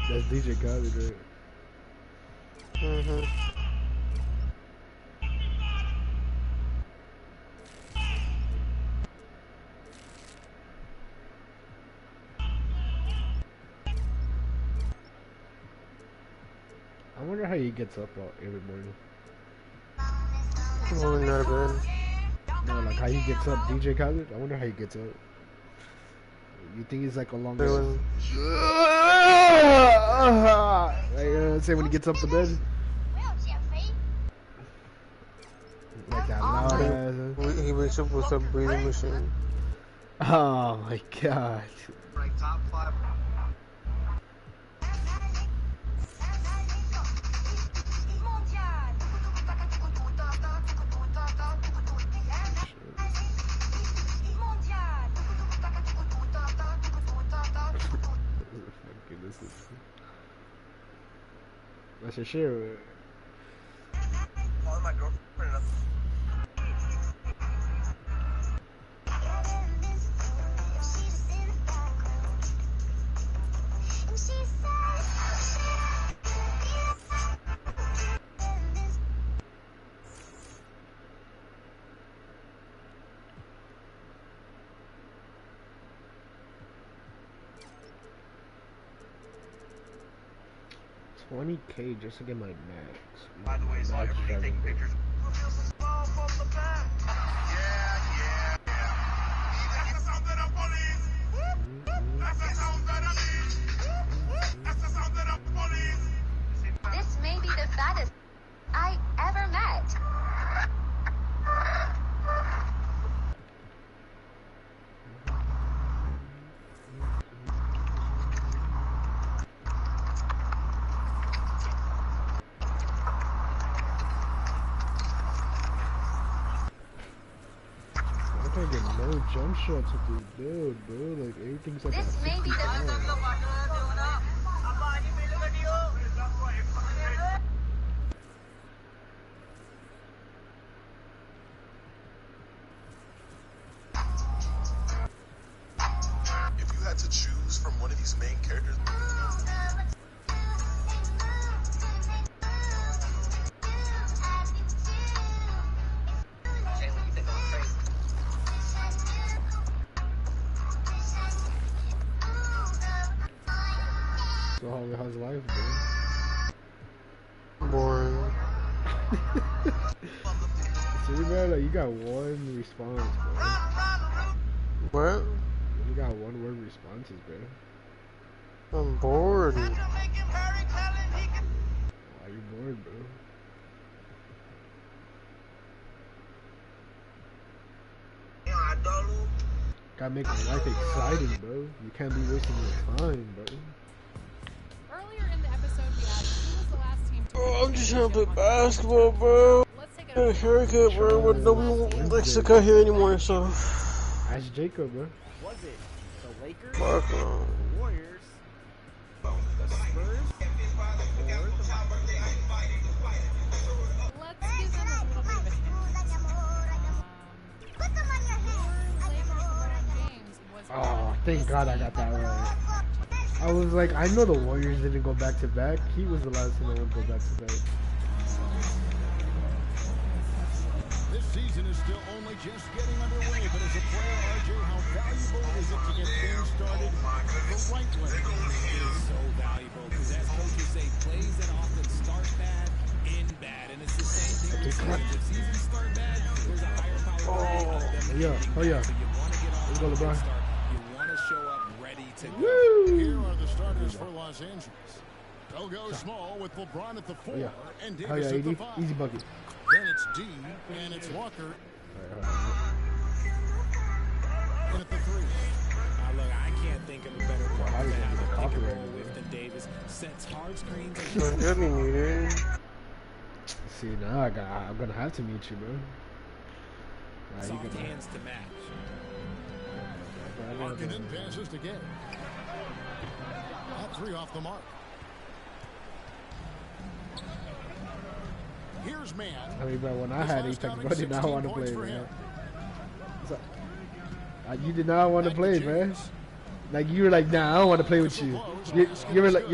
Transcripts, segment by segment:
That's DJ Khaled, right? I wonder how he gets up every morning. Oh, not bad. No, like how he gets up, DJ Khaled. I wonder how he gets up. You think he's like a long? Like, say when he gets up to bed. Like that loud ass. He wakes up with a breathing machine. Oh my god. Like top 5. That's your shit. Oh, my girlfriend. $20K just to get my max. By the way, so everybody taking pictures. This may be the fattest I ever met. I can't get no jump shots with this build, bro. Like everything's like This may be the If you had to choose from one of these main characters, so how's life, bro? Boring. See, man, like, you got one response, bro. What? You got one word responses, bro. I'm bored. Why you bored, bro? Gotta make life exciting, bro. You can't be wasting your time, bro. Earlier in the episode, we asked who was the last team to Oh, I'm just trying to play basketball, bro. Let's take I got a haircut, bro, but nobody likes to cut hair anymore, so. Ask Jacob, bro. Was it the Lakers? Fuck The Warriors? The Spurs? Let's give them a little bit of a hint. Oh, thank God I got that right. I was like, I know the Warriors didn't go back to back. He was the last team that would go back to back. This season is still only just getting underway, but as a player, RJ, how valuable is it to get things started the right way? It is so valuable because, as coaches say, plays that often start bad, end bad, and it's the same thing with seasons. If seasons start bad, there's a higher probability of them ending bad. So you want to get off to a good start. You want to show up ready to go. Here are the starters for Los Angeles. They'll go small with LeBron at the 4 and Davis at the 5. Easy bucket. Then it's D, and it's Walker. And at the 3. Look, I can't think of a better partner to have a pick and roll with than Davis. Sets hard screens. Don't get me muted. See, now I'm gonna have to mute you, bro. Soft hands to match. Markkanen passes to Gay. At 3 off the mark. Here's man. I mean, bro, when I had Apex, bro, I did not want to play, man. You did not want to play, man. Like you were like, nah, I don't want to play with you. You're like,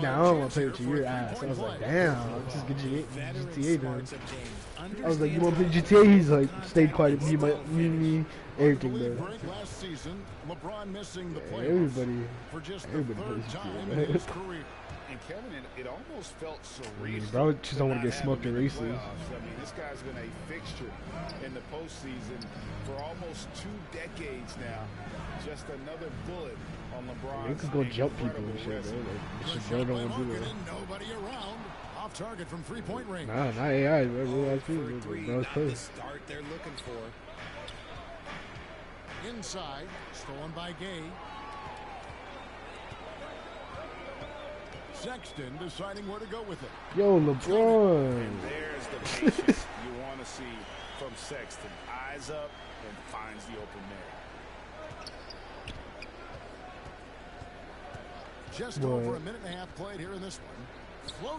nah, I don't want to play with you. You're ass. I was like, damn, I'll just get GTA done. I was like, you want to play GTA? He's like, stayed quiet. Me, everything, bro. Everybody plays GTA, man. And Kevin, it almost felt surreal. Bro, just don't want to get smoked in races. I mean, this guy's been a fixture in the postseason for almost 2 decades now. Just another bullet on LeBron. You could go jump people and shit, bro. Like, just don't want to do that. Nobody around. Off target from 3-point range. Nah, not AI, bro. Real life people. Bro, it's play. Start they're looking for. Inside, stolen by Gay. Sexton deciding where to go with it. Yo, LeBron. And there's the patience you want to see from Sexton. Eyes up and finds the open man. Just over a minute and a half played here in this one.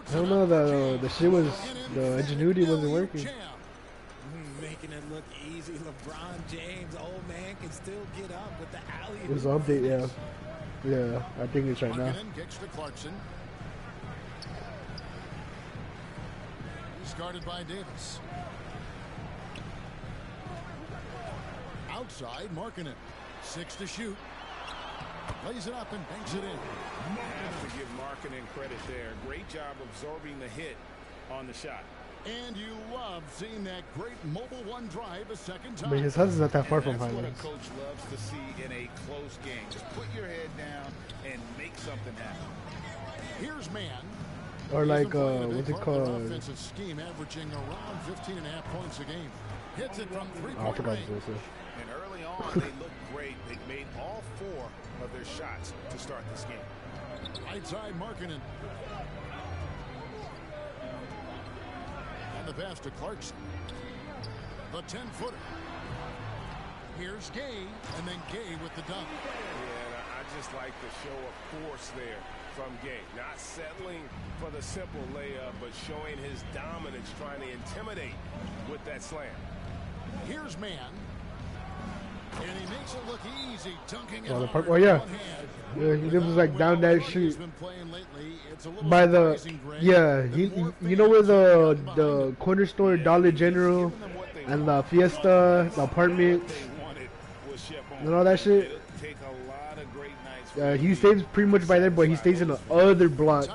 I don't know, the shit was, the ingenuity wasn't working. Making it look easy. LeBron James, old man, can still get up with the alley. It was an update, yeah. Yeah, I think it's right now. Kicks to Clarkson. He's guarded by Davis. Outside, Markkanen. 6 to shoot. Lays it up and banks it in. I have to give Markkanen credit there. Great job absorbing the hit on the shot. And you love seeing that great mobile one drive a second time. But his husband's not that far from Highlands. Highlands. That's what a coach loves to see in a close game. Just put your head down and make something happen. Here's man. Or like, what's it called? Offensive scheme averaging around 15.5 points a game. Hits it from 3-point I forgot range. to do this. And early on, they looked great. They made all 4 of their shots to start this game. Right side, Markkanen. And the pass to Clarkson. The 10-footer. Here's Gay, and then Gay with the dunk. Yeah, I just like the show of force there from Gay. Not settling for the simple layup, but showing his dominance, trying to intimidate with that slam. Here's man. And he makes it look easy, dunking it hard Oh yeah, with one hand. yeah. He was like down that street Been playing lately. It's a little by the surprising, Greg. yeah. You know where the corner store, Dollar General, and the Fiesta, the apartments, and all that shit. It'll take a lot of great nights. He stays pretty much by there, but he stays in the other block,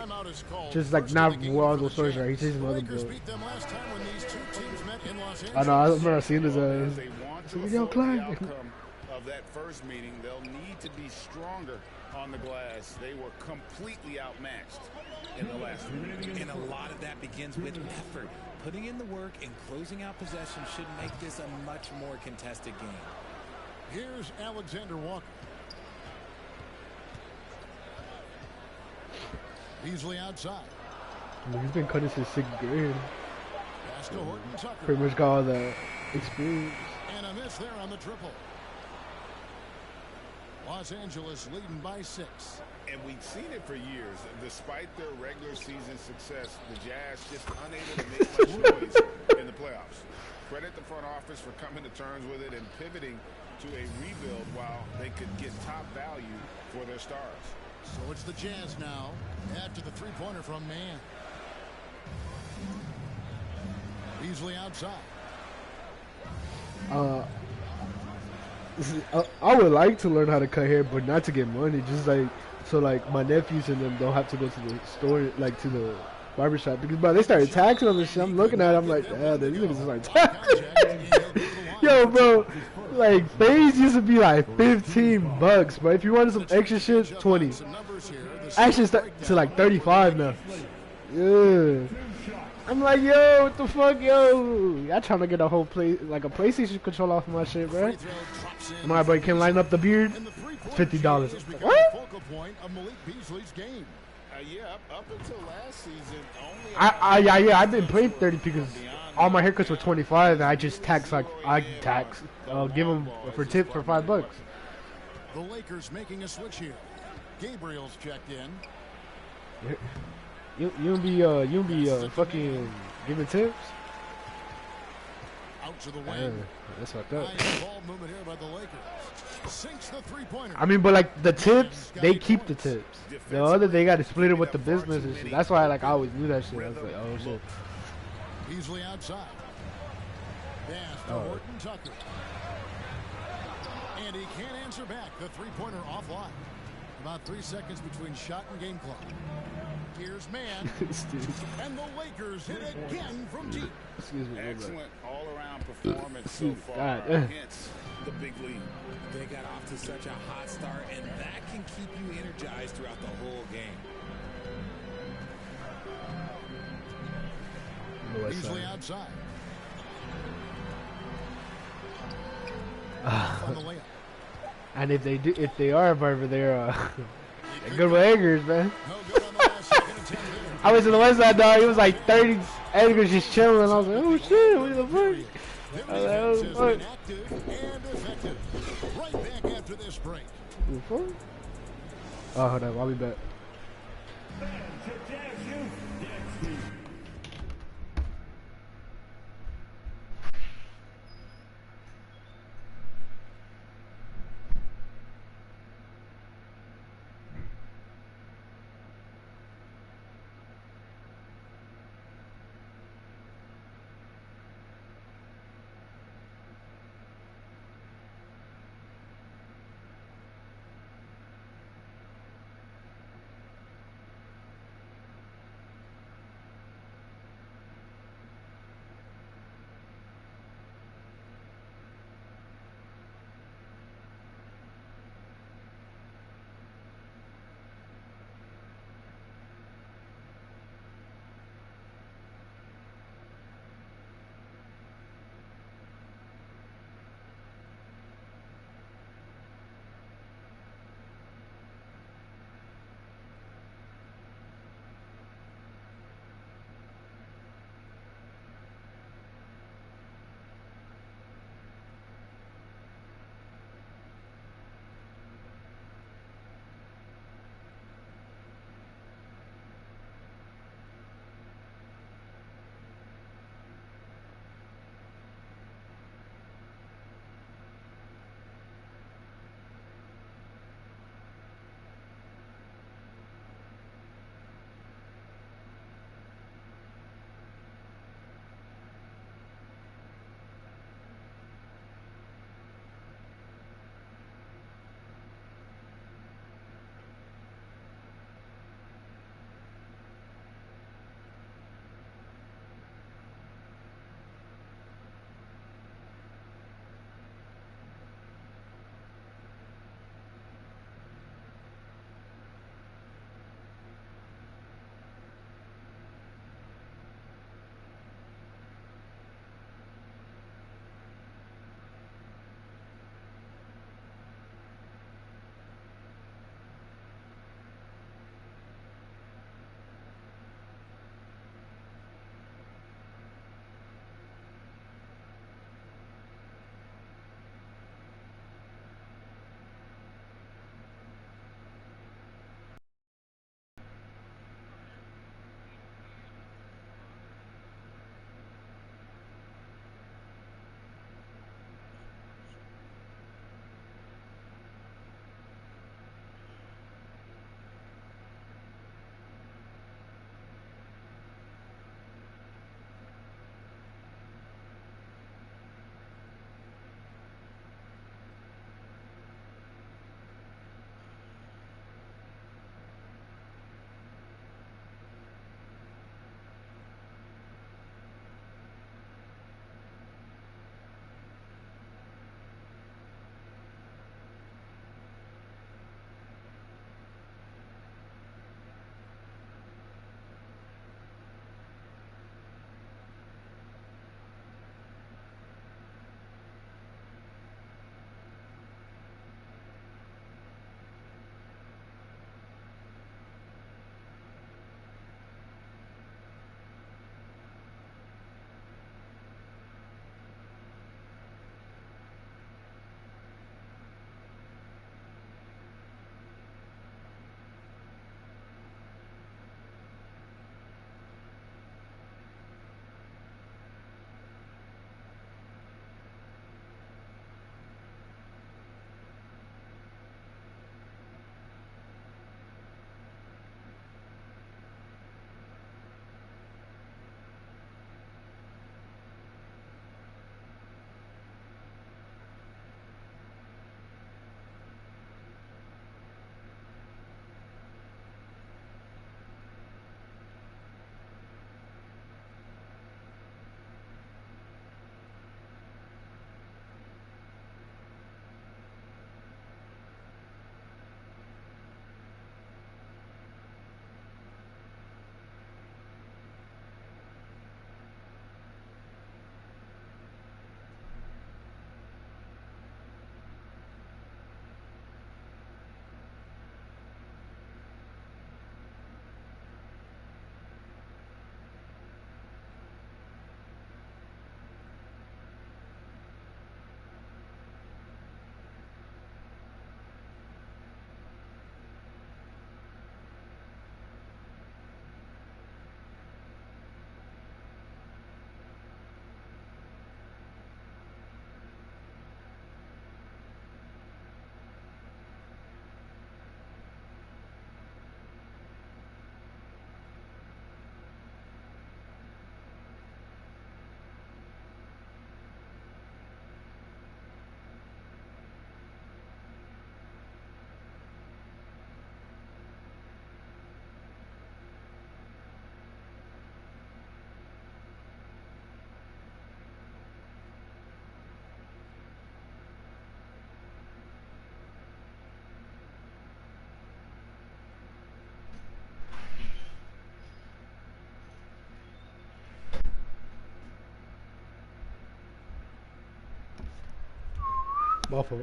just like not where all those stores are. He stays in the other block. I know. I remember seeing his ass. Yo, Clark. Of that first meeting, they'll need to be stronger on the glass. They were completely outmatched in the last meeting. And a lot of that begins with effort. Putting in the work and closing out possession should make this a much more contested game. Here's Alexander Walker. Beasley outside. He's been cutting since 6th grade. Pass to Horton Tucker. Pretty much got all the experience. And a miss there on the triple. Los Angeles leading by 6. And we've seen it for years. Despite their regular season success, the Jazz just unable to make much noise in the playoffs. Credit the front office for coming to terms with it and pivoting to a rebuild while they could get top value for their stars. So it's the Jazz now. After the three-pointer from Man. Beasley outside. I would like to learn how to cut hair, but not to get money. Just like so, like my nephews and them don't have to go to the store, like to the barbershop, because bro, they started taxing on this shit. I'm looking at it, I'm like, ah, these niggas like taxing. Yo, bro, like fades used to be like $15, but if you wanted some extra shit, 20. Actually, start to like 35 now. Yeah. I'm like, yo, what the fuck, yo? Y'all trying to get a whole play, like a PlayStation controller off of my shit, bro. My boy can line up the beard. $50. Like, what? Yeah, up until last season, only I've been playing 30 because all my haircuts were 25, and I just tax give them for tip for $5. The Lakers making a switch here. Gabriel's checked in. You be fucking giving tips? Out to the wing. That's fucked up. Nice ball movement here by the Lakers. Sinks the three-pointer. I mean, but like the tips, they keep the tips. The other, they got to split it with the business and shit. That's why like I always knew that shit. I was like, oh shit. Easily outside. Pass to Horton Tucker. And he can't answer back. The three-pointer offline. About 3 seconds between shot and game clock. Here's man. And the Lakers hit again from deep. Excuse me. Excellent all-around performance so far. Hence the big lead. They got off to such a hot start, and that can keep you energized throughout the whole game. Easily outside. On the layup. And if they are Barber, they're good with Eggers, man. I was in the West Side, dog. It was like 30 Eggers just chilling. I was like, oh shit, what the fuck? I was like, oh fuck. Right back after this break. Oh, hold on, I'll be back.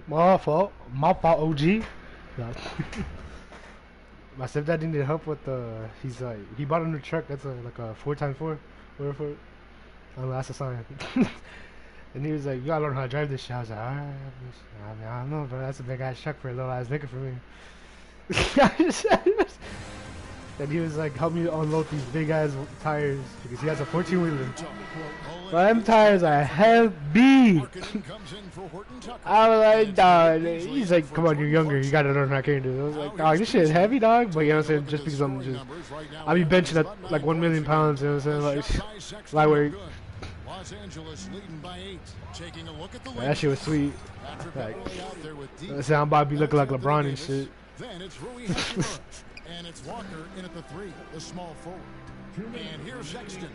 My fault. My fault, OG. No. My stepdad needed help with the. He's like, he bought a new truck. That's like a 4x4. Whatever. I don't know, that's a sign. And he was like, you gotta learn how to drive this shit. I was like, alright. I mean, I don't know, bro. That's a big ass truck for a little ass nigga for me. And he was like, help me unload these big ass tires because he has a 14-wheeler. But them tires are heavy. I was like, dog. He's like, come on, you're younger. You gotta learn how to carry this. I was like, dog, this shit is heavy, dog. But you know what I'm saying? Just because I be benching at like 1 million pounds. You know what I'm saying? Like, lightweight. Los Angeles leading by 8. Taking a look at the That shit was sweet. Like, I'm about to be looking like LeBron and shit. Then it's Rui Hachimura, and it's Walker in at the 3, the small forward. And here's Sexton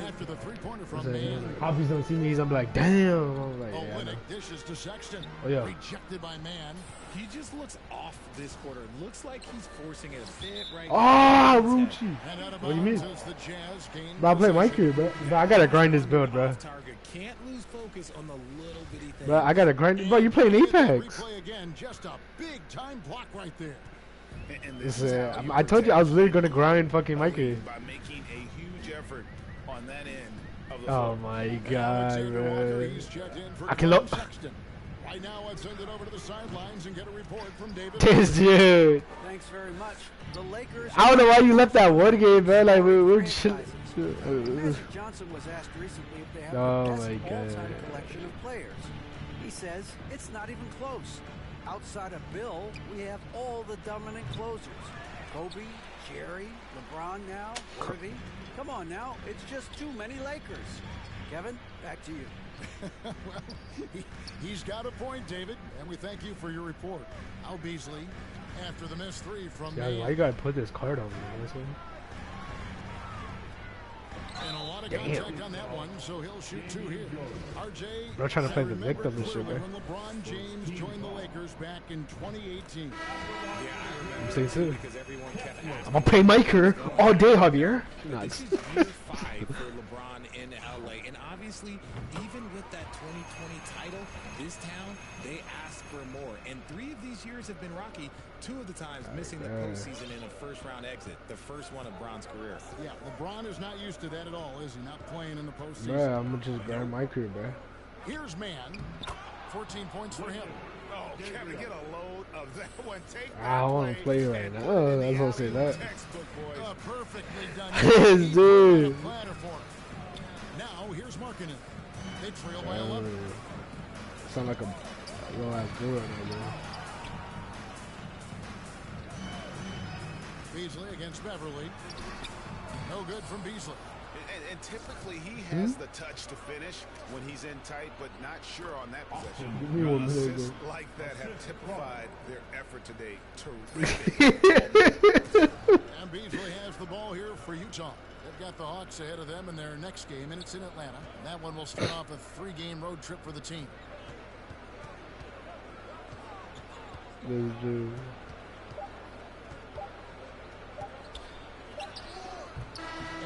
after the three-pointer from Mann. Hobbies don't see me, I'm like, damn. I'm like, yeah. Olynyk dishes to Sexton. Oh, yeah. Rejected by Mann. He just looks off this quarter. Looks like he's forcing it a bit right now. Oh, Ruchi. What do you mean? Bro, I play my career, bro. I gotta grind this build, bro. Can't lose focus on the little bitty thing. Bro, I gotta grind it. Bro, you playing Apex. Again, just a big time block right there. And I told you I was literally gonna grind fucking my career. By making a huge effort on that end of the Oh my god, bro. I can look. Right now, I'd send it over to the sidelines and get a report from David. This dude. Thanks very much. The Lakers. I don't know why you left that one game, bro. Like we were chilling. Johnson was asked recently if they have Oh the my best god. all-time collection of players. He says it's not even close. Outside of Bill, we have all the dominant closers. Kobe, Jerry, LeBron now, Irving. Come on now, it's just too many Lakers. Kevin, back to you. Well, he's got a point, David, and we thank you for your report. Al Beasley, after the missed 3 from Yeah, why you gotta put this card on me? And a lot of contact on that one, so he'll shoot 2 here. RJ, Bro, trying to play the victim and shit, when man. LeBron James joined the Lakers back in 2018. I'm saying too. I'm gonna play my career all day, Javier. This is year 5 for LeBron in LA, and obviously, even with that 2020 title, this town, they asked for more. And 3 of these years have been rocky. 2 of the times missing the postseason in a first-round exit, the first one of Bron's career. Yeah, LeBron is not used to that at all, is he? Not playing in the postseason. Bro, I'm gonna just grind my career, bro. Here's Mann, 14 points for him. Oh, Kevin, get a load of that one. Take that I don't want to play right now. Oh, I was gonna say that. Perfectly done. This dude. Now here's Markkanen. They trail by 11. Sound like a little ass girl right now, man. Beasley against Beverly. No good from Beasley. And typically he has the touch to finish when he's in tight, but not sure on that possession. Assists like that have typified their effort today. Terrific. And Beasley has the ball here for Utah. They've got the Hawks ahead of them in their next game, and it's in Atlanta. That one will start off a 3-game road trip for the team. This dude.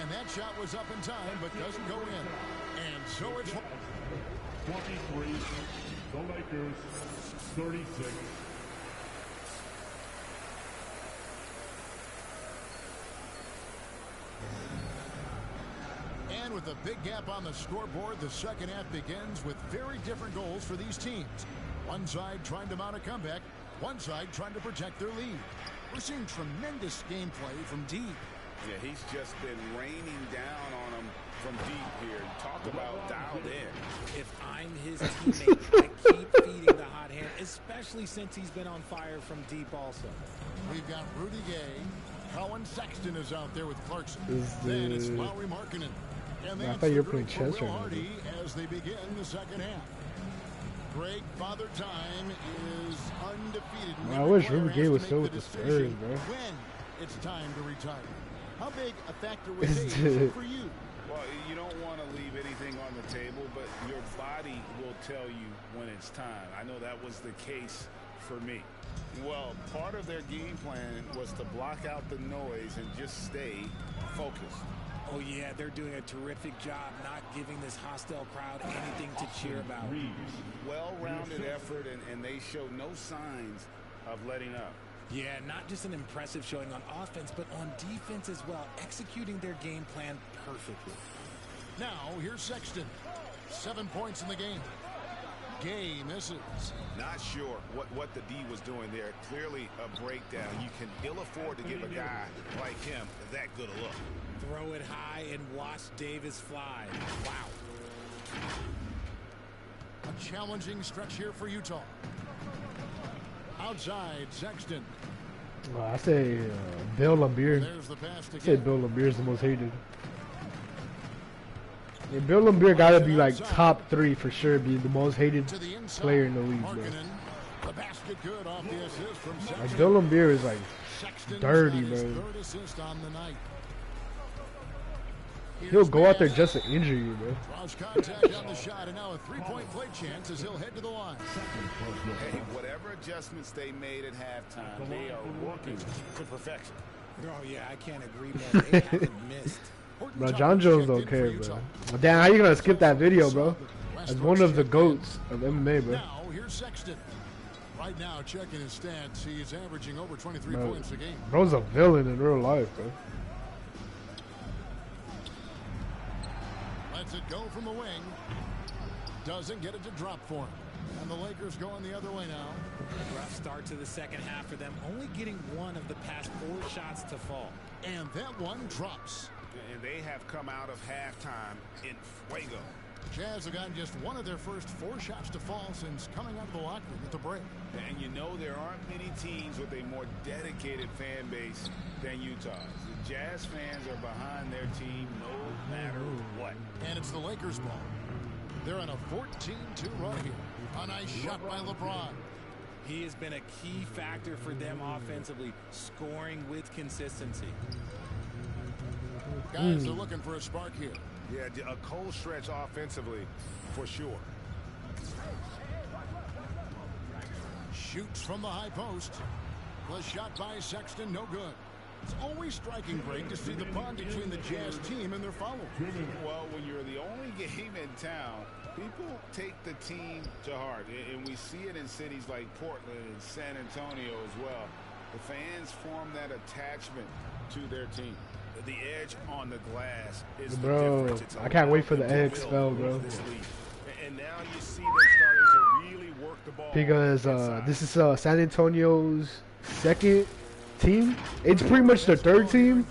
And that shot was up in time, but doesn't go in. And so it's 23, the Lakers, 36. And with a big gap on the scoreboard, the second half begins with very different goals for these teams. One side trying to mount a comeback, one side trying to protect their lead. We're seeing tremendous gameplay from deep. Yeah, he's just been raining down on them from deep here. Talk about dialed in. If I'm his teammate, I keep feeding the hot hand, especially since he's been on fire from deep also. We've got Rudy Gay. Colin Sexton is out there with Clarkson. Then it's Lowry Markkanen. And I thought you were playing chess right now. As they begin the second half. Greg Father Time is undefeated. I wish Rudy Gay was still with the Spurs, bro. When it's time to retire. How big a factor was age for you? Well, you don't want to leave anything on the table, but your body will tell you when it's time. I know that was the case for me. Well, part of their game plan was to block out the noise and just stay focused. Oh, yeah, they're doing a terrific job not giving this hostile crowd anything to cheer about. Well-rounded effort, and they show no signs of letting up. Yeah, not just an impressive showing on offense, but on defense as well, executing their game plan perfectly. Now, here's Sexton. 7 points in the game. Gay misses. Not sure what the D was doing there. Clearly a breakdown. You can ill afford to give a guy like him that good a look. Throw it high and watch Davis fly. Wow. A challenging stretch here for Utah. Outside, Sexton. I say Bill Laimbeer. There's the pass to I say Bill Laimbeer is the most hated. Yeah, Bill Laimbeer gotta be like top 3 for sure, be the most hated player in the league, bro. The basket good off the assist from Sexton. Like Bill Laimbeer is like dirty, bro. Third assist on the night. He'll go out there just to injure you, bro. Draws contact on the shot, and now a 3-point play chance as he'll head to the line. Hey, whatever adjustments they made at halftime, they are working to perfection. Oh, yeah, I can't agree more. They haven't missed. Bro, John Jones okay, bro. Damn, how you gonna skip that video, bro? As one of the GOATs of MMA, bro. Now, here's Sexton. Right now, checking his stats, he's averaging over 23 points a game. Bro's a villain in real life, bro. Lets it go from the wing. Doesn't get it to drop for him. And the Lakers going the other way now. Rough start to the second half for them, only getting one of the past 4 shots to fall. And that one drops. And they have come out of halftime in fuego. Jazz have gotten just one of their first 4 shots to fall since coming out of the locker room at the break. And you know there aren't many teams with a more dedicated fan base than Utah. The Jazz fans are behind their team no matter what. And it's the Lakers' ball. They're on a 14-2 run here. A nice shot by LeBron. He has been a key factor for them offensively, scoring with consistency. Guys are looking for a spark here. Yeah, a cold stretch offensively, for sure. Shoots from the high post. The shot by Sexton, no good. It's always striking great to see the bond between the Jazz team and their followers. Well, when you're the only game in town, people take the team to heart. And we see it in cities like Portland and San Antonio as well. The fans form that attachment to their team. The edge on the glass is the difference. I can't wait for the X spell, bro. And now you see them starting to really work the ball. Because this is San Antonio's second team. It's pretty much the third team.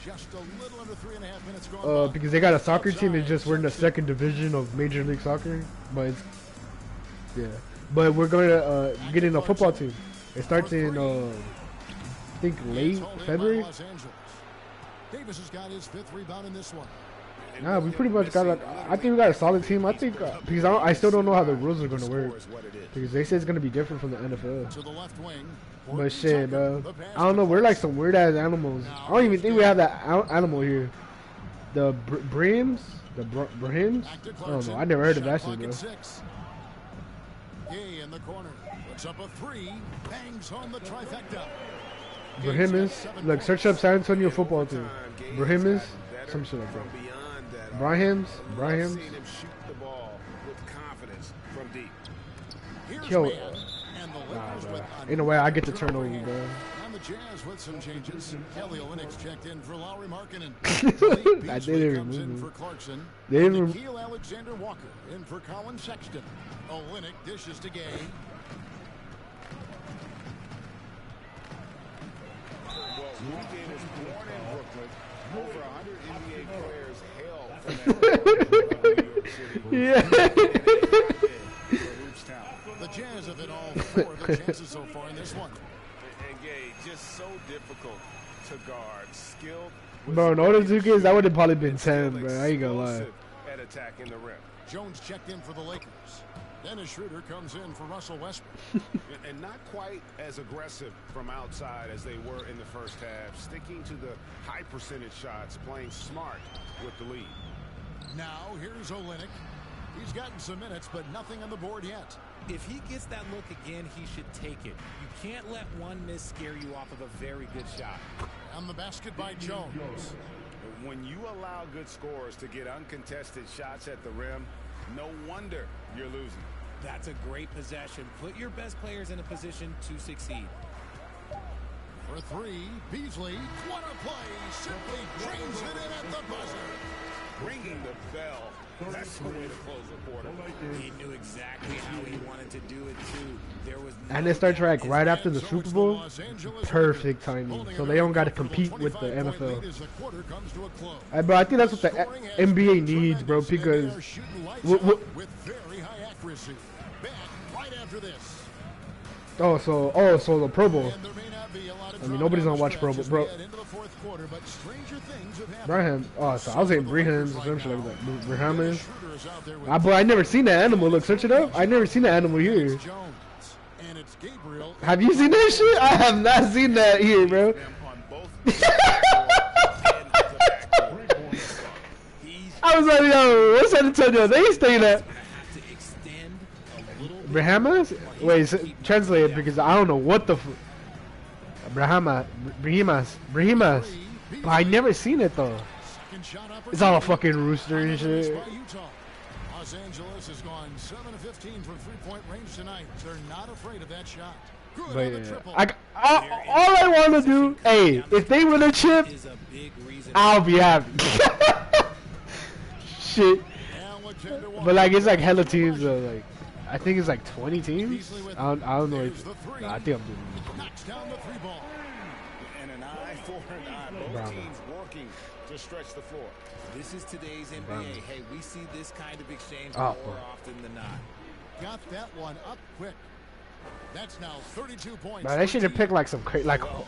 Because they got a soccer team. It's just we're in the second division of Major League Soccer. But it's, yeah. But we're going to get in a football team. It starts in I think late February. Davis has got his 5th rebound in this one. Nah, we pretty much got I think we got a solid team. I think because I still don't know how the rules are going to work because they say it's going to be different from the NFL. To the left wing. But shit, bro, I don't know. We're like some weird ass animals. I don't even think we have that animal here. The Brims, the Brims. I don't know. I never heard of that shit, bro. Gay in the corner. Puts up a 3. Bangs on the trifecta. Brahimis. Look, search up San Antonio football team. Brahimis. Some shit like that. Brahims. Yo. In a way, I get to turn over, bro. On the Jazz with some changes. Kelly Olynyk's checked in for Lowry Markkanen. I didn't remove in him. for Clarkson. They didn't Nikhil Alexander Walker in for Colin Sexton. Olynyk dishes to Gay. Weekend was born in Brooklyn. Over 100 NBA players hail from that Yeah. The Jazz have hit all 4 of their chances so far in this one. And Gay, just so difficult to guard. Skilled. Bro, no other 2 kids, that would have probably been 10, bro. I ain't gonna lie. At attacking the rim. Jones checked in for the Lakers. Dennis Schroeder comes in for Russell Westbrook. And not quite as aggressive from outside as they were in the first half. Sticking to the high percentage shots, playing smart with the lead. Now here's Olynyk. He's gotten some minutes, but nothing on the board yet. If he gets that look again, he should take it. You can't let one miss scare you off of a very good shot. On the basket by Jones. When you allow good scorers to get uncontested shots at the rim, no wonder you're losing. That's a great possession. Put your best players in a position to succeed. For three, Beasley. What a play. Simply drains it in at the buzzer. Ringing the bell. That's the way to close the quarter. He knew exactly how he wanted to do it, too. There was And it starts right after the Super Bowl. Perfect timing. So they don't got to compete with the NFL. Bro, I think that's what the NBA needs, bro, because... With very high accuracy. Back right after this. So the Pro Bowl. I mean, nobody's gonna watch Pro Bowl, bro. Braham. Oh, so I was saying Brahams or some shit like that. Brahams. But I never seen that animal. Look, search it up. I never seen that animal here. Have you seen that shit? I have not seen that here, bro. I was like, yo, what's San Antonio? They ain't staying at Bahamas? Wait, translate it because I don't know what the Bahamas. But I never seen it though. It's all a fucking rooster and shit. Los Angeles has gone 7 of 15 from three-point range tonight. They're not afraid of that shot. But yeah, all I want to do, hey, if they win a chip, I'll be happy. Shit. But like, it's like hella teams though. Like, I think it's like 20 teams. I don't know. Nah, I think I'm doing it. Knocks down the three ball. And an eye for an eye. Both teams working to stretch the floor. This is today's NBA. Hey, we see this kind of exchange more often than not. Got that one up quick. That's now 32 points. Man, they should have picked like some like a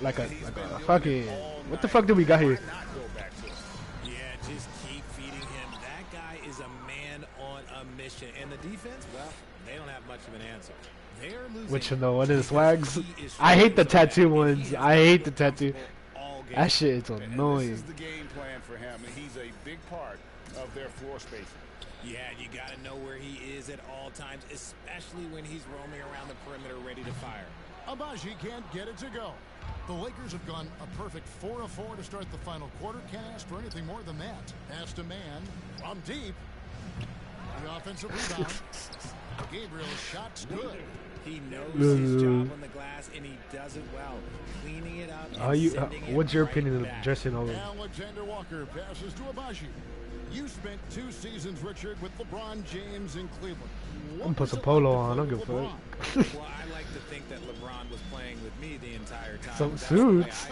fucking. What the fuck do we got here? Yeah, just keep feeding him. That guy is a man on a mission, and the defense, well, they don't have much of an answer. They're losing. Which one of the swags? I hate the tattoo ones. I hate the tattoo. That shit is annoying. This is the game plan for him, and he's a big part of their floor spacing. Yeah, you got to know where he is at all times, especially when he's roaming around the perimeter ready to fire. Abaji can't get it to go. The Lakers have gone a perfect 4 of 4 to start the final quarter. Can't ask for anything more than that. Pass to man from deep. The offensive rebound. Gabriel's shot's good. He knows his job on the glass, and he does it well. Cleaning it up. What's your opinion of dressing all of them? Alexander Walker passes to Abaji. You spent 2 seasons, Richard, with LeBron James in Cleveland. I'm gonna put some polo on. I don't give a fuck. Well, I like to think that LeBron was playing with me the entire time. Some suits.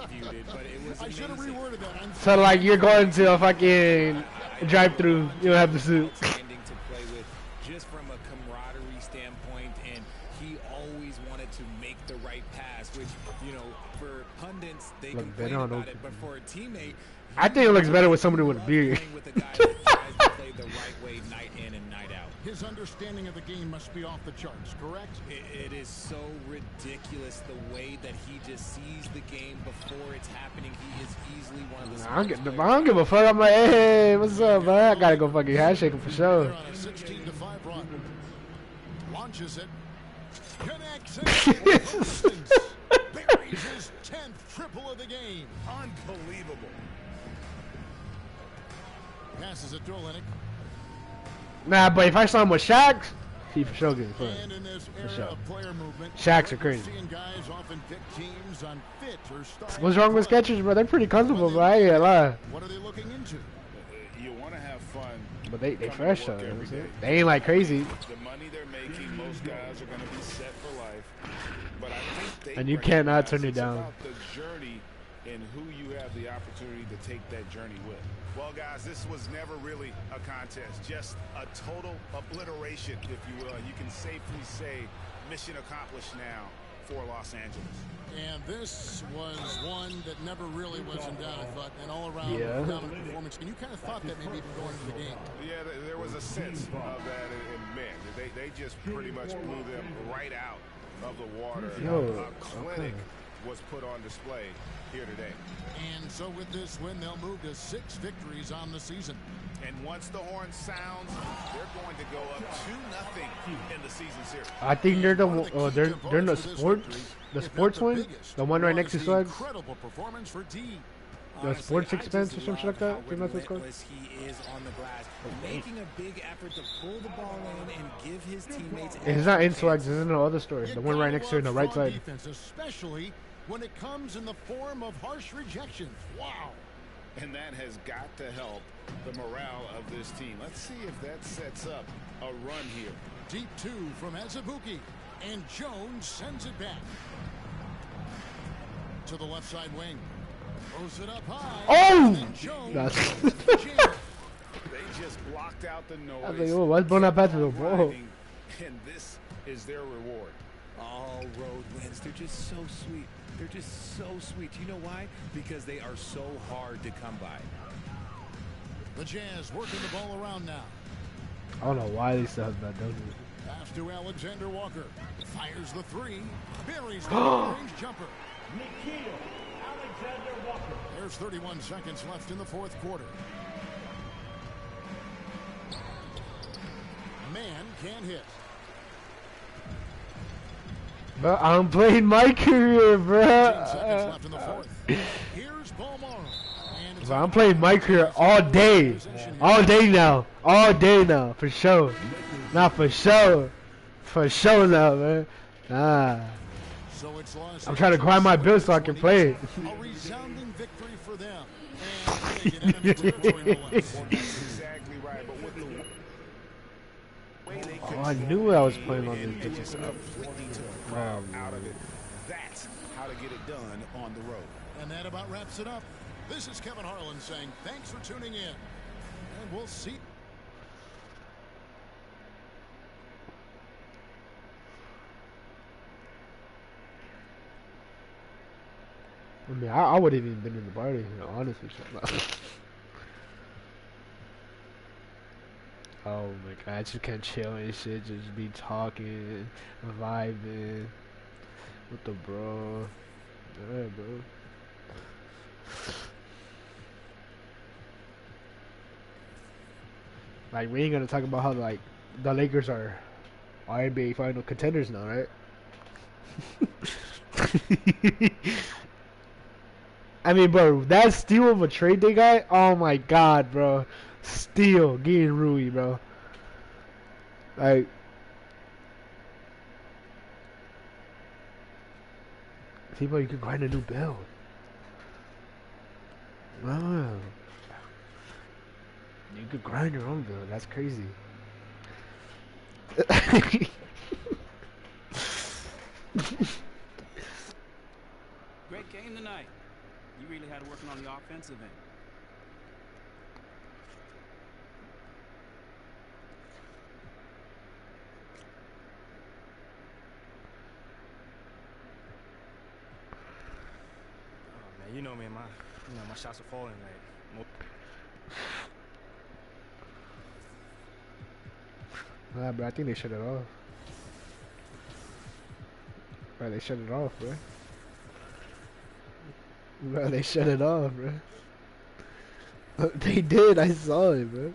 I should have reworded that. So like you're going to a fucking drive-through, you don't have the suit. To play with, just from a camaraderie standpoint, and he always wanted to make the right pass, which, you know, for pundits they complain about it, but for a teammate, I think it looks better with somebody with a beard. with a guy that tries to play the right way night in and night out. His understanding of the game must be off the charts, correct? It is so ridiculous the way that he just sees the game before it's happening. He is easily one of the I don't give a fuck. I'm like, hey, what's up, man? I gotta go fucking handshake him for sure. 16-5 run. Launches it. Connects it. Buries his 10th triple of the game. Unbelievable. Passes it to Olynyk. Nah, but if I saw him with Shaqs, he for sure get fun. And in this era sure. of player movement, Shaqs are crazy. seeing guys often pick teams on fit or style. What's wrong with Skechers, bro? They're pretty comfortable, bro. I ain't gonna lie. What are they looking into? You want to have fun. But they fresh though. They ain't like crazy. The money they're making, most guys are going to be set for life. But I think they And you cannot turn it it's down. about the journey and who you have the opportunity to take that journey with. Well, guys, this was never really a contest, just a total obliteration, if you will. You can safely say mission accomplished now for Los Angeles. And this was one that never really was in doubt, I thought, an all-around dominant performance. And you kind of thought that maybe even going into the game. Yeah, there was a sense of that in men. They just pretty much blew them right out of the water. A clinic was put on display here today. And so with this win, they'll move to 6 victories on the season. And once the horn sounds, they're going to go up 2-0 in the season series. I think they're the sports one, the one right next to Swags. Incredible performance for D. The sports expense or some shit like that? I think that's what it's called. He is on the glass, making a big effort to pull the ball in and give his teammates. It's not in swags. It's in the other store. The one right next to it on the right side. Defense, especially when it comes in the form of harsh rejections. Wow. And that has got to help the morale of this team. Let's see if that sets up a run here. Deep two from Azubuike. And Jones sends it back. To the left side wing. Throws it up high. Oh! They just blocked out the noise. I was like, oh, what's blowing that back to the ball? And this is their reward. All road wins. They're just so sweet. They're just so sweet. You know why? Because they are so hard to come by. The Jazz working the ball around now. I don't know why they still have that, doesn't it? Pass to Alexander Walker. Fires the three. Buries the range jumper. Nikhil Alexander Walker. There's 31 seconds left in the fourth quarter. Man can't hit. But I'm playing my career, bro. 10 seconds left in the fourth. Here's Balmaro. Bro, I'm playing my career all day. All day now. All day now, for sure. Not for sure. For sure now, man. Nah. I'm trying to grind my bills so I can play. A resounding victory for them. And they get enemy territory no less. That's exactly right. But with the way they Oh, I knew I was playing on this. just completely took the crowd out of it. That's how to get it done on the road. And that about wraps it up. This is Kevin Harlan saying thanks for tuning in. And we'll see. I mean, I wouldn't even been in the party, honestly. Oh my god, I just can't chill and shit, just be talking, vibing with the bro. Yeah, bro. Like, we ain't gonna talk about how, like, the Lakers are NBA final contenders now, right? I mean, bro, that steal of a trade they got, oh my god, bro. Steal, getting Rui, bro. Like, people, you could grind a new build. Wow. You could grind your own build, that's crazy. Great game tonight. You really had working on the offensive end. Oh man, you know me, my shots are falling like. Nah, bro, I think they shut it off. Bro, they shut it off, bro. Bro, they shut it off, bro. They did, I saw it, bro.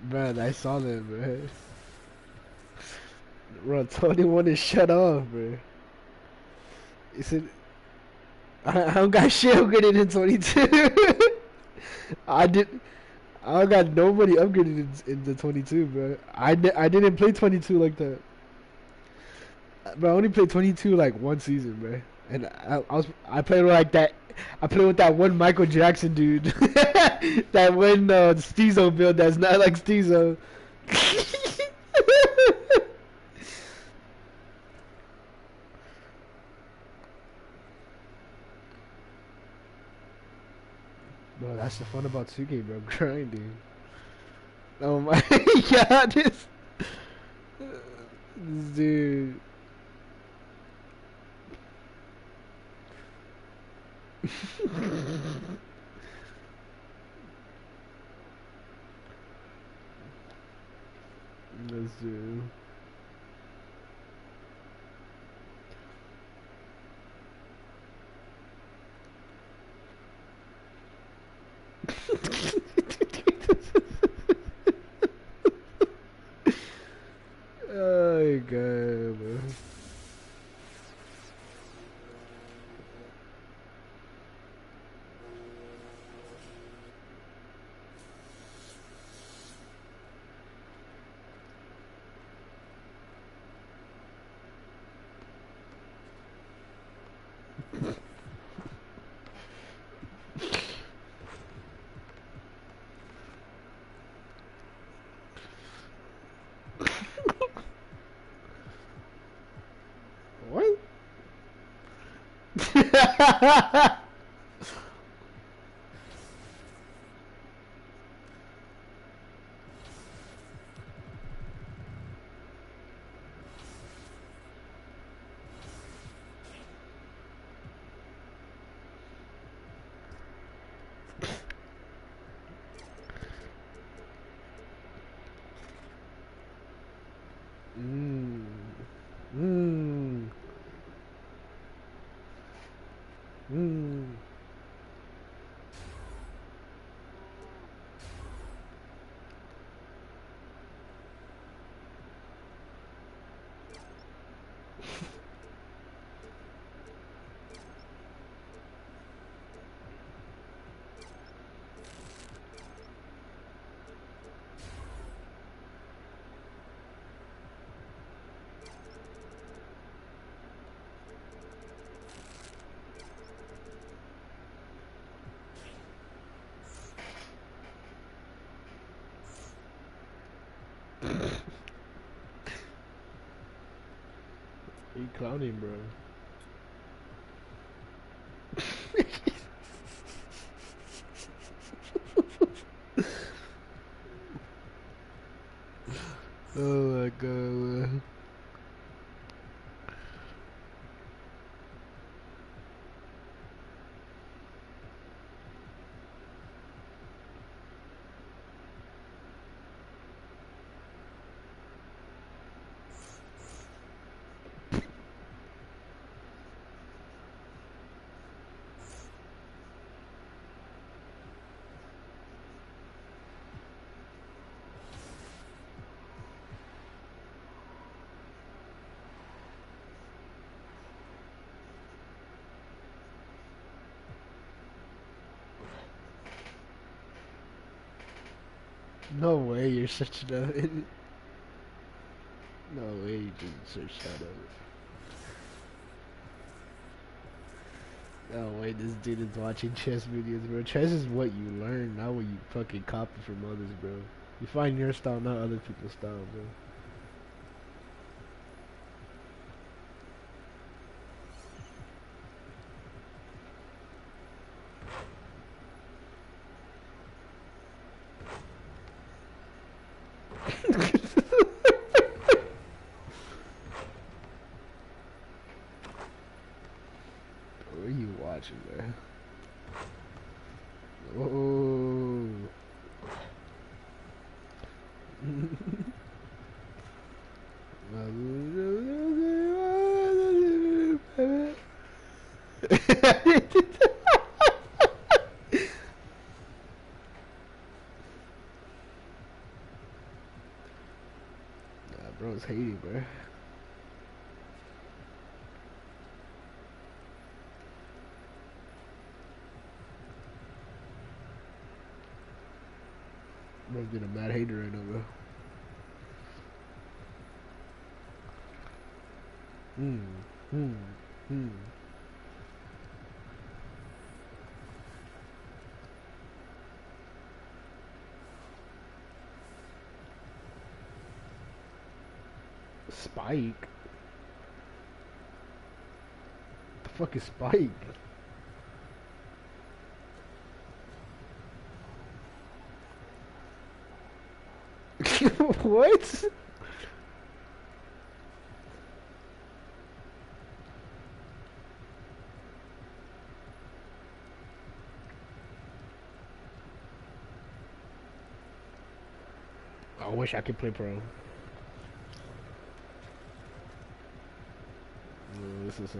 Bro, I saw that, bro. Bro, 21 is shut off, bro. He said, I don't got shit upgraded in 22. I don't got nobody upgraded in the 22, bro. I didn't play 22 like that. Bro, I only played 22 like one season, bro. And I played with like that. I played with that one Michael Jackson dude. That one Steezo build that's not like Steezo. Bro, that's the fun about 2K, bro. Grinding. Oh my god, this dude. Let's do. Oh my god, bro. You clowning, bro. Oh my god, man. No way you're such a idiot. No way you didn't search that up. No way this dude is watching chess videos, bro. Chess is what you learn, not what you fucking copy from others, bro. You find your style, not other people's style, bro. What are you watching, man? Oh. Nah, bro's hating, bro. Bro's being a mad hater right now, bro. Spike? What the fuck is Spike? What? I wish I could play pro. Oh, this is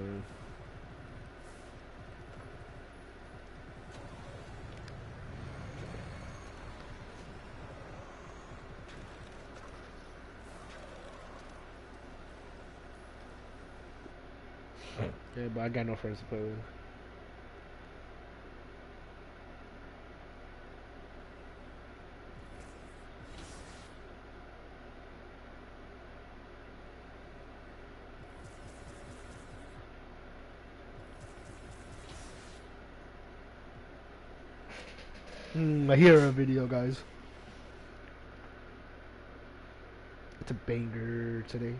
yeah, but I got no friends to play with. A hero video, guys. It's a banger today.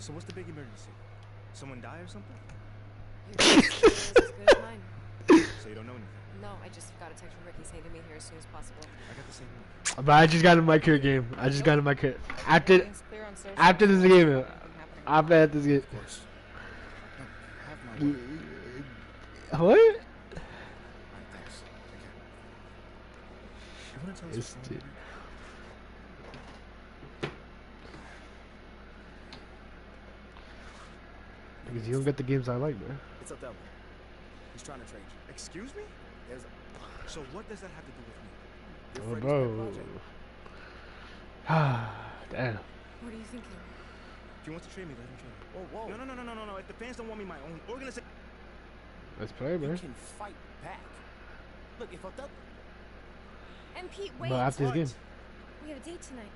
So what's the big emergency? Someone die or something? Your guess is as good as mine. So you don't know anything? No, I just got a text from Ricky saying to meet here as soon as possible. I got the same one. But I just got in my career game. I just got in my career. After this game. After this game. Of course. No, have my word. What? Alright, thanks. Take care. You wanna tell us what's wrong? Because you don't get the games I like, man. It's a devil. He's trying to trade you. Excuse me? So what does that have to do with me? Your Oh, friend bro. is my project. Damn. What are you thinking? If he wants to trade me, let him trade me. Whoa, whoa. No. If the fans don't want me, my own organization. Let's play, man. You can fight back. Look, if Othello... And Pete, wait. But after this game. We have a date tonight.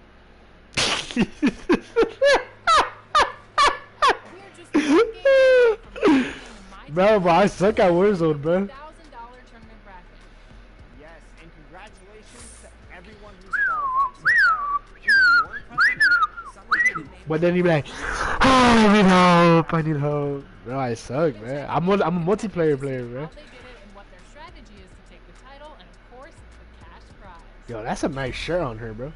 We're just one game away from winning my Bro, but I suck at Warzone, bro. $1,000 tournament bracket. Yes, and congratulations to everyone who's qualified so far. Even more impressive, someone getting named... But then he be like, oh, I need help. Bro, I suck, man. I'm a multiplayer player, bro. How they did it and what their strategy is to take the title and, of course, the cash prize. Yo, that's a nice shirt on her, bro.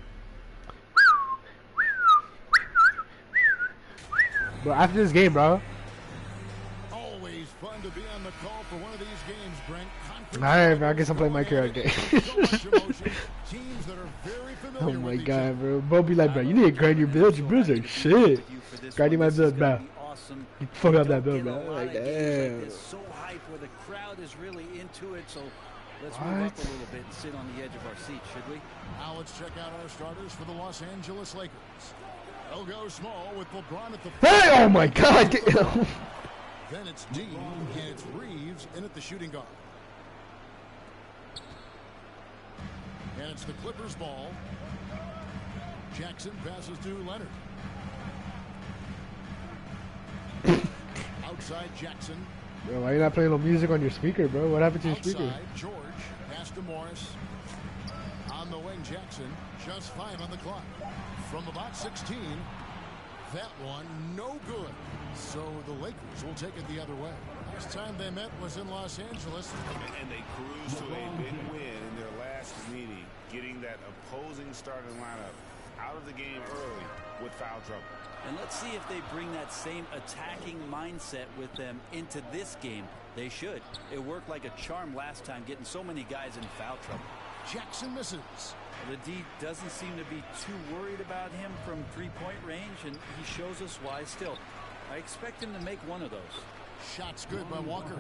Bro, after this game, bro. Always fun to be on the call for one of these games, Brent. Alright, bro, I guess I'm playing my career game. Teams that are very Oh familiar my with each god, bro. Bro be like, bro, you need to grind your builds. Your builds are shit. Grinding my build, bro. You fuck up that build, bro. Like, damn. So hype where the crowd is really into it, so let's move up a little bit and sit on the edge of our seat, should we? Now let's check out our starters for the Los Angeles Lakers. They'll go small with LeBron at the... Hey, oh my god. Then it's Dean and it's Reeves in at the shooting guard. And it's the Clippers ball. Jackson passes to Leonard. Outside Jackson. Bro, why you not playing no music on your speaker, bro? What happened to your speaker? Outside George. Pass to Morris. On the wing, Jackson. Just 5 on the clock. From about 16. That one, no good. So the Lakers will take it the other way. Last time they met was in Los Angeles. And they cruised to a big win in their last meeting, getting that opposing starting lineup out of the game early with foul trouble. And let's see if they bring that same attacking mindset with them into this game. They should. It worked like a charm last time, getting so many guys in foul trouble. Jackson misses. The D doesn't seem to be too worried about him from three-point range, and he shows us why still. I expect him to make one of those. Shots good by Walker.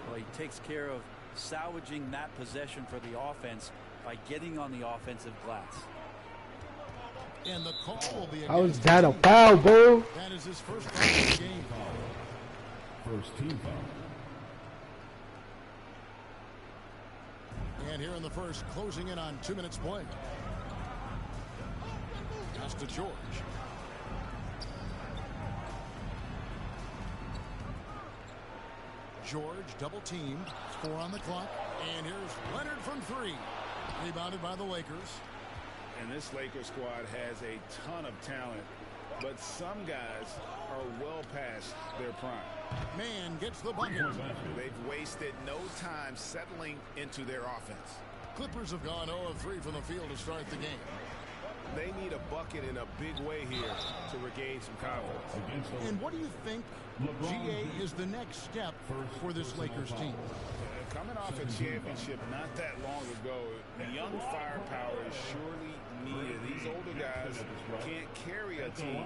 Well, he takes care of salvaging that possession for the offense by getting on the offensive glass. And the call will be How is that a foul, bro? That is his first foul of the game. First team foul. And here in the first, closing in on 2 minutes play. Pass to George. George double teamed. 4 on the clock. And here's Leonard from 3. Rebounded by the Lakers. And this Lakers squad has a ton of talent, but some guys are well past their prime. Man gets the bucket. They've wasted no time settling into their offense. Clippers have gone 0 of 3 from the field to start the game. They need a bucket in a big way here to regain some confidence. And what do you think, GA, is the next step for this Lakers team? Coming off a championship not that long ago, young firepower is surely needed. These older guys can't carry a team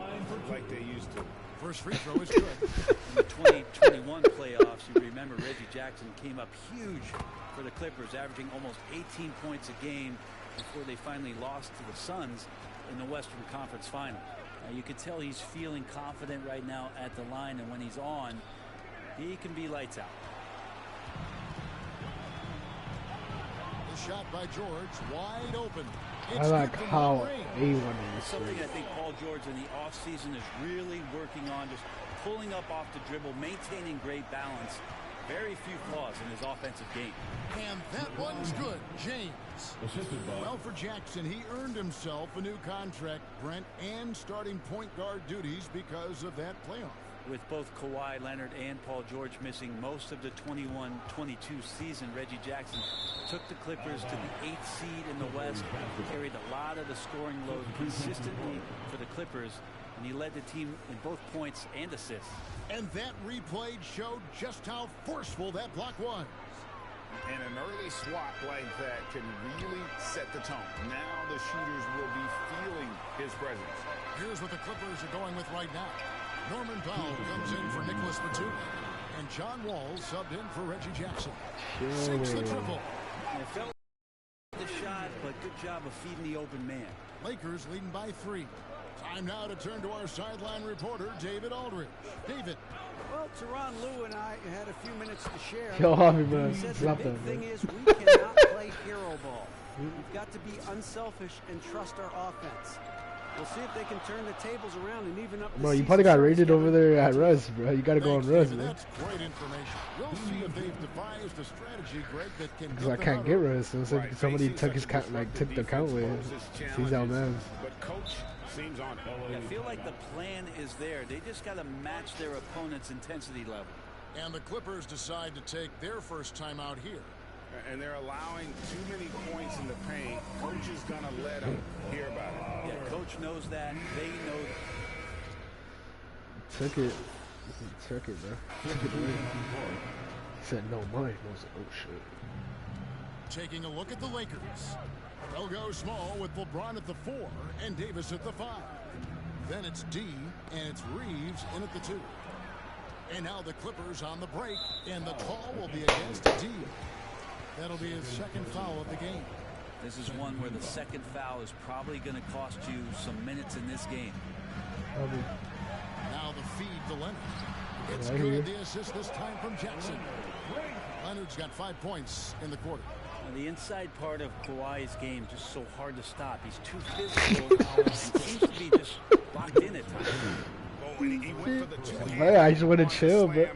like they used to. First free throw is good. In the 2021 playoffs, you remember Reggie Jackson came up huge for the Clippers, averaging almost 18 points a game before they finally lost to the Suns in the Western Conference Final. You can tell he's feeling confident right now at the line, and when he's on, he can be lights out. The shot by George, wide open. I like how A1 is. Something I think Paul George in the offseason is really working on, just pulling up off the dribble, maintaining great balance. Very few flaws in his offensive game. And that one's good. James. Well, for Jackson, he earned himself a new contract, Brent, and starting point guard duties because of that playoff. With both Kawhi Leonard and Paul George missing most of the 21-22 season, Reggie Jackson took the Clippers to the 8th seed in the West, carried a lot of the scoring load consistently for the Clippers, and he led the team in both points and assists. And that replay showed just how forceful that block was. And an early swat like that can really set the tone. Now the shooters will be feeling his presence. Here's what the Clippers are going with right now. Norman Powell comes in for Nicholas Batum. And John Wall subbed in for Reggie Jackson. Sinks the triple. It felt like the shot, but good job of feeding the open man. Lakers leading by 3. Time now to turn to our sideline reporter, David Aldridge. David. Well, Tyronn Lue and I had a few minutes to share. Yo, Harvey, man. He said the Drop big that, thing man. is we cannot play hero ball. We've got to be unselfish and trust our offense. We'll see if they can turn the tables around and even up the Bro, you season probably got starts rated getting over there at Russ, bro. You got to go on Russ, man. That's great information. We'll see if they've devised a strategy, Greg, that can. Because I can't get Russ. So it's like somebody took his count, took the count with him. He's out, man. But coach seems on I feel like the plan is there. They just got to match their opponent's intensity level. And the Clippers decide to take their first time out here. And they're allowing too many points in the paint. Coach is going to let them hear about it. Yeah, coach knows that. They know that. Took it. He took it, bro. Took it away. He said, no, mine. I was like, oh, shit. Taking a look at the Lakers. They'll go small with LeBron at the 4 and Davis at the 5. Then it's D and it's Reeves in at the 2. And now the Clippers on the break, and the call will be against D. That'll be his second foul of the game. This is one where the second foul is probably going to cost you some minutes in this game. Now the feed to Leonard. It's Right good. here. The assist this time from Jackson. Leonard's got 5 points in the quarter. Now, the inside part of Kawhi's game just so hard to stop. He's too physical and seems to be just locked in at times. Hey, I just want to chill, bro.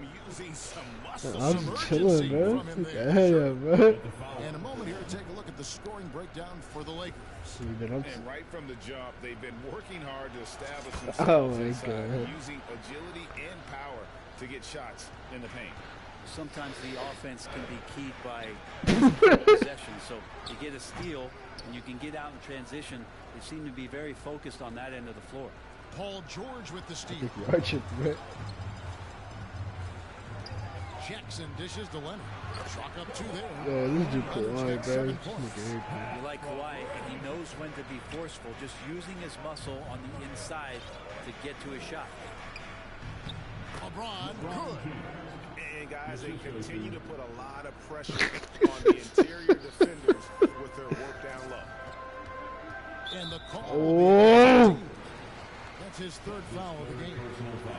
I'm just chilling, bro. Yeah, bro. In a moment here, take a look at the scoring breakdown for the Lakers. And right from the jump, they've been working hard to establish Oh themselves my inside, God. using agility and power to get shots in the paint. Sometimes the offense can be keyed by possession. So you get a steal and you can get out in transition. They seem to be very focused on that end of the floor. Paul George with the steal. Archie, bro. Jackson dishes to Leonard. Chalk up 2 there. Yo, this dude Kawhi, Leonard's bro. got 7 This points. nigga everything. You like Kawhi, and he knows when to be forceful, just using his muscle on the inside to get to his shot. LeBron, good. And guys, they continue to put a lot of pressure on the interior defenders with their work down low. And the call. Oh! That's his 3rd foul of the game.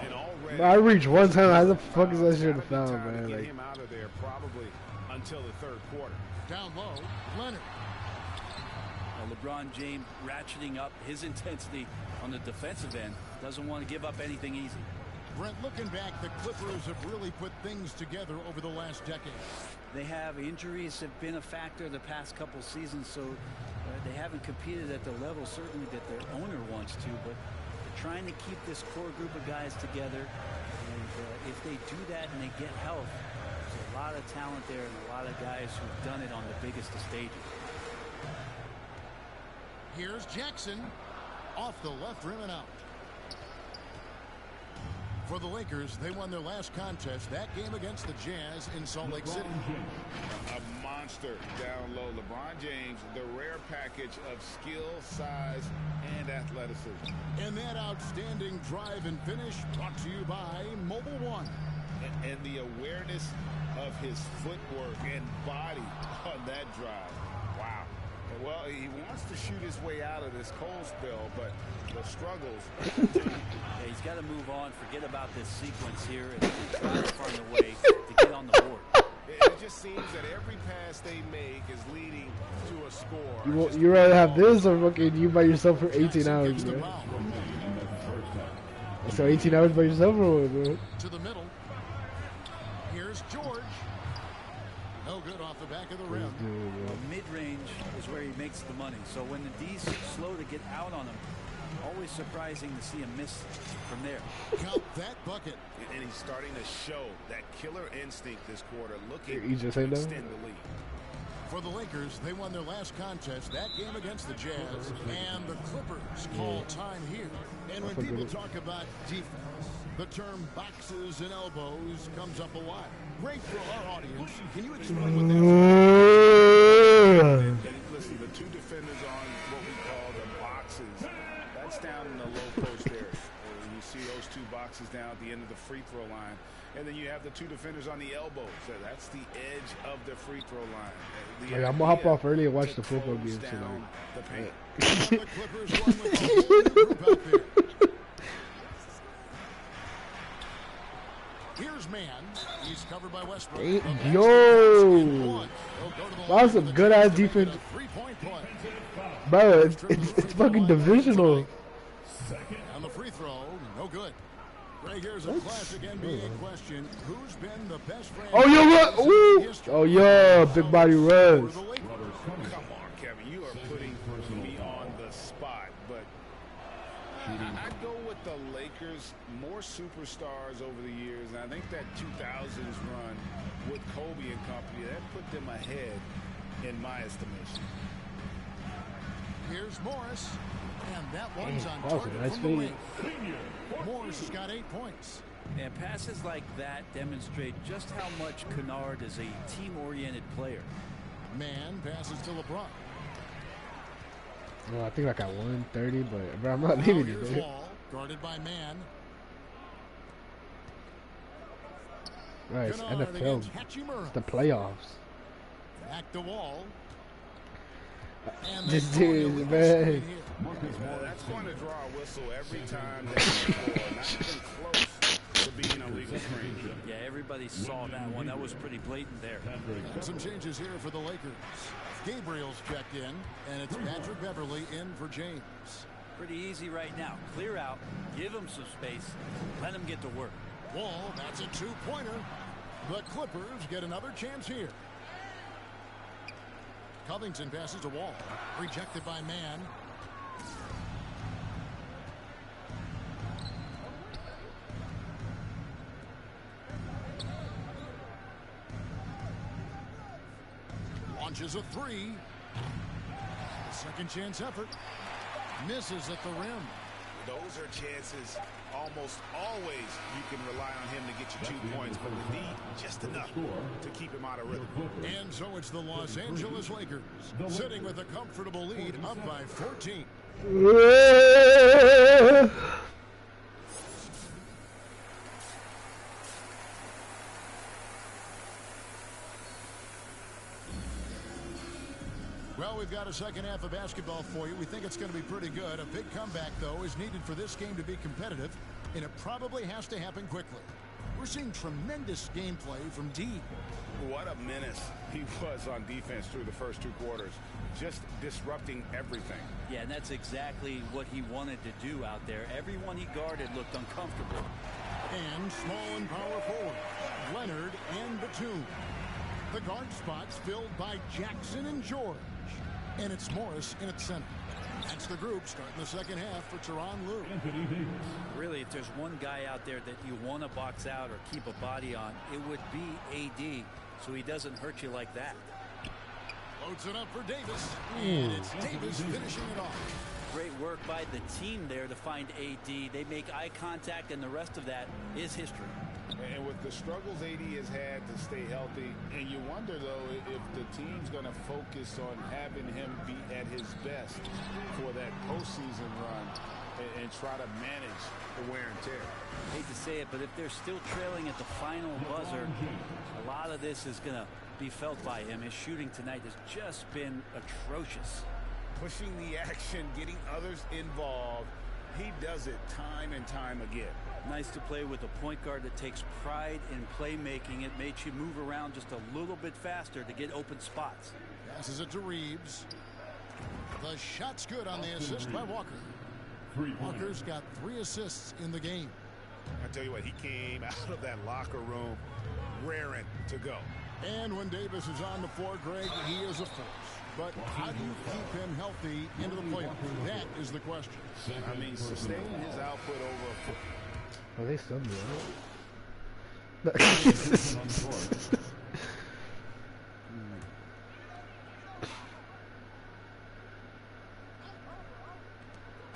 And already, Bro, I reached one time. How the fuck is that shit a foul, man? get Like, him out of there probably until the 3rd quarter. Down low, Leonard. LeBron James ratcheting up his intensity on the defensive end. Doesn't want to give up anything easy. Brent, looking back, the Clippers have really put things together over the last decade. They have injuries have been a factor the past couple seasons, so they haven't competed at the level certainly that their owner wants to, but they're trying to keep this core group of guys together. And if they do that and they get health, there's a lot of talent there and a lot of guys who've done it on the biggest of stages. Here's Jackson off the left rim and out. For the Lakers, they won their last contest, that game against the Jazz in Salt Lake City. A monster down low. LeBron James, the rare package of skill, size, and athleticism. And that outstanding drive and finish brought to you by Mobile One. And the awareness of his footwork and body on that drive. Wow. Well, he wants to shoot his way out of this cold spell, but the struggles continue. Yeah, he's got to move on, forget about this sequence here, and try to find a way to get on the board. It just seems that every pass they make is leading to a score. you rather have this or fucking you by yourself for 18 hours, bro? So 18 hours by yourself or what, bro? To the middle. Here's George. No good off the back of the rim. Mid-range is where he makes the money. So when the D's slow to get out on him, always surprising to see him miss from there. Count that bucket. And he's starting to show that killer instinct this quarter, looking You just to say no? extend the lead. For the Lakers, they won their last contest, that game against the Jazz, and the Clippers call time here. And when people talk about defense, the term boxes and elbows comes up a lot. Great for our audience. Can you explain what that is? Listen, the two defenders on what we call the boxes, that's down in the low post area. You see those two boxes down at the end of the free throw line. And then you have the two defenders on the elbows. So that's the edge of the free throw line. Like, I'm gonna hop off early and watch the football game tonight. The paint. The Clippers run with a whole new group out there. Here's Man. He's covered by Westbrook. Yo! That was some good ass defense. Bro, it's fucking divisional. On the free throw, no good. Right, here's a classic NBA question. Who's been the best friend? Oh, yo, what? Ooh. Oh, yo, big body rush. Come on, Kevin. You are putting me on the spot. But I'd go with the Lakers. More superstars over the years. And I think that 2000s run with Kobe and company, that put them ahead in my estimation. Here's Morris. And that one's on target from the wing. Morris has got 8 points. And passes like that demonstrate just how much Kennard is a team-oriented player. Man passes to LeBron. Well, I think I got 130, but bro, I'm not leaving you, dude. Guarded by Man. Right, it's NFL. It's the playoffs. Back to Wall. This dude, man. That's going to draw a whistle every time they score. Not even close to being a legal screen. Yeah, everybody saw that one. That was pretty blatant there. Some changes here for the Lakers. Gabriel's checked in, and it's Patrick Beverly in for James. Pretty easy right now. Clear out, give him some space, let him get to work. Wall, that's a two-pointer. The Clippers get another chance here. Covington passes to Wall. Rejected by Man. Launches a three. A second chance effort. Misses at the rim. Those are chances almost always you can rely on him to get you 2 points, but we need just enough to keep him out of rhythm. And so it's the Los Angeles Lakers sitting with a comfortable lead up by 14. Well, we've got a second half of basketball for you. We think it's going to be pretty good. A big comeback, though, is needed for this game to be competitive, and it probably has to happen quickly. We're seeing tremendous gameplay from D. What a menace he was on defense through the first 2 quarters, just disrupting everything. Yeah, and that's exactly what he wanted to do out there. Everyone he guarded looked uncomfortable. And small and power forward, Leonard and Batum. The guard spots filled by Jackson and George. And it's Morris in its center. That's the group starting the second half for Tyronn Lue. Really, if there's one guy out there that you want to box out or keep a body on, it would be AD, so he doesn't hurt you like that. Loads it up for Davis. And it's Davis finishing it off. Great work by the team there to find AD. They make eye contact, and the rest of that is history. And with the struggles AD has had to stay healthy, and you wonder, though, if the team's going to focus on having him be at his best for that postseason run and try to manage the wear and tear. Hate to say it, but if they're still trailing at the final buzzer, a lot of this is going to be felt by him. His shooting tonight has just been atrocious. Pushing the action, getting others involved. He does it time and time again. Nice to play with a point guard that takes pride in playmaking. It makes you move around just a little bit faster to get open spots. Passes it to Reeves. The shot's good on the assist by Walker. Walker's got 3 assists in the game. I tell you what, he came out of that locker room raring to go. And when Davis is on the floor, Greg, he is a force. But how do you keep him healthy into the playoffs? That is the question. I mean, sustaining his output over Are they still doing it?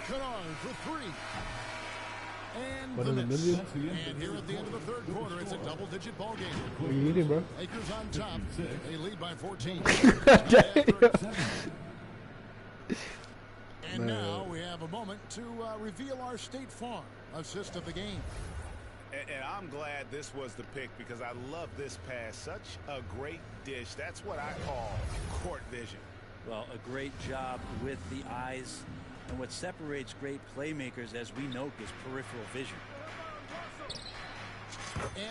Kennard for three. And What the in the miss. middle? And here at the end of the third quarter, it's a double-digit ball game. What are you eating, bro? Lakers on top. They lead by 14. And now we have a moment to reveal our State Farm assist of the game. And I'm glad this was the pick because I love this pass. Such a great dish. That's what I call court vision. Well, a great job with the eyes. And what separates great playmakers, as we know, is peripheral vision.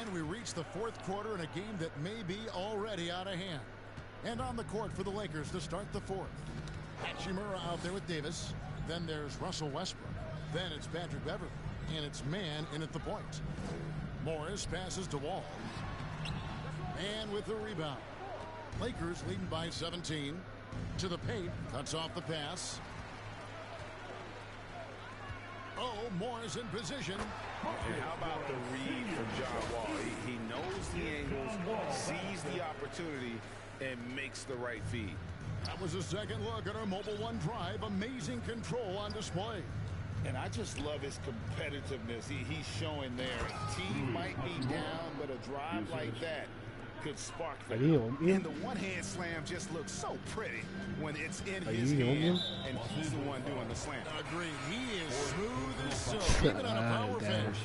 And we reach the fourth quarter in a game that may be already out of hand. And on the court for the Lakers to start the fourth. Hachimura out there with Davis. Then there's Russell Westbrook. Then it's Patrick Beverley. And it's man in at the point. Morris passes to Wall. And with the rebound. Lakers leading by 17. To the paint. Cuts off the pass. Oh, Morris in position. And how about the read from John Wall? He knows the angles, sees the opportunity, and makes the right feed. That was a second look at our Mobile One drive. Amazing control on display. And I just love his competitiveness. He's showing there. Team might be down, but a drive like that could spark them. And the one-hand slam just looks so pretty when it's in his hand, and he's the one doing the slam. Agreed. He is smooth as silk, even on a power finish.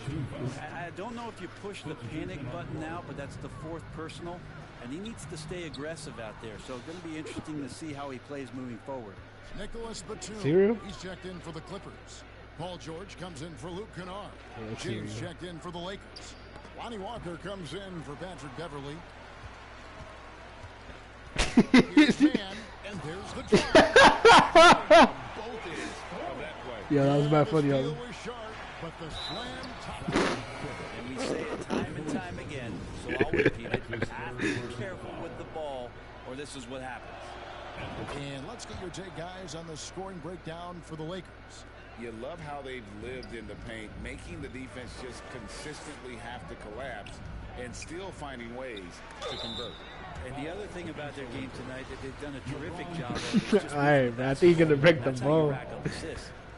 I don't know if you push the panic button now, but that's the fourth personal, and he needs to stay aggressive out there. So it's going to be interesting to see how he plays moving forward. Nicholas Batum. He's checked in for the Clippers. Paul George comes in for Luke Kennard. James checked in for the Lakers. Lonnie Walker comes in for Patrick Beverley. Here's man, and there's the try. Yeah, that was bad funny. But the slam top. And we say it time and time again, so I'll repeat it. You have to be careful with the ball, or this is what happens. And let's get your take, guys, on the scoring breakdown for the Lakers. You love how they've lived in the paint, making the defense just consistently have to collapse and still finding ways to convert. And the other thing about their game tonight that they've done a terrific job of. All right, man. I think you're gonna break the ball.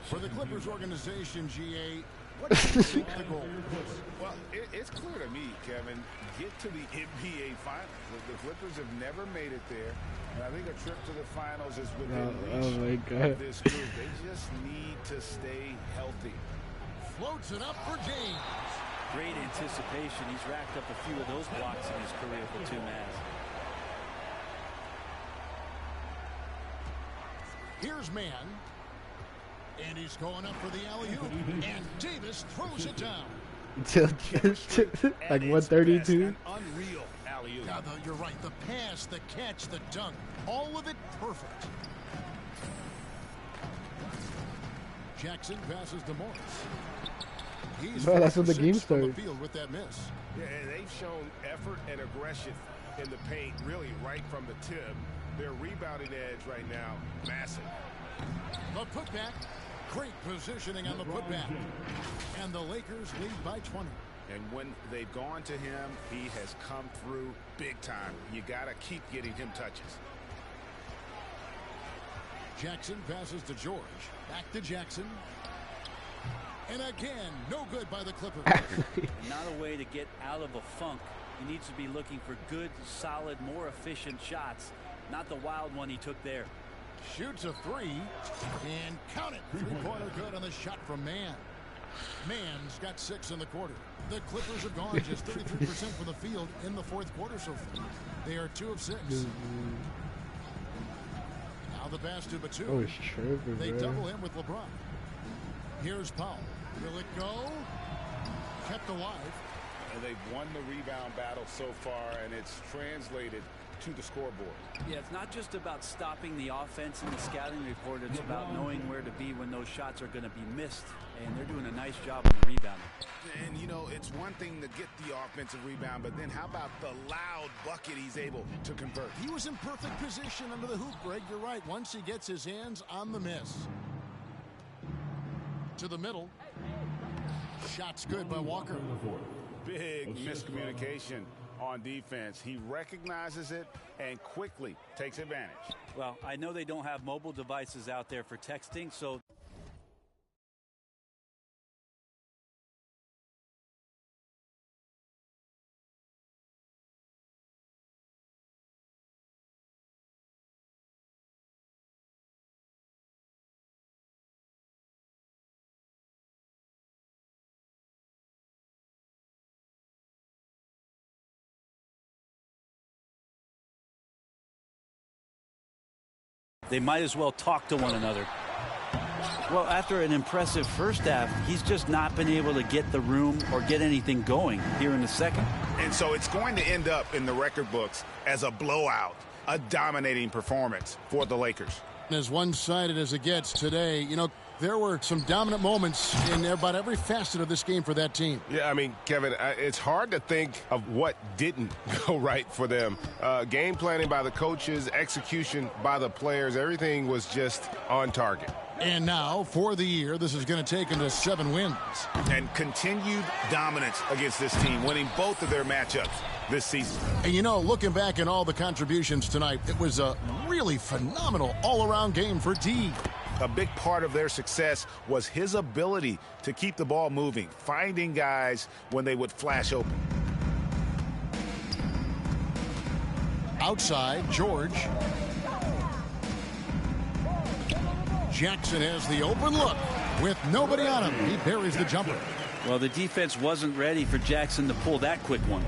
For the Clippers organization, GA, what do you think the goal is? Well, it's clear to me, Kevin. Get to the NBA Finals. The Clippers have never made it there, and I think a trip to the Finals is within reach of this group. They just need to stay healthy. Floats it up for James. Great anticipation. He's racked up a few of those blocks in his career for two Mavs. Here's man. And he's going up for the alley-oop. And Davis throws it down. Like 132. Unreal alley-oop. God, you're right. The pass, the catch, the dunk. All of it perfect. Jackson passes to Morris. He's that's when the game started. The field with that miss. Yeah, and they've shown effort and aggression in the paint, really right from the tip. Their rebounding edge right now, massive. The putback. Great positioning on the putback. And the Lakers lead by 20. And when they've gone to him, he has come through big time. You got to keep getting him touches. Jackson passes to George. Back to Jackson. And again, no good by the Clippers. Not a way to get out of a funk. He needs to be looking for good, solid, more efficient shots. Not the wild one he took there. Shoots a three. And count it. Three-pointer good on the shot from Mann. Mann's got 6 in the quarter. The Clippers have gone just 33% from the field in the fourth quarter so far. They are 2 of 6. Now the pass to Batum. Oh, it's true, They double him with LeBron. Here's Powell. Will it go? Kept alive. And they've won the rebound battle so far, and it's translated to the scoreboard. Yeah, it's not just about stopping the offense in the scouting report. It's about knowing where to be when those shots are going to be missed. And they're doing a nice job on the rebounding. And, you know, it's one thing to get the offensive rebound, but then how about the loud bucket he's able to convert? He was in perfect position under the hoop, Greg. You're right. Once he gets his hands on the miss. To the middle. Shot's good by Walker. Big miscommunication on defense. He recognizes it and quickly takes advantage. Well, I know they don't have mobile devices out there for texting, so they might as well talk to one another. Well, after an impressive first half, he's just not been able to get the room or get anything going here in the second. And so it's going to end up in the record books as a blowout, a dominating performance for the Lakers. As one-sided as it gets today, you know, there were some dominant moments in about every facet of this game for that team. Yeah, I mean, Kevin, it's hard to think of what didn't go right for them. Game planning by the coaches, execution by the players, everything was just on target. And now, for the year, this is going to take them to 7 wins. And continued dominance against this team, winning both of their matchups this season. And, you know, looking back at all the contributions tonight, it was a really phenomenal all-around game for D. A big part of their success was his ability to keep the ball moving, finding guys when they would flash open. Outside, George. Jackson has the open look. With nobody on him, he buries the jumper. Well, the defense wasn't ready for Jackson to pull that quick one.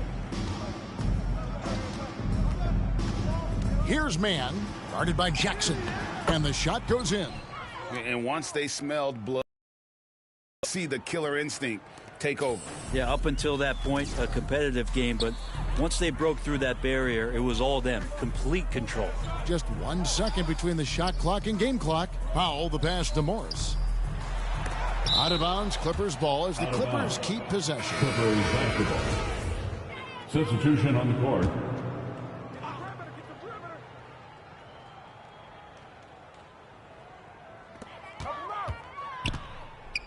Here's man, guarded by Jackson. And the shot goes in. And once they smelled blood, see the killer instinct take over. Yeah, up until that point, a competitive game, but once they broke through that barrier, it was all them. Complete control. Just 1 second between the shot clock and game clock. Powell, the pass to Morris. Out of bounds, Clippers ball as the Clippers keep possession. Clippers basketball. Substitution on the court.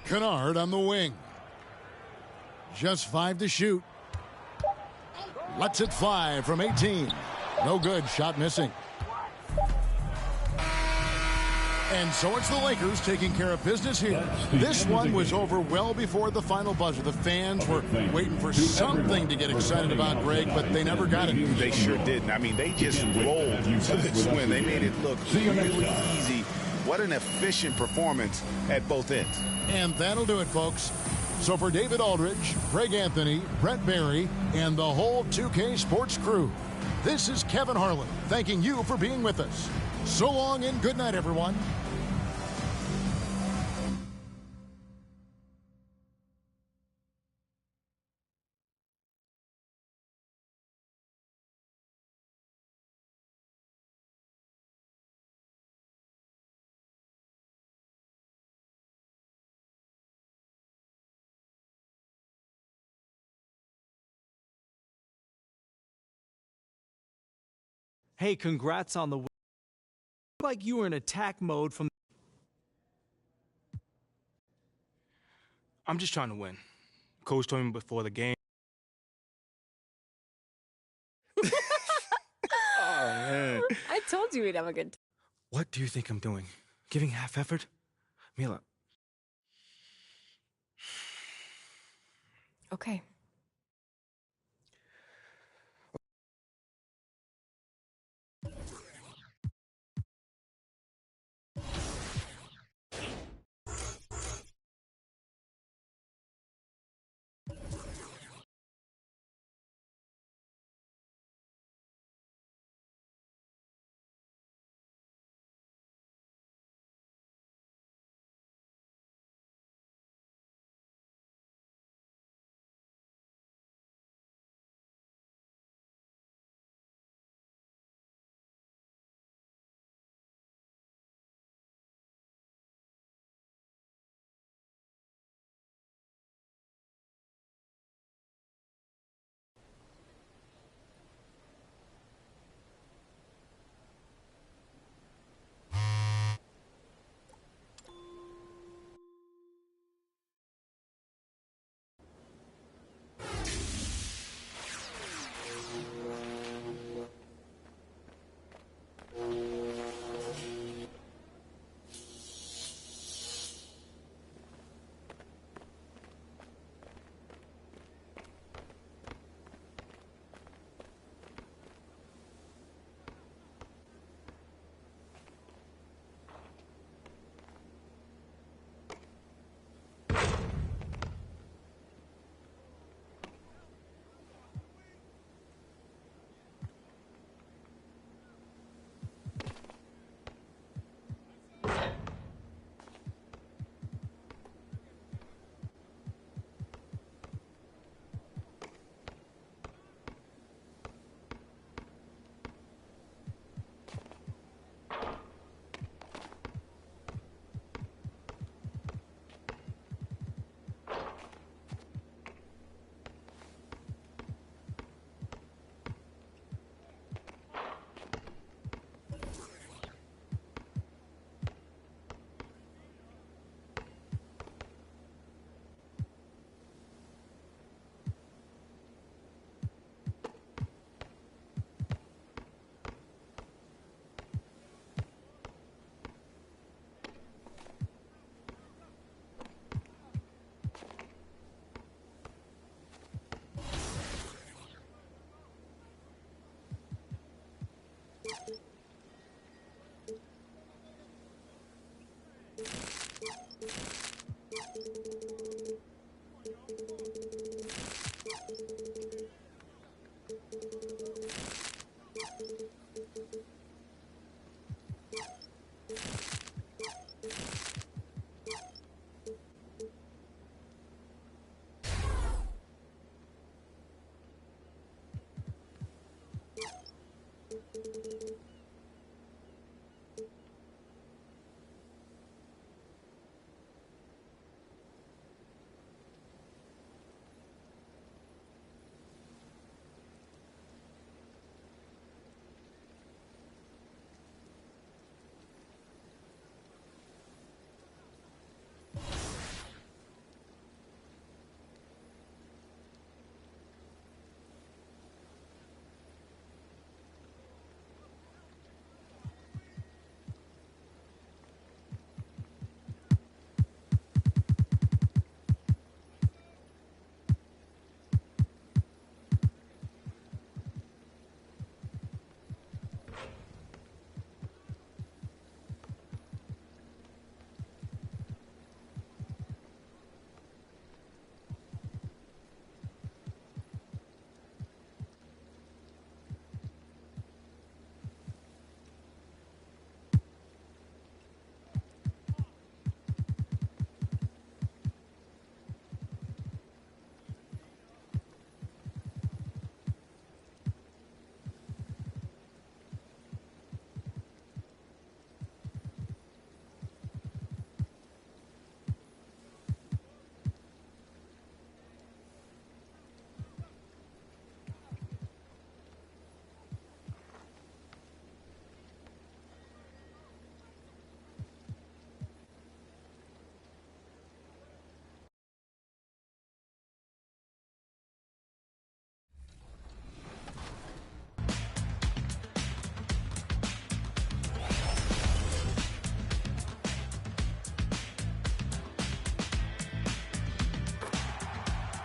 Kennard on the wing. Just 5 to shoot. Lets it fly from 18. No good. Shot missing. And so it's the Lakers taking care of business here. This one was over well before the final buzzer. The fans were waiting for something to get excited about, Greg, but they never got it. They sure didn't. I mean, they just rolled to this win. They made it look really easy. What an efficient performance at both ends. And that'll do it, folks. So for David Aldridge, Greg Anthony, Brett Barry, and the whole 2K Sports crew, this is Kevin Harlan thanking you for being with us. So long and good night, everyone. Hey, congrats on the win. Like you were in attack mode from. I'm just trying to win. Coach told me before the game. Oh, man. I told you we'd have a good time. What do you think I'm doing? Giving half effort? Mila. Okay.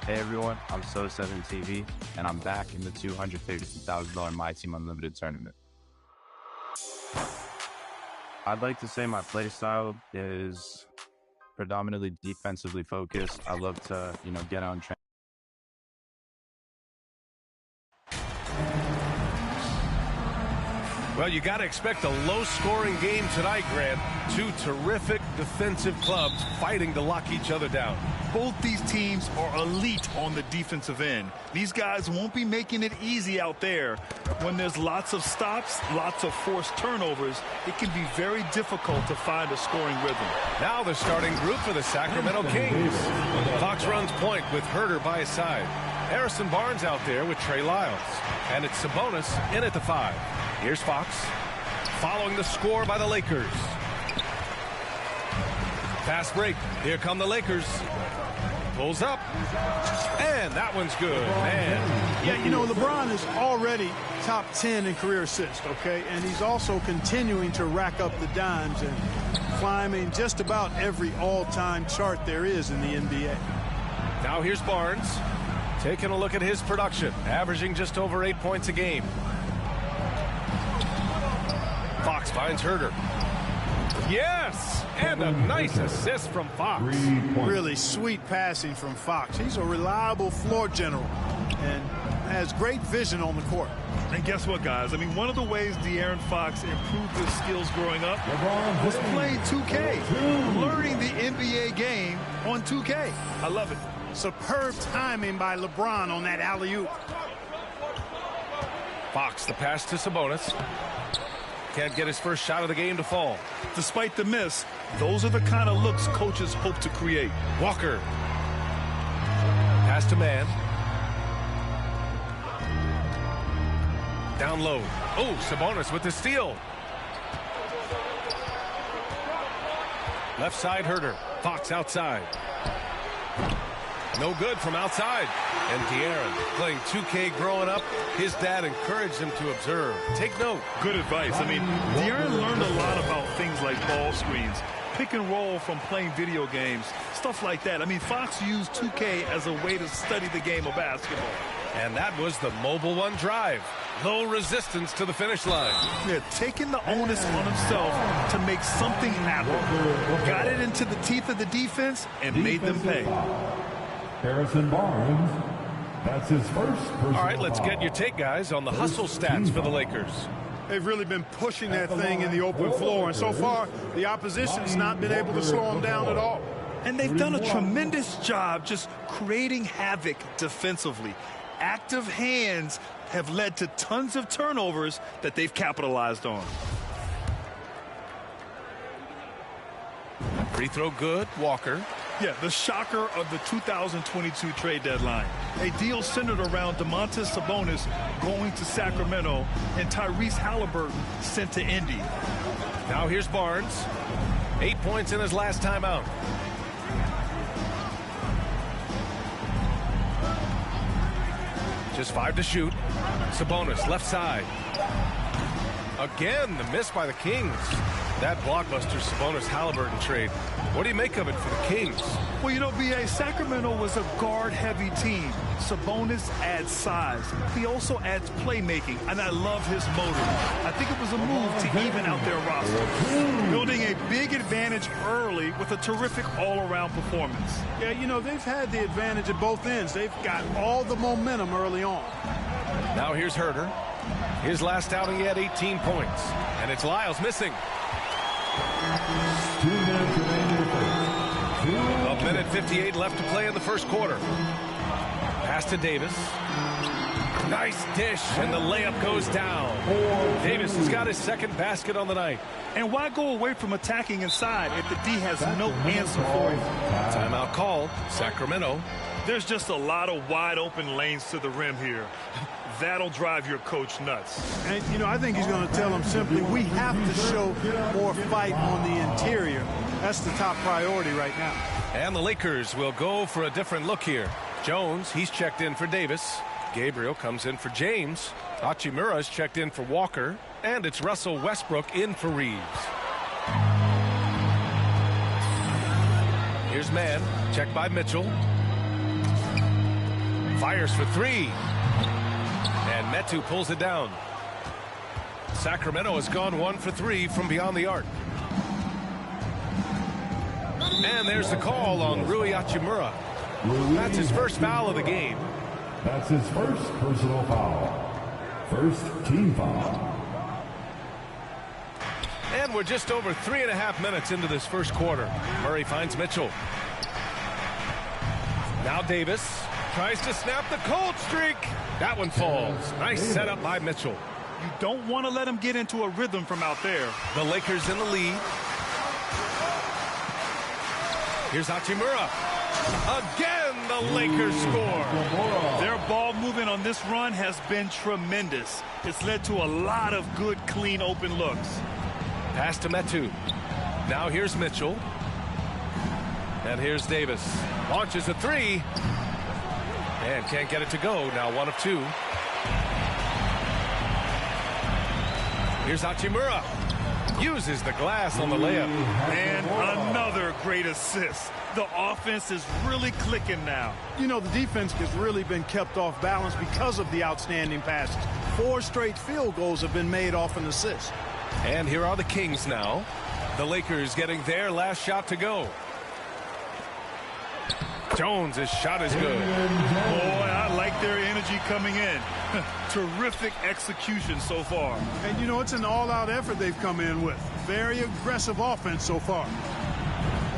Hey everyone, I'm So7TV, and I'm back in the $250,000 My Team Unlimited tournament. I'd like to say my play style is predominantly defensively focused. I love to, get on track. Well, you got to expect a low-scoring game tonight, Grant. Two terrific defensive clubs fighting to lock each other down. Both these teams are elite on the defensive end. These guys won't be making it easy out there. When there's lots of stops, lots of forced turnovers, it can be very difficult to find a scoring rhythm. Now the starting group for the Sacramento Kings. Fox runs point with Herter by his side. Harrison Barnes out there with Trey Lyles. And it's Sabonis in at the 5. Here's Fox, following the score by the Lakers. Fast break. Here come the Lakers. Pulls up. And that one's good. Man. Yeah, LeBron is already top 10 in career assists, okay? And he's also continuing to rack up the dimes and climbing just about every all-time chart there is in the NBA. Now here's Barnes, taking a look at his production, averaging just over 8 points a game. Fox finds Herter. Yes! And a nice assist from Fox. Really sweet passing from Fox. He's a reliable floor general and has great vision on the court. And guess what, guys? One of the ways De'Aaron Fox improved his skills growing up was playing 2K, learning the NBA game on 2K. I love it. Superb timing by LeBron on that alley-oop. Fox, the pass to Sabonis. Can't get his first shot of the game to fall. Despite the miss, those are the kind of looks coaches hope to create. Walker. Pass to Man. Down low. Oh, Sabonis with the steal. Left side, Herter. Fox outside. No good from outside. And De'Aaron, playing 2K growing up, his dad encouraged him to observe. Take note. Good advice. De'Aaron learned a lot about things like ball screens, pick and roll from playing video games, stuff like that. Fox used 2K as a way to study the game of basketball. And that was the Mobile One drive. No resistance to the finish line. Yeah, taking the onus on himself to make something happen. Got it into the teeth of the defense and made them pay. Harrison Barnes, that's his first personal All right, let's foul. get your take, guys, on the hustle stats for the Lakers. They've really been pushing that thing in the open floor, and so far, the opposition's not been able to slow them down at all. And they've done a tremendous job just creating havoc defensively. Active hands have led to tons of turnovers that they've capitalized on. Free throw good, Walker. Yeah, the shocker of the 2022 trade deadline. A deal centered around Domantas Sabonis going to Sacramento and Tyrese Halliburton sent to Indy. Now here's Barnes. 8 points in his last time out. Just 5 to shoot. Sabonis, left side. Again, the miss by the Kings. That blockbuster Sabonis-Halliburton trade. What do you make of it for the Kings? Well, you know, B.A., Sacramento was a guard-heavy team. Sabonis adds size. He also adds playmaking, and I love his motor. I think it was a move to even out their roster. Building a big advantage early with a terrific all-around performance. Yeah, you know, they've had the advantage at both ends. They've got all the momentum early on. Now here's Herter. His last outing, he had 18 points. And it's Lyles missing. 2 minutes remaining. A minute 58 left to play in the first quarter. Pass to Davis. Nice dish, and the layup goes down. Davis has got his second basket on the night. And why go away from attacking inside if the D has no answer for him? Timeout called. Sacramento. There's just a lot of wide open lanes to the rim here. That'll drive your coach nuts. And, you know, I think he's going to tell them simply, we have to show more fight on the interior. That's the top priority right now. And the Lakers will go for a different look here. Jones, he's checked in for Davis. Gabriel comes in for James. Hachimura's checked in for Walker. And it's Russell Westbrook in for Reeves. Here's Mann, checked by Mitchell. Fires for 3. And Metu pulls it down. Sacramento has gone 1 for 3 from beyond the arc. And there's the call on Rui Hachimura. That's his first foul of the game. That's his first personal foul. First team foul. And we're just over 3.5 minutes into this first quarter. Murray finds Mitchell. Now Davis tries to snap the cold streak. That one falls. Nice setup by Mitchell. You don't want to let him get into a rhythm from out there. The Lakers in the lead. Here's Hachimura. Again, the Lakers score. Their ball movement on this run has been tremendous. It's led to a lot of good, clean, open looks. Pass to Metu. Now here's Mitchell. And here's Davis. Launches a 3. And can't get it to go. Now 1 of 2. Here's Hachimura. Uses the glass on the layup. And another great assist. The offense is really clicking now. You know, the defense has really been kept off balance because of the outstanding passes. 4 straight field goals have been made off an assist. And here are the Kings now. The Lakers getting their last shot to go. Jones' shot is good. Boy, I like their energy coming in. Terrific execution so far. And, you know, it's an all-out effort they've come in with. Very aggressive offense so far.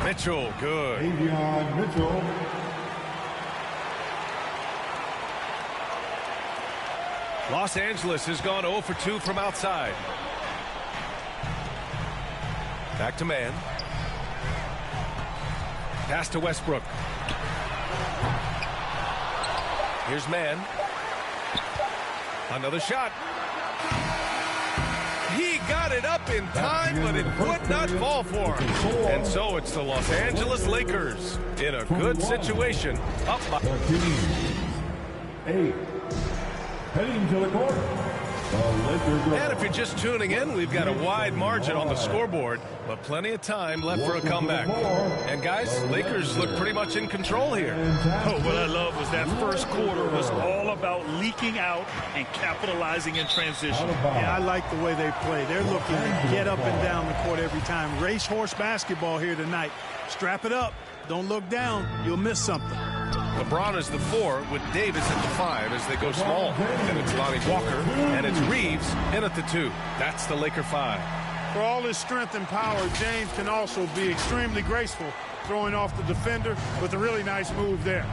Mitchell, good. Davion Mitchell. Los Angeles has gone 0 for 2 from outside. Back to Mann. Pass to Westbrook. Here's Mann. Another shot. He got it up in time, but it would not fall for him. And so it's the Los Angeles Lakers in a good situation. Up by 8. Heading to the court. And if you're just tuning in, we've got a wide margin on the scoreboard, but plenty of time left for a comeback. And guys, Lakers look pretty much in control here. Oh, what I love was that first quarter was all about leaking out and capitalizing in transition. Yeah, I like the way they play. They're looking to get up and down the court every time. Racehorse basketball here tonight. Strap it up. Don't look down. You'll miss something. LeBron is the 4 with Davis at the 5 as they go small. And it's Lonnie Walker, and it's Reeves in at the 2. That's the Laker 5. For all his strength and power, James can also be extremely graceful, throwing off the defender with a really nice move there.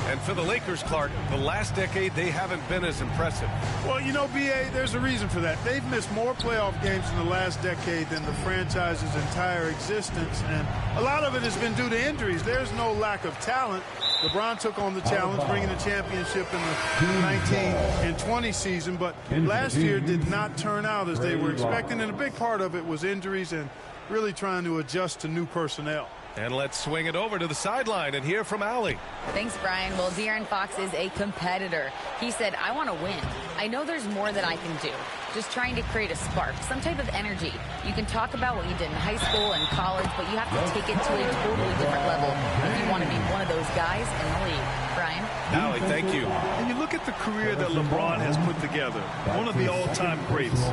And for the Lakers, Clark, the last decade, they haven't been as impressive. Well, you know, B.A., there's a reason for that. They've missed more playoff games in the last decade than the franchise's entire existence, and a lot of it has been due to injuries. There's no lack of talent. LeBron took on the challenge, bringing the championship in the 19 and 20 season, but last year did not turn out as they were expecting, and a big part of it was injuries and really trying to adjust to new personnel. And let's swing it over to the sideline and hear from Allie. Thanks, Brian. Well, De'Aaron Fox is a competitor. He said, I want to win. I know there's more that I can do. Just trying to create a spark, some type of energy. You can talk about what you did in high school and college, but you have to take it to a totally different level if you want to be one of those guys in the league. Brian? Allie, thank you. And you look at the career that LeBron has put together, one of the all-time greats.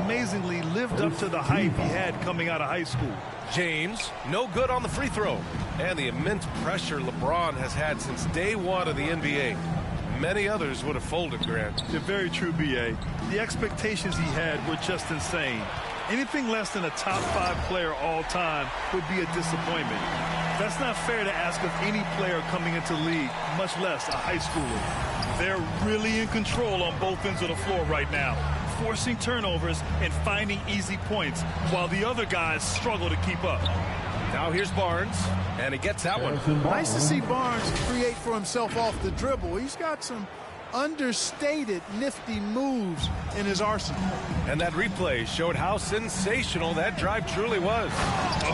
Amazingly lived up to the hype he had coming out of high school. James, no good on the free throw. And the immense pressure LeBron has had since day one of the NBA. Many others would have folded, Grant. They're very true, B.A. The expectations he had were just insane. Anything less than a top 5 player all time would be a disappointment. That's not fair to ask of any player coming into league, much less a high schooler. They're really in control on both ends of the floor right now, forcing turnovers and finding easy points while the other guys struggle to keep up. Now here's Barnes, and he gets that one. Nice to see Barnes create for himself off the dribble. He's got some understated, nifty moves in his arsenal. And that replay showed how sensational that drive truly was.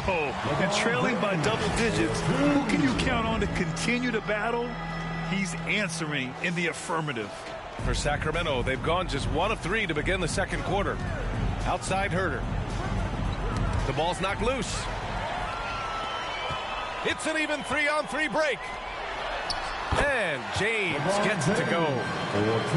Oh, and trailing by double digits, who can you count on to continue to battle? He's answering in the affirmative. For Sacramento, they've gone just 1 of 3 to begin the second quarter. Outside Herter. The ball's knocked loose. It's an even 3-on-3 break. And James gets it to go.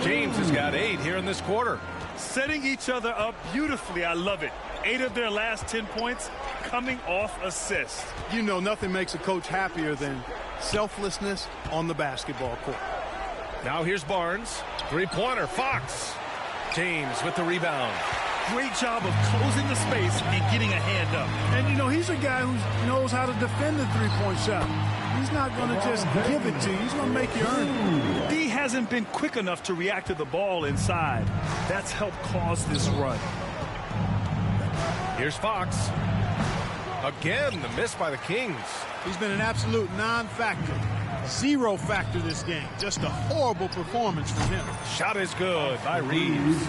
James has got 8 here in this quarter. Setting each other up beautifully. I love it. 8 of their last 10 points coming off assists. You know, nothing makes a coach happier than selflessness on the basketball court. Now here's Barnes. 3-pointer, Fox. James with the rebound. Great job of closing the space and getting a hand up. And, you know, he's a guy who knows how to defend the three-point shot. He's not going to just give it to you. He's going to make you earn it. D hasn't been quick enough to react to the ball inside. That's helped cause this run. Here's Fox. Again, the miss by the Kings. He's been an absolute non-factor. 0 factor this game. Just a horrible performance from him. Shot is good by Reeves.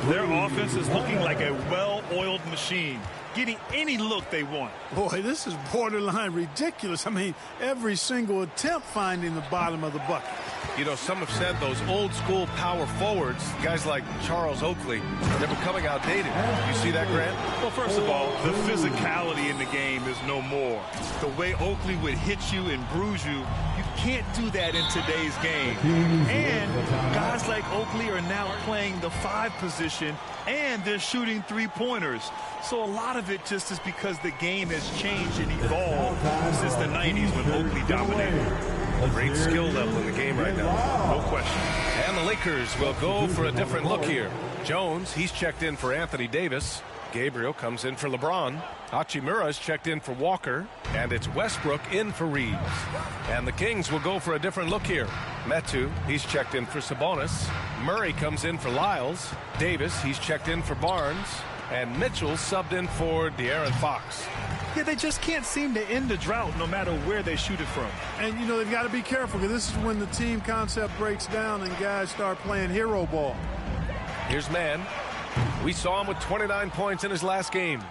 Their offense is looking like a well-oiled machine, getting any look they want. Boy, this is borderline ridiculous. I mean, every single attempt finding the bottom of the bucket. You know, some have said those old-school power forwards, guys like Charles Oakley, they're becoming outdated. You see that, Grant? Well, first of all, the physicality in the game is no more. The way Oakley would hit you and bruise you, you can't do that in today's game. And guys like Oakley are now playing the 5 position, and they're shooting 3-pointers. So a lot of it just is because the game has changed and evolved since the 90s when Oakley dominated. Great skill level in the game right now. No question. And the Lakers will go for a different look here. Jones, he's checked in for Anthony Davis. Gabriel comes in for LeBron. Hachimura's checked in for Walker. And it's Westbrook in for Reeves. And the Kings will go for a different look here. Metu, he's checked in for Sabonis. Murray comes in for Lyles. Davis, he's checked in for Barnes. And Mitchell subbed in for De'Aaron Fox. Yeah, they just can't seem to end the drought no matter where they shoot it from. And, you know, they've got to be careful because this is when the team concept breaks down and guys start playing hero ball. Here's Mann. We saw him with 29 points in his last game.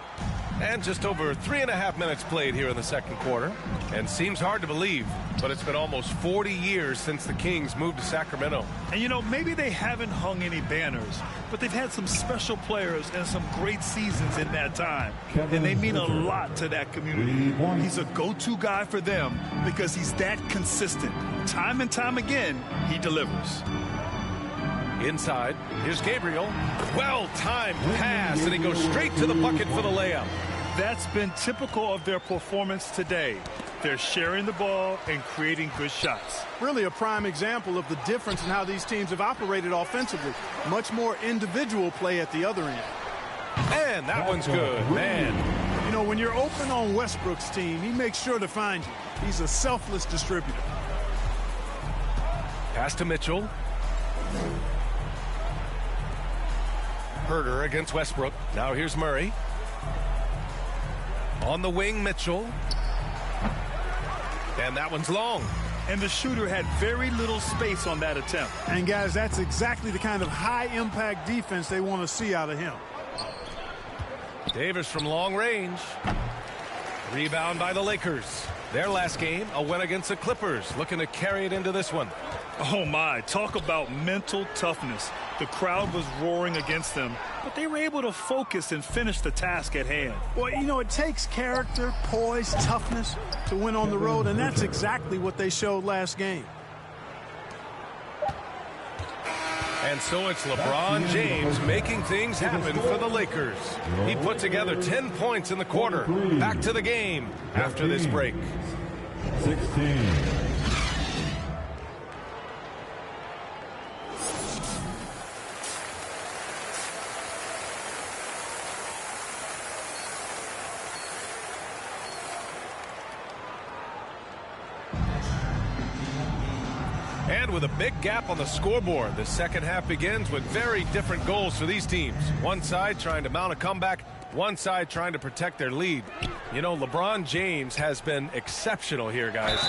And just over 3.5 minutes played here in the second quarter. And seems hard to believe, but it's been almost 40 years since the Kings moved to Sacramento. And, you know, maybe they haven't hung any banners, but they've had some special players and some great seasons in that time. And they mean a lot to that community. He's a go-to guy for them because he's that consistent. Time and time again, he delivers. Inside, here's Gabriel. Well-timed pass, and he goes straight to the bucket for the layup. That's been typical of their performance today. They're sharing the ball and creating good shots. Really a prime example of the difference in how these teams have operated offensively. Much more individual play at the other end. And that one's good, man. You know, when you're open on Westbrook's team, he makes sure to find you. He's a selfless distributor. Pass to Mitchell. Herder against Westbrook. Now here's Murray. On the wing, Mitchell. And that one's long. And the shooter had very little space on that attempt. And, guys, that's exactly the kind of high-impact defense they want to see out of him. Davis from long range. Rebound by the Lakers. Their last game, a win against the Clippers. Looking to carry it into this one. Oh, my. Talk about mental toughness. The crowd was roaring against them, but they were able to focus and finish the task at hand. Well, you know, it takes character, poise, toughness to win on the road, and that's exactly what they showed last game. And so it's LeBron James making things happen for the Lakers. He put together 10 points in the quarter. Back to the game after this break. 16. And with a big gap on the scoreboard, the second half begins with very different goals for these teams. One side trying to mount a comeback, one side trying to protect their lead. You know, LeBron James has been exceptional here, guys.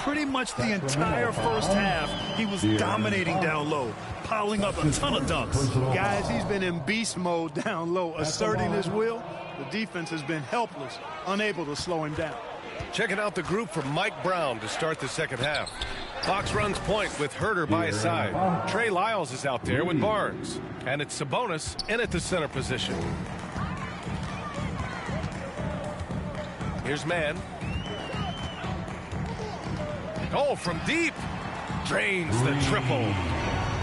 Pretty much the entire first half, he was dominating down low, piling up a ton of dunks. Guys, he's been in beast mode down low, asserting his will. The defense has been helpless, unable to slow him down. Checking out the group for Mike Brown to start the second half. Fox runs point with Herder by his side. Trey Lyles is out there with Barnes. And it's Sabonis in at the center position. Here's Mann. Oh, from deep. Drains the triple.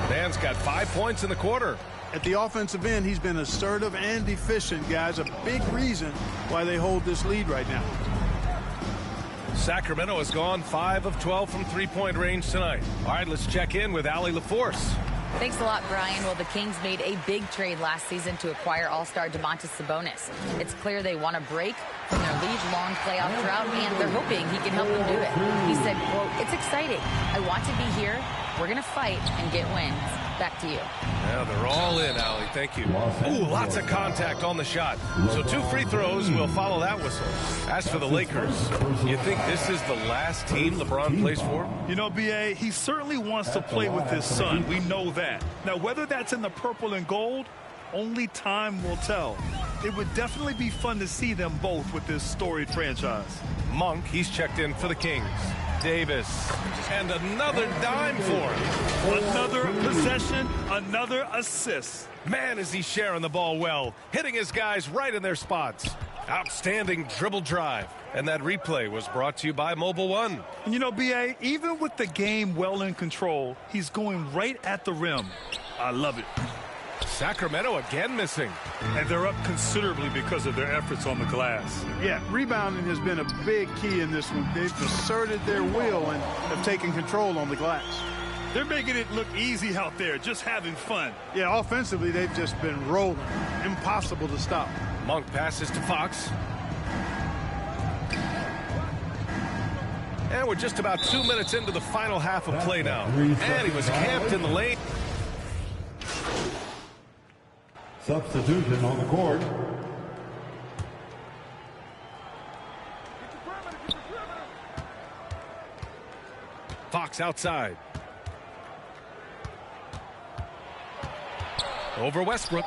Mann's got 5 points in the quarter. At the offensive end, he's been assertive and efficient, guys. A big reason why they hold this lead right now. Sacramento has gone 5 of 12 from three-point range tonight. All right, let's check in with Allie LaForce. Thanks a lot, Brian. Well, the Kings made a big trade last season to acquire all-star Domantas Sabonis. It's clear they want to break from their league-long playoff drought, and they're hoping he can help them do it. He said, quote, "It's exciting. I want to be here. We're going to fight and get wins." Back to you. Yeah, they're all in, Allie. Thank you. Ooh, lots of contact on the shot. So 2 free throws will follow that whistle. As for the Lakers, you think this is the last team LeBron plays for? You know, B.A., he certainly wants to play with his son. We know that. Now, whether that's in the purple and gold, only time will tell. It would definitely be fun to see them both with this storied franchise. Monk, he's checked in for the Kings. Davis, and another dime for him. Another possession, another assist. Man, is he sharing the ball well, hitting his guys right in their spots. Outstanding dribble drive. And that replay was brought to you by Mobile One. And you know, B.A., even with the game well in control, he's going right at the rim. I love it. Sacramento again missing. And they're up considerably because of their efforts on the glass. Yeah, rebounding has been a big key in this one. They've asserted their will and have taken control on the glass. They're making it look easy out there, just having fun. Yeah, offensively, they've just been rolling. Impossible to stop. Monk passes to Fox. And we're just about 2 minutes into the final half of play now. And he was camped in the lane. Substitution on the court. Fox outside. Over Westbrook.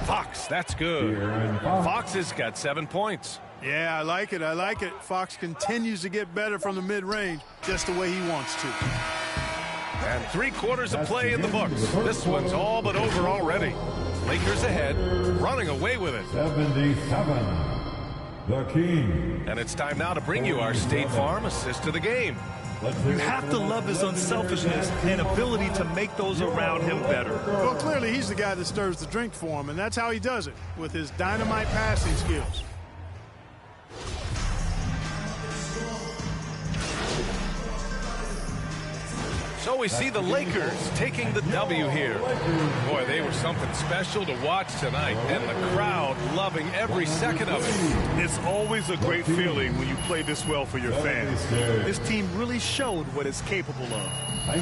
Fox, that's good. Fox has got 7 points. Yeah, I like it. I like it. Fox continues to get better from the mid-range just the way he wants to. And 3/4 of play in the books. This one's all but over already. Lakers ahead, running away with it. 77, the King. And it's time now to bring you our State Farm assist to the game. You have to love his unselfishness and ability to make those around him better. Well, clearly he's the guy that stirs the drink for him, and that's how he does it, with his dynamite passing skills. So we see the Lakers taking the W here. Boy, they were something special to watch tonight, and the crowd loving every second of it. It's always a great feeling when you play this well for your fans. This team really showed what it's capable of.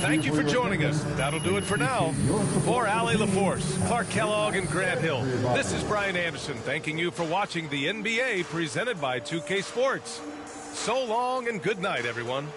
Thank you for joining us. That'll do it for now. For Allie LaForce, Clark Kellogg, and Grant Hill, this is Brian Anderson thanking you for watching the NBA presented by 2K Sports. So long and good night, everyone.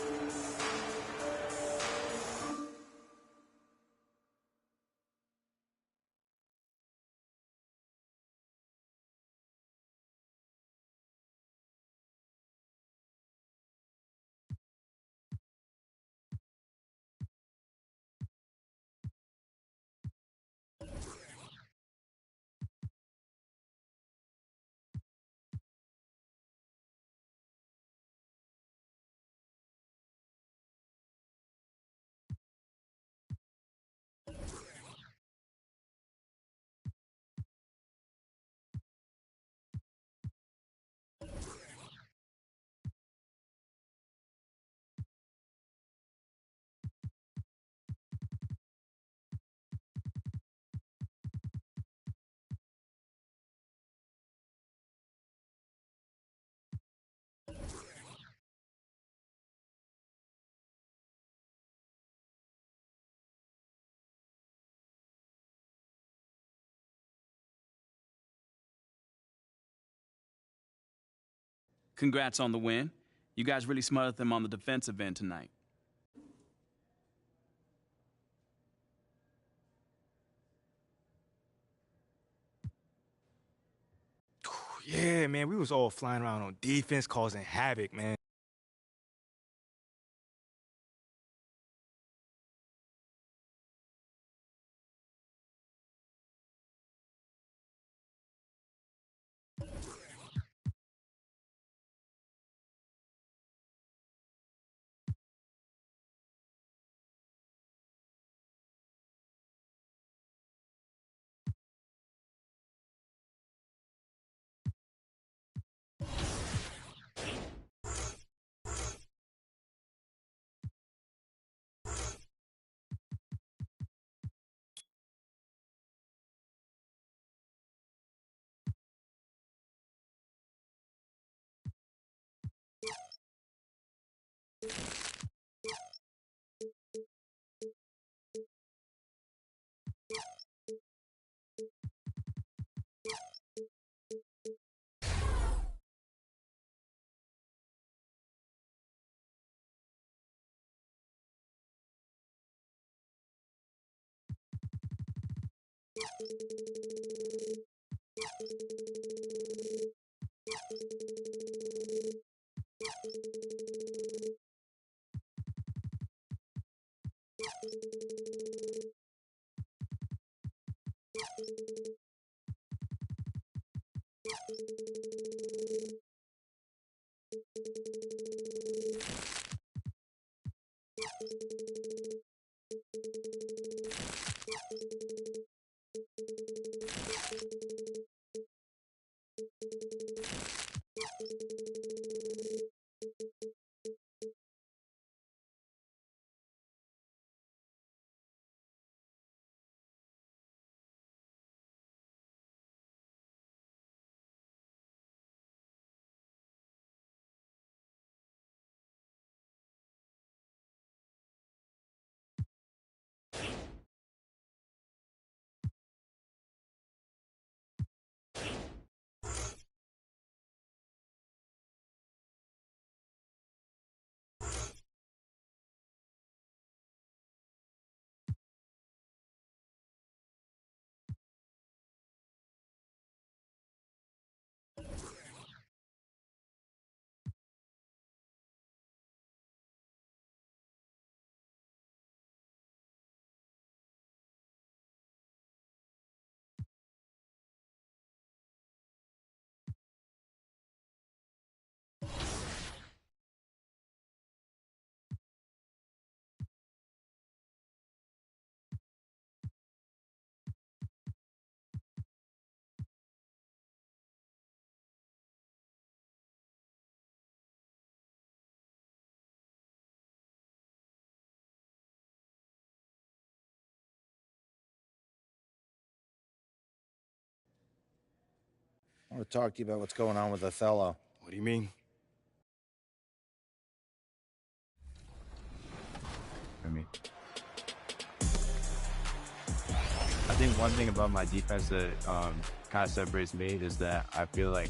Congrats on the win. You guys really smothered them on the defensive end tonight. Yeah, man, we was all flying around on defense, causing havoc, man. want to talk to you about what's going on with Othello. What do you mean? I think one thing about my defense that kind of separates me is that I feel like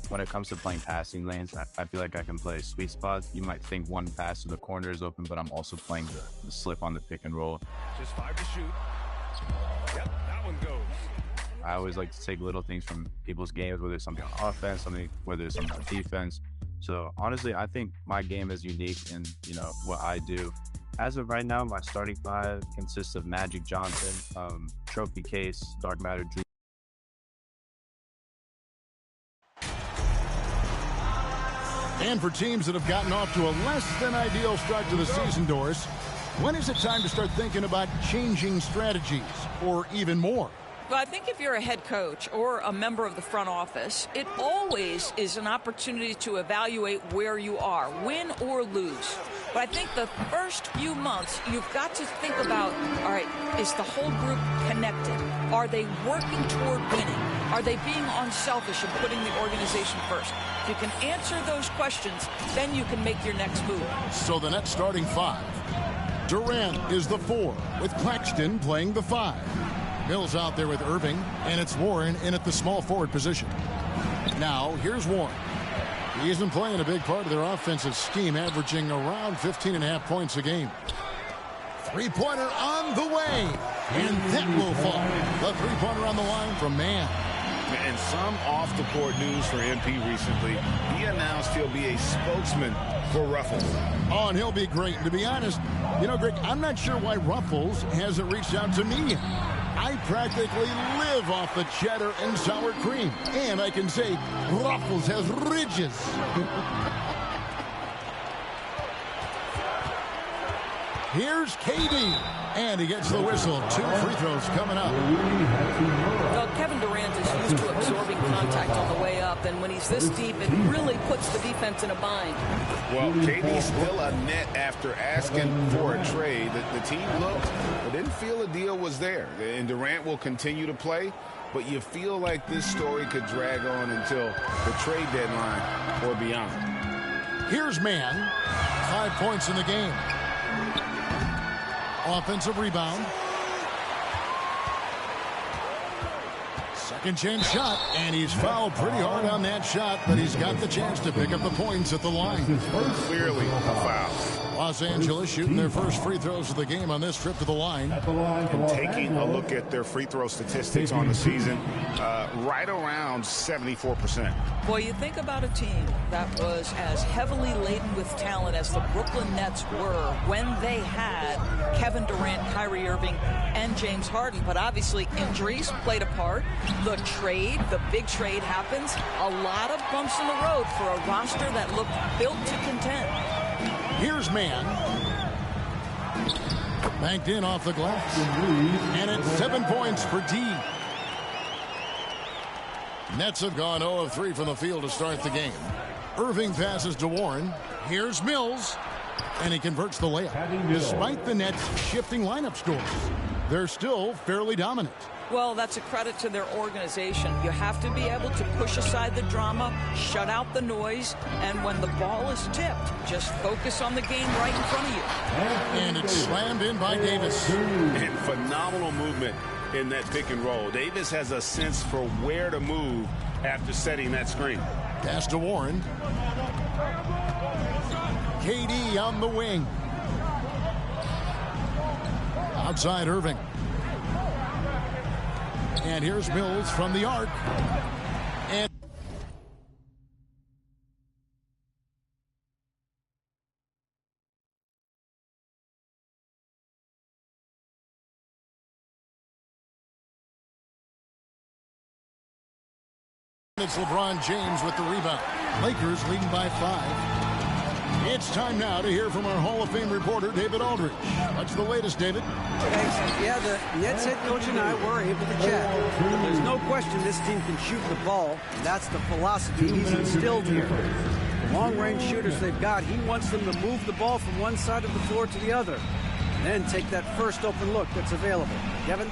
when it comes to playing passing lanes, I feel like I can play sweet spots. You might think one pass to the corner is open, but I'm also playing the slip on the pick and roll. Just 5 to shoot. Yep, that one goes. I always like to take little things from people's games, whether it's something on offense, whether it's something on defense. So honestly, I think my game is unique in, what I do. As of right now, my starting 5 consists of Magic Johnson, Trophy Case, Dark Matter Dream. And for teams that have gotten off to a less than ideal start to the season, Doris, when is it time to start thinking about changing strategies or even more? Well, I think if you're a head coach or a member of the front office, it always is an opportunity to evaluate where you are, win or lose. But I think the first few months, you've got to think about, all right, is the whole group connected? Are they working toward winning? Are they being unselfish and putting the organization first? If you can answer those questions, then you can make your next move. So the Nets starting 5. Durant is the 4, with Claxton playing the 5. Mills out there with Irving, and it's Warren in at the small forward position. Now, here's Warren. He isn't playing a big part of their offensive scheme, averaging around 15.5 points a game. Three-pointer on the way, and that will fall. The three-pointer on the line from Mann. And some off-the-court news for MP recently. He announced he'll be a spokesman for Ruffles. Oh, and he'll be great. And to be honest, Greg, I'm not sure why Ruffles hasn't reached out to me. I practically live off the cheddar and sour cream. And I can say Ruffles has ridges. Here's KD. And he gets the whistle. 2 free throws coming up. Well, Kevin Durant is used to absorbing contact on the way up. And when he's this deep, it really puts the defense in a bind. Well, KD's still a net after asking for a trade. The team looked but didn't feel a deal was there. And Durant will continue to play. But you feel like this story could drag on until the trade deadline or beyond. Here's Mann. 5 points in the game. Offensive rebound. Second chance shot, and he's fouled pretty hard on that shot, but he's got the chance to pick up the points at the line. Clearly a foul. Los Angeles shooting their first free throws of the game on this trip to the line. And taking a look at their free throw statistics on the season, right around 74%. Boy, you think about a team that was as heavily laden with talent as the Brooklyn Nets were when they had Kevin Durant, Kyrie Irving, and James Harden. But obviously injuries played a part. The trade, the big trade happens. A lot of bumps in the road for a roster that looked built to contend. Here's Mann. Banked in off the glass. And it's 7 points for D. Nets have gone 0 of 3 from the field to start the game. Irving passes to Warren. Here's Mills. And he converts the layup. Despite the Nets shifting lineup scores, they're still fairly dominant. Well, that's a credit to their organization. You have to be able to push aside the drama, shut out the noise, and when the ball is tipped, just focus on the game right in front of you. And it's slammed in by Davis. And phenomenal movement in that pick and roll. Davis has a sense for where to move after setting that screen. Pass to Warren. KD on the wing. Outside Irving. And here's Mills from the arc. And it's LeBron James with the rebound. Lakers leading by 5. It's time now to hear from our Hall of Fame reporter, David Aldridge. What's the latest, David? Thanks. Yeah, the Nets head coach and I were able to chat. There's no question this team can shoot the ball. And that's the philosophy he's instilled here. The long-range shooters they've got, he wants them to move the ball from one side of the floor to the other. And then take that first open look that's available. Kevin?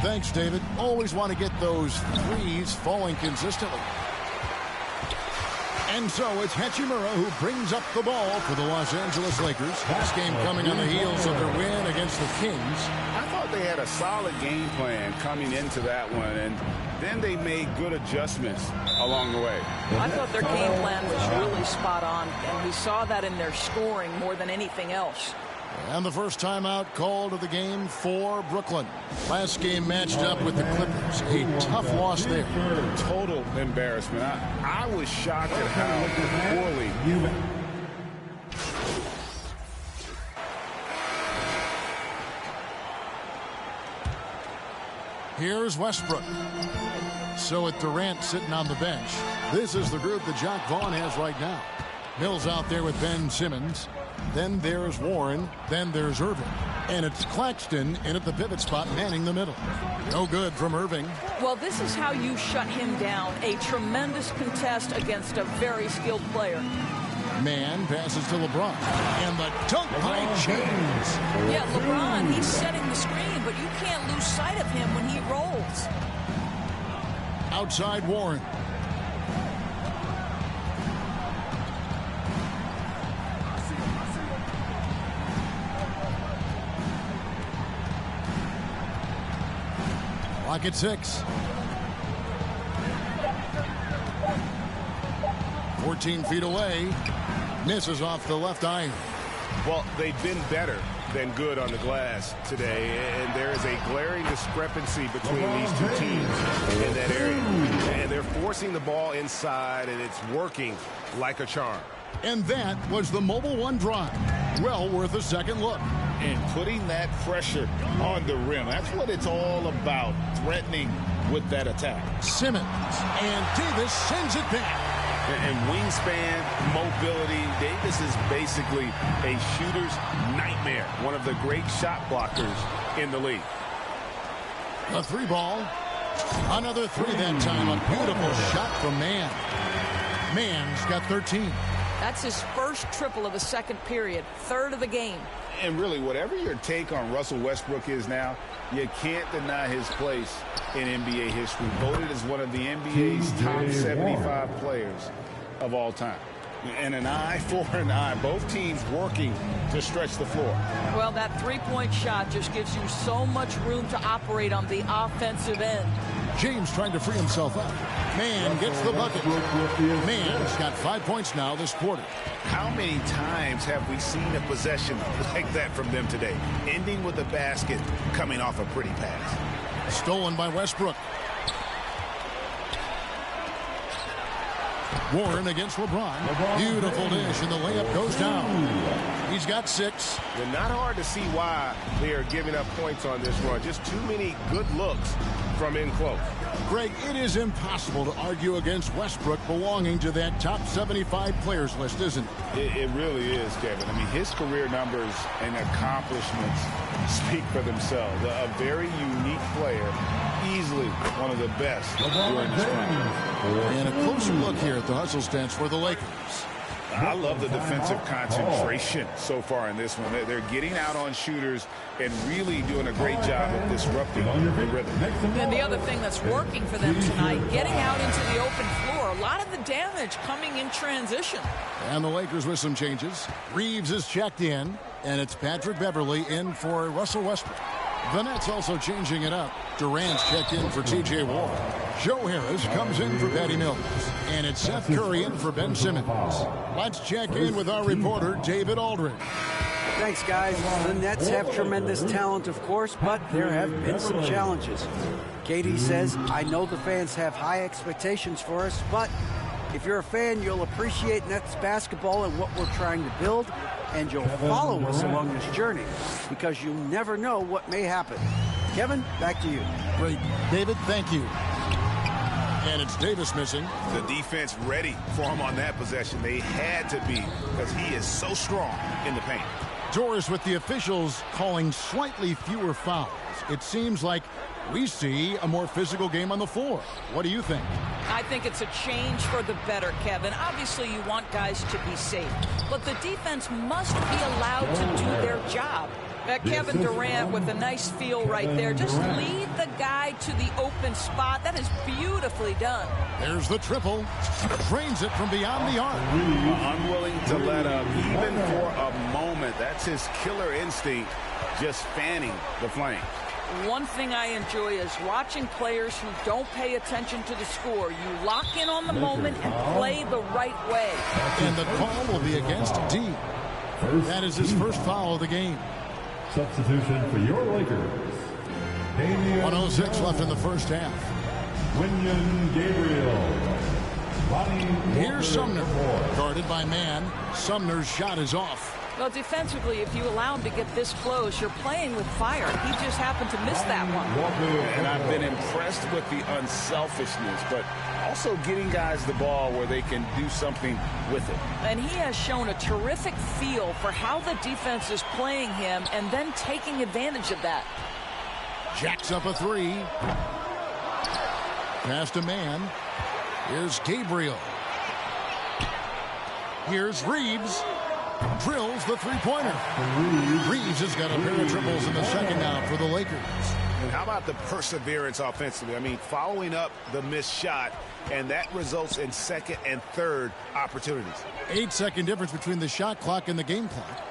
Thanks, David. Always want to get those threes falling consistently. And so it's Hachimura who brings up the ball for the Los Angeles Lakers. This game coming on the heels of their win against the Kings. I thought they had a solid game plan coming into that one, and then they made good adjustments along the way. I thought their game plan was really spot on, and we saw that in their scoring more than anything else. And the first timeout called of the game for Brooklyn. Last game matched up with the Clippers. A tough loss there. Total embarrassment. I was shocked at how poorly. Here's Westbrook. So with Durant sitting on the bench, this is the group that Jacque Vaughn has right now. Mills out there with Ben Simmons. Then there's Warren. Then there's Irving. And it's Claxton in at the pivot spot manning the middle. No good from Irving. Well, this is how you shut him down. A tremendous contest against a very skilled player. Man passes to LeBron. And the dunk by James. Yeah, LeBron, he's setting the screen, but you can't lose sight of him when he rolls. Outside Warren. Clock at 6. 14 feet away. Misses off the left iron. Well, they've been better than good on the glass today, and there is a glaring discrepancy between these two teams in that area. And they're forcing the ball inside, and it's working like a charm. And that was the Mobile One drive. Well worth a second look. And putting that pressure on the rim. That's what it's all about, threatening with that attack. Simmons, and Davis sends it back. And wingspan, mobility. Davis is basically a shooter's nightmare. One of the great shot blockers in the league. A 3-ball. Another 3 that time. A beautiful shot from Man. Man's got 13. That's his first triple of the second period, third of the game. And really, whatever your take on Russell Westbrook is now, you can't deny his place in NBA history. Voted as one of the NBA's top 75 players of all time. And an eye for an eye. Both teams working to stretch the floor. Well, that three-point shot just gives you so much room to operate on the offensive end. James trying to free himself up. Man gets the bucket. Man's got 5 points now this quarter. How many times have we seen a possession like that from them today? Ending with a basket, coming off a pretty pass. Stolen by Westbrook. Warren against LeBron. Beautiful dish, and the layup goes down. He's got 6. And not hard to see why they are giving up points on this run. Just too many good looks from in close. Greg, it is impossible to argue against Westbrook belonging to that top 75 players list, isn't it? It really is, Kevin. I mean, his career numbers and accomplishments speak for themselves. A very unique player, easily one of the best during his prime. And a closer look here at the hustle stance for the Lakers. I love the defensive concentration so far in this one. They're getting out on shooters and really doing a great job of disrupting the rhythm. And the other thing that's working for them tonight, getting out into the open floor. A lot of the damage coming in transition. And the Lakers with some changes. Reeves is checked in, and it's Patrick Beverley in for Russell Westbrook. The Nets also changing it up. Durant's checked in for T.J. Warren. Joe Harris comes in for Patty Mills. And it's Seth Curry in for Ben Simmons. Let's check in with our reporter, David Aldridge. Thanks, guys. The Nets have tremendous talent, of course, but there have been some challenges. KD says, I know the fans have high expectations for us, but if you're a fan, you'll appreciate Nets basketball and what we're trying to build, and you'll follow us along this journey because you never know what may happen. Kevin, back to you. Great. David, thank you. And it's Davis missing. The defense ready for him on that possession. They had to be because he is so strong in the paint. Doris with the officials calling slightly fewer fouls. It seems like we see a more physical game on the floor. What do you think? I think it's a change for the better, Kevin. Obviously, you want guys to be safe, but the defense must be allowed to do their job. That Kevin Durant with a nice feel right there. Just lead the guy to the open spot. That is beautifully done. There's the triple. Drains it from beyond the arc. Unwilling to let up, even for a moment. That's his killer instinct, just fanning the flame. One thing I enjoy is watching players who don't pay attention to the score. You lock in on the moment and play the right way. And the call will be against D. That is his first foul of the game. Substitution for your Lakers. 1:06 left in the first half. William Gabriel. Here's Sumner, guarded by Man. Sumner's shot is off. Well, defensively, if you allow him to get this close, you're playing with fire. He just happened to miss that one. And I've been impressed with the unselfishness, but also getting guys the ball where they can do something with it. And he has shown a terrific feel for how the defense is playing him and then taking advantage of that. Jacks up a three. Pass to Man. Here's Gabriel. Here's Reeves. Drills the three-pointer. Reeves has got a pair of triples in the second now for the Lakers. And how about the perseverance offensively? I mean, following up the missed shot, and that results in second and third opportunities. 8-second difference between the shot clock and the game clock.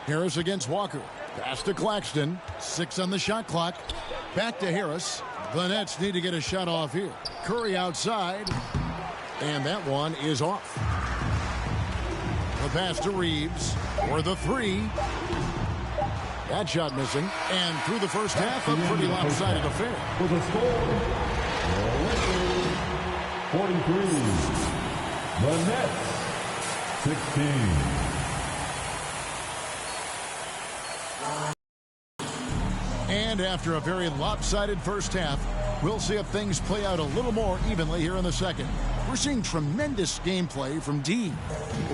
Harris against Walker. Pass to Claxton. 6 on the shot clock. Back to Harris. The Nets need to get a shot off here. Curry outside. And that one is off. The pass to Reeves for the three. That shot missing. And through the first half, a pretty lopsided affair. With a score, 43. The Nets, 16. And after a very lopsided first half, we'll see if things play out a little more evenly here in the second. We're seeing tremendous gameplay from D.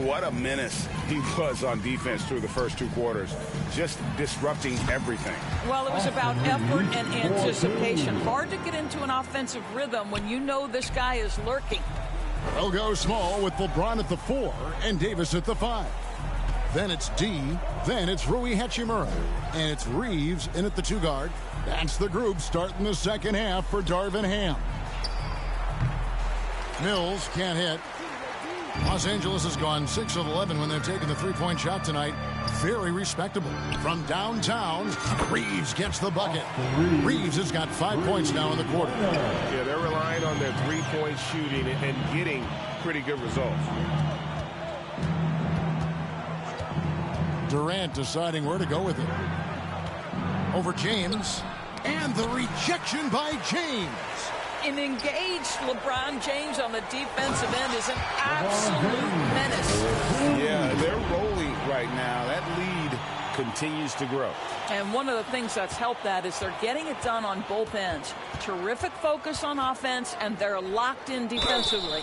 What a menace he was on defense through the first 2 quarters, just disrupting everything. Well, it was about effort and anticipation. Hard to get into an offensive rhythm when you know this guy is lurking. They'll go small with LeBron at the 4 and Davis at the 5. Then it's D. Then it's Rui Hachimura. And it's Reeves in at the 2 guard. That's the group starting the second half for Darvin Ham. Mills can't hit. Los Angeles has gone 6 of 11 when they've taken the three-point shot tonight. Very respectable. From downtown, Reeves gets the bucket. Reeves has got 5 points now in the quarter. Yeah, they're relying on their three-point shooting and getting pretty good results. Durant deciding where to go with it. Over James. And the rejection by James. An engaged LeBron James on the defensive end is an absolute menace. Yeah, they're rolling right now. That lead continues to grow. And one of the things that's helped that is they're getting it done on both ends. Terrific focus on offense, and they're locked in defensively.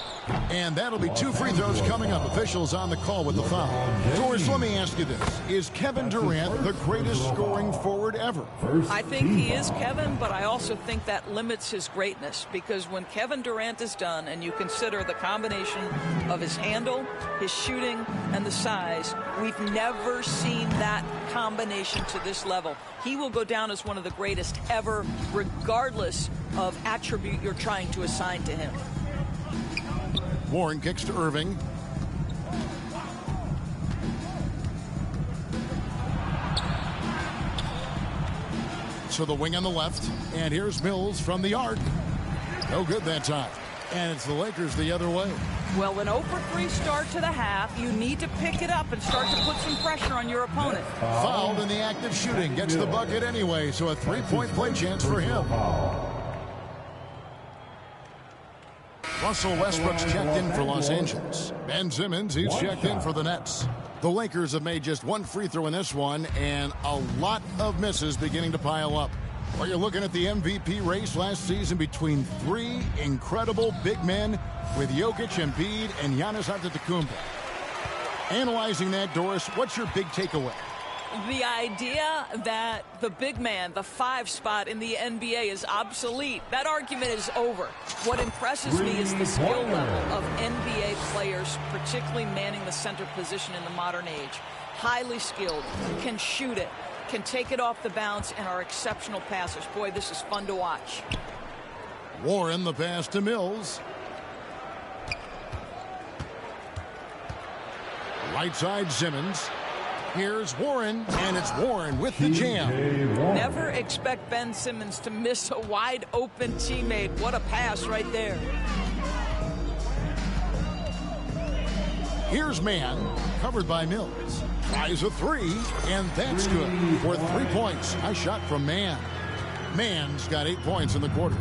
And that'll be 2 free throws coming up. Officials on the call with the foul. George, let me ask you this. Is Kevin Durant the greatest scoring forward ever? I think he is, Kevin, but I also think that limits his greatness, because when Kevin Durant is done and you consider the combination of his handle, his shooting, and the size, we've never seen that combination to this level. He will go down as one of the greatest ever, regardless of attribute you're trying to assign to him. Warren kicks to Irving. So the wing on the left. And here's Mills from the arc. No good that time. And it's the Lakers the other way. Well, an 0-for-3 start to the half. You need to pick it up and start to put some pressure on your opponent. Fouled in the act of shooting. Gets the bucket anyway, so a 3-point play chance for him. Russell Westbrook's checked in for Los Angeles. Ben Simmons, he's checked in for the Nets. The Lakers have made just 1 free throw in this one, and a lot of misses beginning to pile up. Well, you're looking at the MVP race last season between 3 incredible big men with Jokic, Embiid, and Giannis Antetokounmpo. Analyzing that, Doris, what's your big takeaway? The idea that the big man, the 5 spot in the NBA, is obsolete, that argument is over. What impresses me is the skill level of NBA players, particularly manning the center position in the modern age. Highly skilled, can shoot it, can take it off the bounce, and are exceptional passers. Boy, this is fun to watch. Warren the pass to Mills. Right side Simmons. Here's Warren, and it's Warren with the jam. Never expect Ben Simmons to miss a wide open teammate. What a pass right there. Here's Mann, covered by Mills. Tries a 3, and that's good for 3 points. Nice shot from Mann. Mann's got 8 points in the quarter.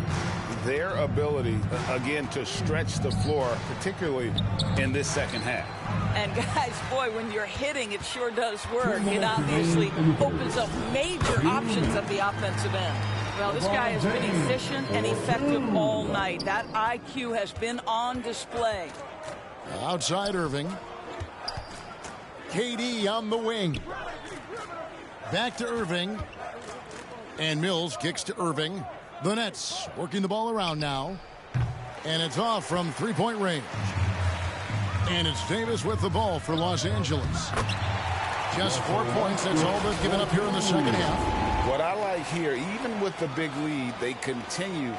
Their ability, again, to stretch the floor, particularly in this second half. And guys, boy, when you're hitting, it sure does work. It obviously opens up major options at the offensive end. Well, this guy has been efficient and effective all night. That IQ has been on display. Outside Irving. KD on the wing. Back to Irving. And Mills kicks to Irving. The Nets working the ball around now. And it's off from 3-point range. And it's Davis with the ball for Los Angeles. Just 4 points. That's all they've given up here in the second half. What I like here, even with the big lead, they continue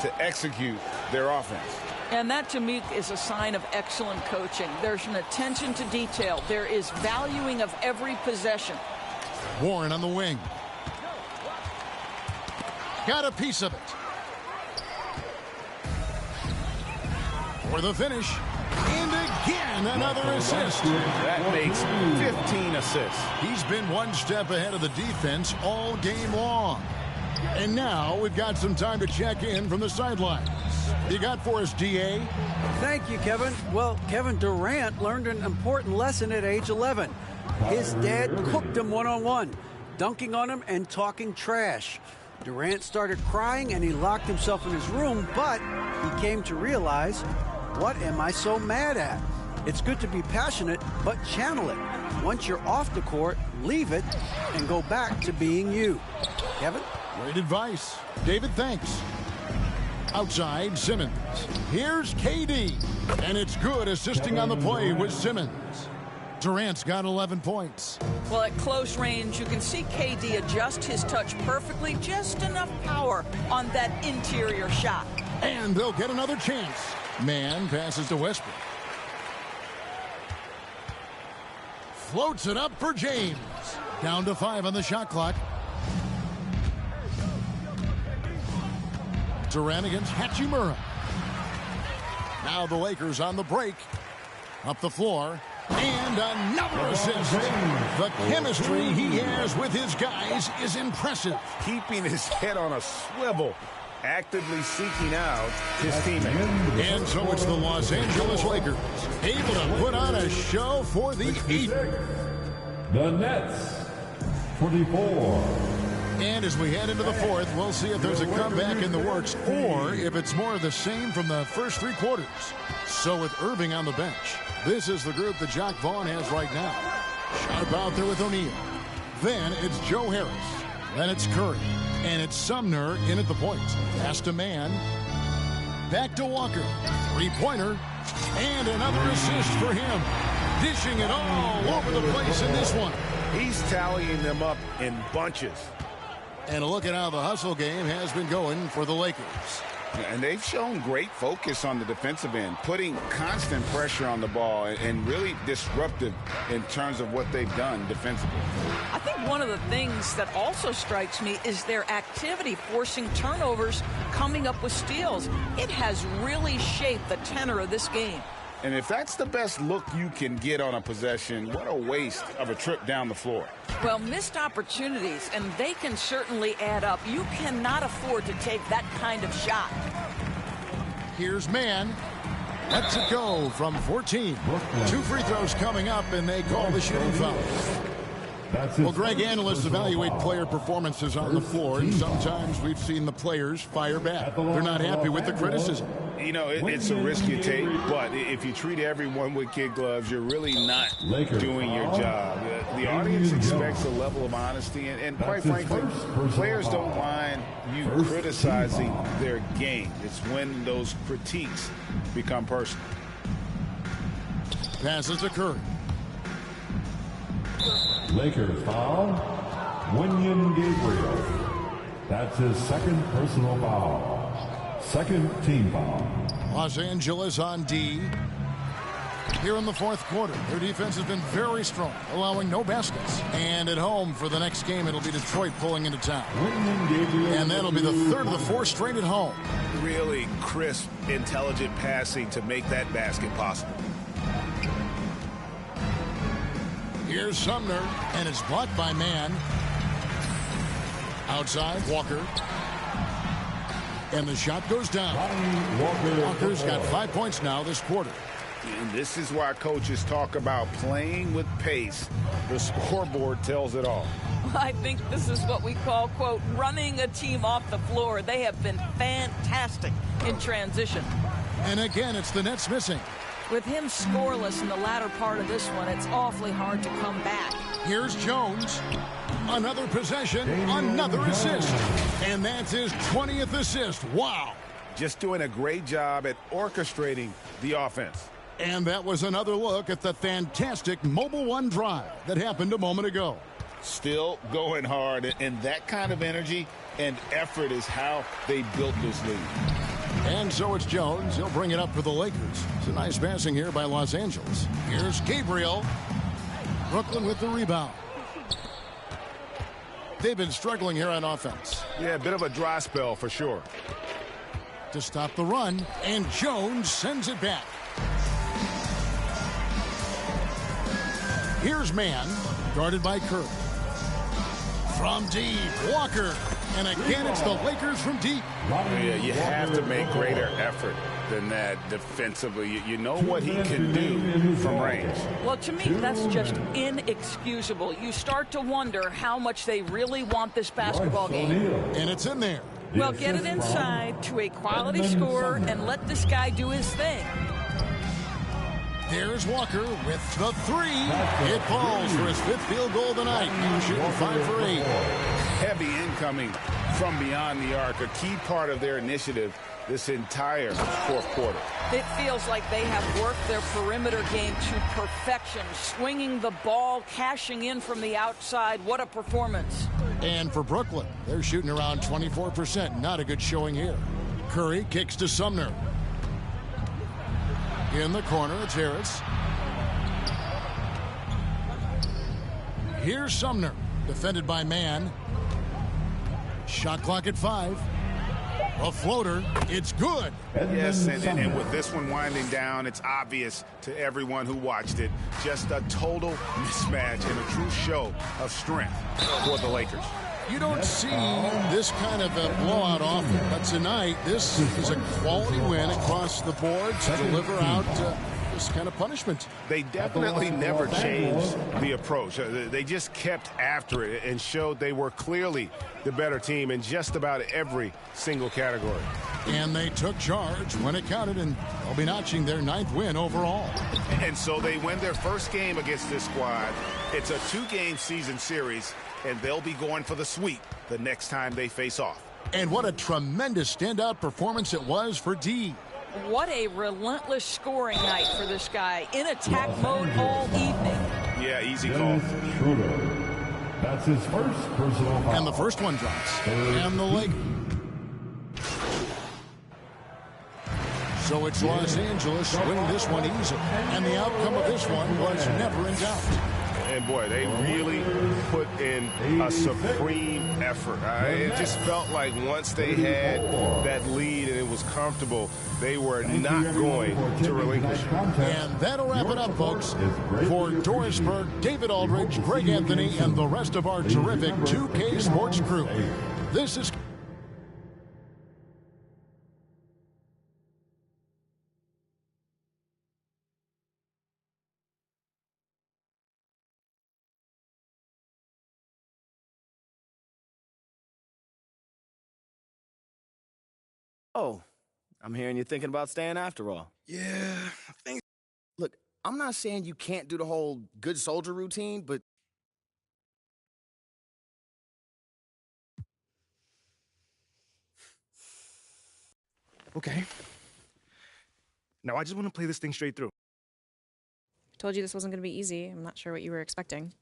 to execute their offense. And that, to me, is a sign of excellent coaching. There's an attention to detail. There is valuing of every possession. Warren on the wing. Got a piece of it. For the finish. And again, another assist. That makes 15 assists. He's been one step ahead of the defense all game long. And now we've got some time to check in from the sidelines. You got for us, D.A.? Thank you, Kevin. Well, Kevin Durant learned an important lesson at age 11. His dad cooked him one-on-one, dunking on him and talking trash. Durant started crying and he locked himself in his room, but he came to realize, what am I so mad at? It's good to be passionate, but channel it. Once you're off the court, leave it and go back to being you. Kevin? Great advice. David, thanks. Outside, Simmons. Here's KD. And it's good, assisting on the play with Simmons. Durant's got 11 points. Well, at close range, you can see KD adjust his touch perfectly. Just enough power on that interior shot. And they'll get another chance. Mann passes to Westbrook. Floats it up for James. Down to 5 on the shot clock. Durant against Hachimura. Now the Lakers on the break. Up the floor. And another assist. The chemistry he has with his guys is impressive. Keeping his head on a swivel. Actively seeking out his teammate. And so it's the Los Angeles Lakers able to put on a show for the Heat. The Nets, 24. And as we head into the fourth, we'll see if there's a comeback in the works or if it's more of the same from the first 3 quarters. So with Irving on the bench, this is the group that Jacque Vaughn has right now. Sharp out there with O'Neal. Then it's Joe Harris. Then it's Curry. And it's Sumner in at the point. Pass to Mann. Back to Walker. 3-pointer. And another assist for him. Dishing it all over the place in this one. He's tallying them up in bunches. And a look at how the hustle game has been going for the Lakers. And they've shown great focus on the defensive end, putting constant pressure on the ball and really disruptive in terms of what they've done defensively. I think one of the things that also strikes me is their activity, forcing turnovers, coming up with steals. It has really shaped the tenor of this game. And if that's the best look you can get on a possession, what a waste of a trip down the floor. Well, missed opportunities, and they can certainly add up. You cannot afford to take that kind of shot. Here's Mann. Lets it go from 14. 2 free throws coming up, and they call the shooting foul. Well, Greg, analysts evaluate player performances on the floor, and sometimes we've seen the players fire back. They're not happy with the criticism. You know, it's a risk you take, but if you treat everyone with kid gloves, you're really not doing your job. The audience expects a level of honesty, and quite frankly, players don't mind you criticizing their game. It's when those critiques become personal. Passes to Curry. Lakers foul. Wenyen Gabriel. That's his second personal foul. Second team foul. Los Angeles on D. Here in the fourth quarter, their defense has been very strong, allowing no baskets. And at home for the next game, it'll be Detroit pulling into town. And that'll be the third of the four straight at home. Really crisp, intelligent passing to make that basket possible. Here's Sumner, and it's blocked by Mann. Outside, Walker. And the shot goes down. Walker's got 5 points now this quarter. And this is why coaches talk about playing with pace. The scoreboard tells it all. I think this is what we call, quote, running a team off the floor. They have been fantastic in transition. And again, it's the Nets missing. With him scoreless in the latter part of this one, it's awfully hard to come back. Here's Jones. Another possession, another assist. And that's his 20th assist. Wow. Just doing a great job at orchestrating the offense. And that was another look at the fantastic Mobile One drive that happened a moment ago. Still going hard, and that kind of energy and effort is how they built this lead. And so it's Jones. He'll bring it up for the Lakers. It's a nice passing here by Los Angeles. Here's Gabriel. Brooklyn with the rebound. They've been struggling here on offense. Yeah, a bit of a dry spell for sure. To stop the run, and Jones sends it back. Here's Mann, guarded by Curry. From deep, Walker. And again, it's the Lakers from deep. Yeah, you have to make greater effort than that defensively. You know what he can do from range. Well, to me, that's just inexcusable. You start to wonder how much they really want this basketball game. And it's in there. Well, get it inside to a quality scorer and let this guy do his thing. There's Walker with the three. It falls for his fifth field goal tonight. Now shooting 5 for 8. Heavy incoming from beyond the arc, a key part of their initiative this entire fourth quarter. It feels like they have worked their perimeter game to perfection, swinging the ball, cashing in from the outside. What a performance. And for Brooklyn, they're shooting around 24%. Not a good showing here. Curry kicks to Sumner. In the corner, it's Harris. Here's Sumner, defended by Mann. Shot clock at 5. A floater, it's good. Yes, and with this one winding down, it's obvious to everyone who watched it. Just a total mismatch and a true show of strength for the Lakers. You don't see this kind of a blowout often, but tonight this is a quality win across the board to deliver out this kind of punishment. They definitely never changed the approach. They just kept after it and showed they were clearly the better team in just about every single category. And they took charge when it counted, and they'll be notching their 9th win overall. And so they win their first game against this squad. It's a 2-game season series, and they'll be going for the sweep the next time they face off. And what a tremendous standout performance it was for D. What a relentless scoring night for this guy. In attack mode all evening. Yeah, easy call. That's his first personal foul. And the first one drops. And the leg. So it's Los Angeles winning this one easily. And the outcome of this one was never in doubt. And boy, they really put in a supreme effort. It just felt like once they had that lead and it was comfortable, they were not going to relinquish it. And that'll wrap it up, folks. For Dorisburg, David Aldridge, Greg Anthony, and the rest of our terrific 2K Sports crew, this is... Oh, I'm hearing you're thinking about staying after all. Yeah, I think. Look, I'm not saying you can't do the whole good soldier routine, but Okay. Now, I just want to play this thing straight through. Told you this wasn't going to be easy. I'm not sure what you were expecting.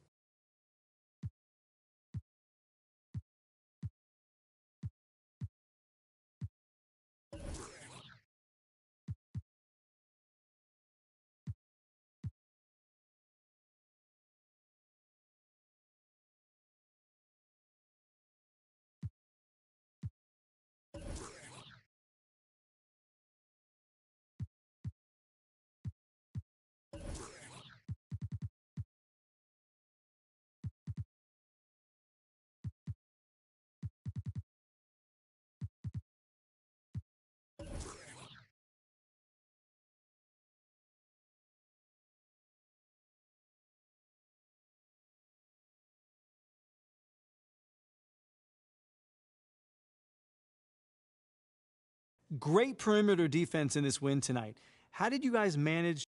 Great perimeter defense in this win tonight. How did you guys manage?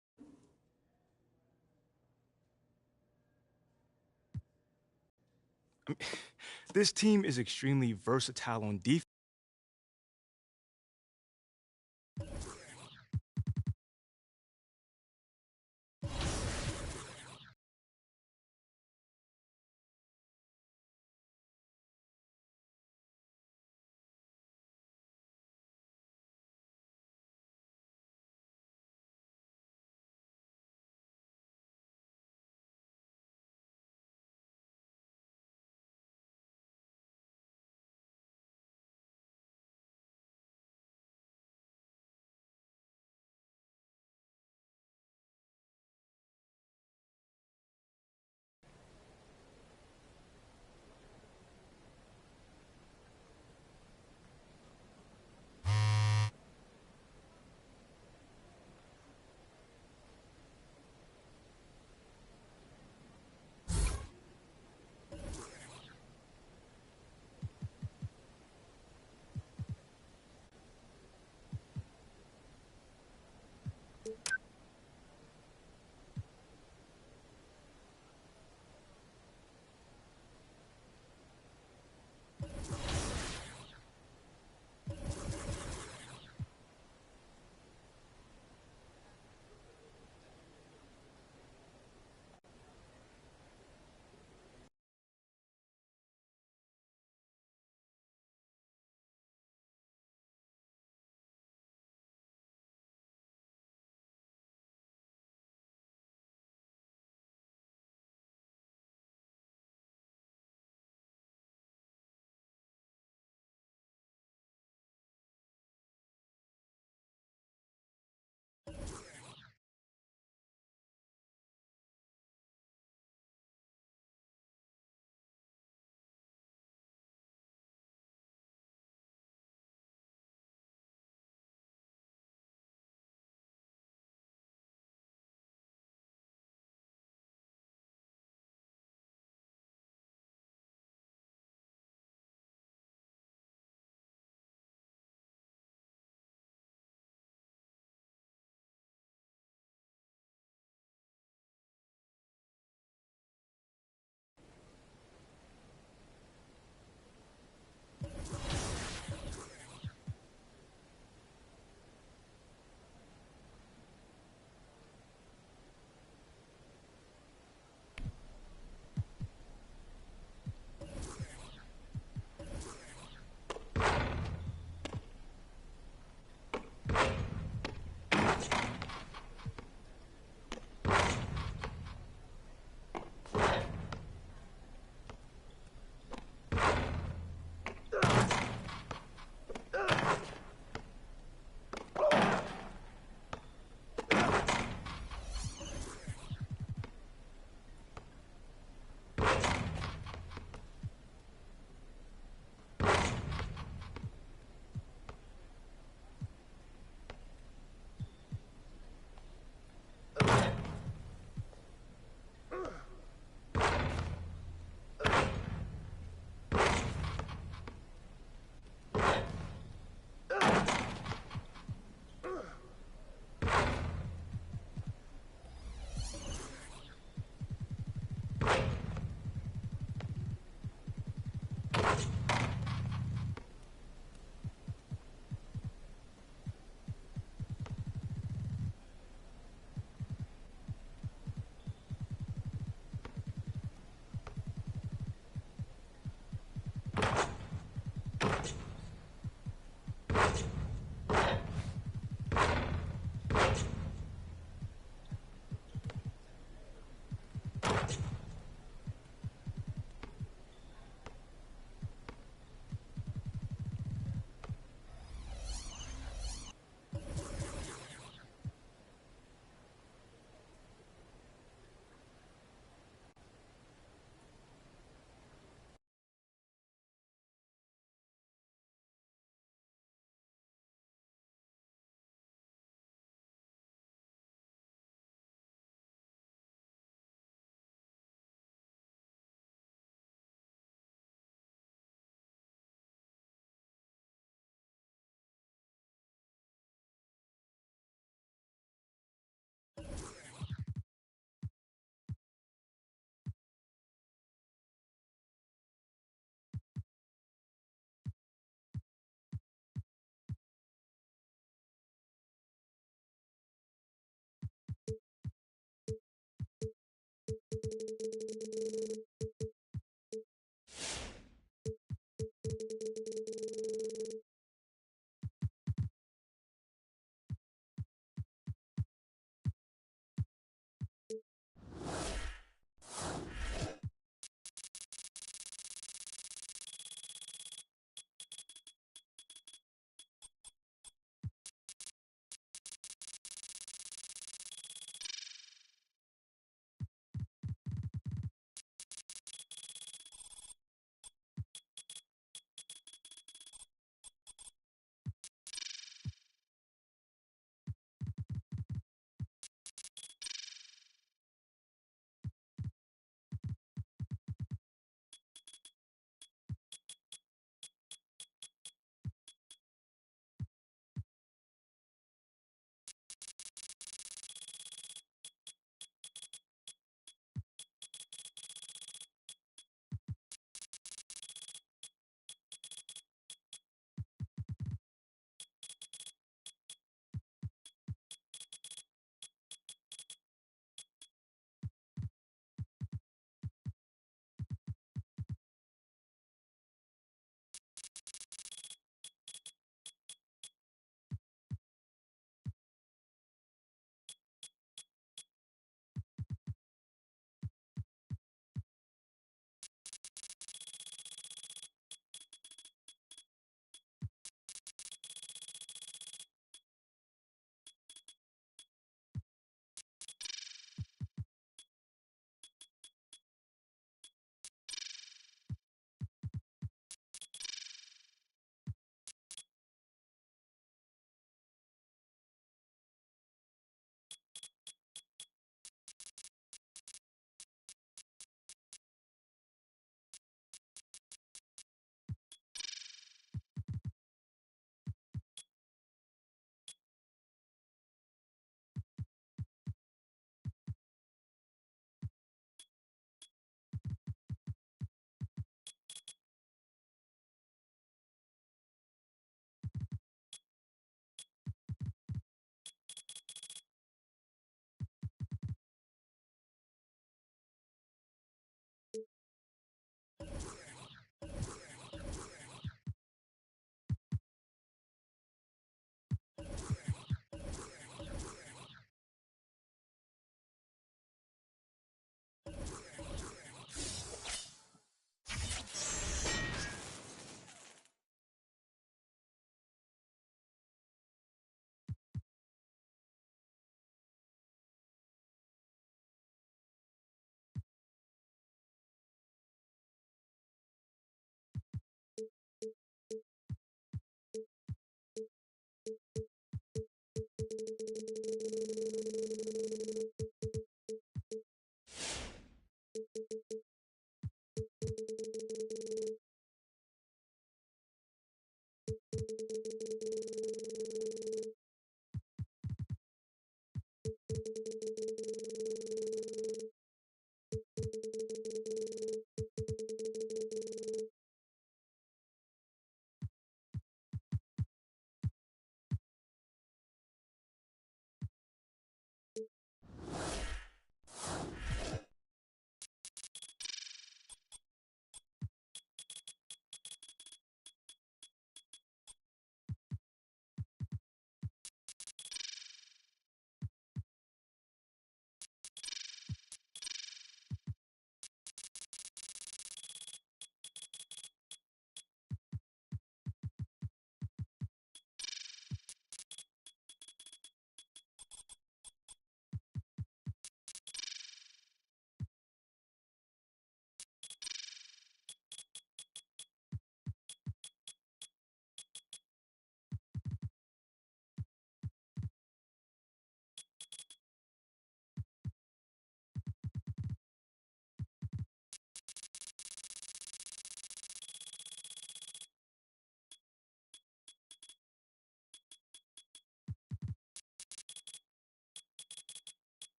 This team is extremely versatile on defense.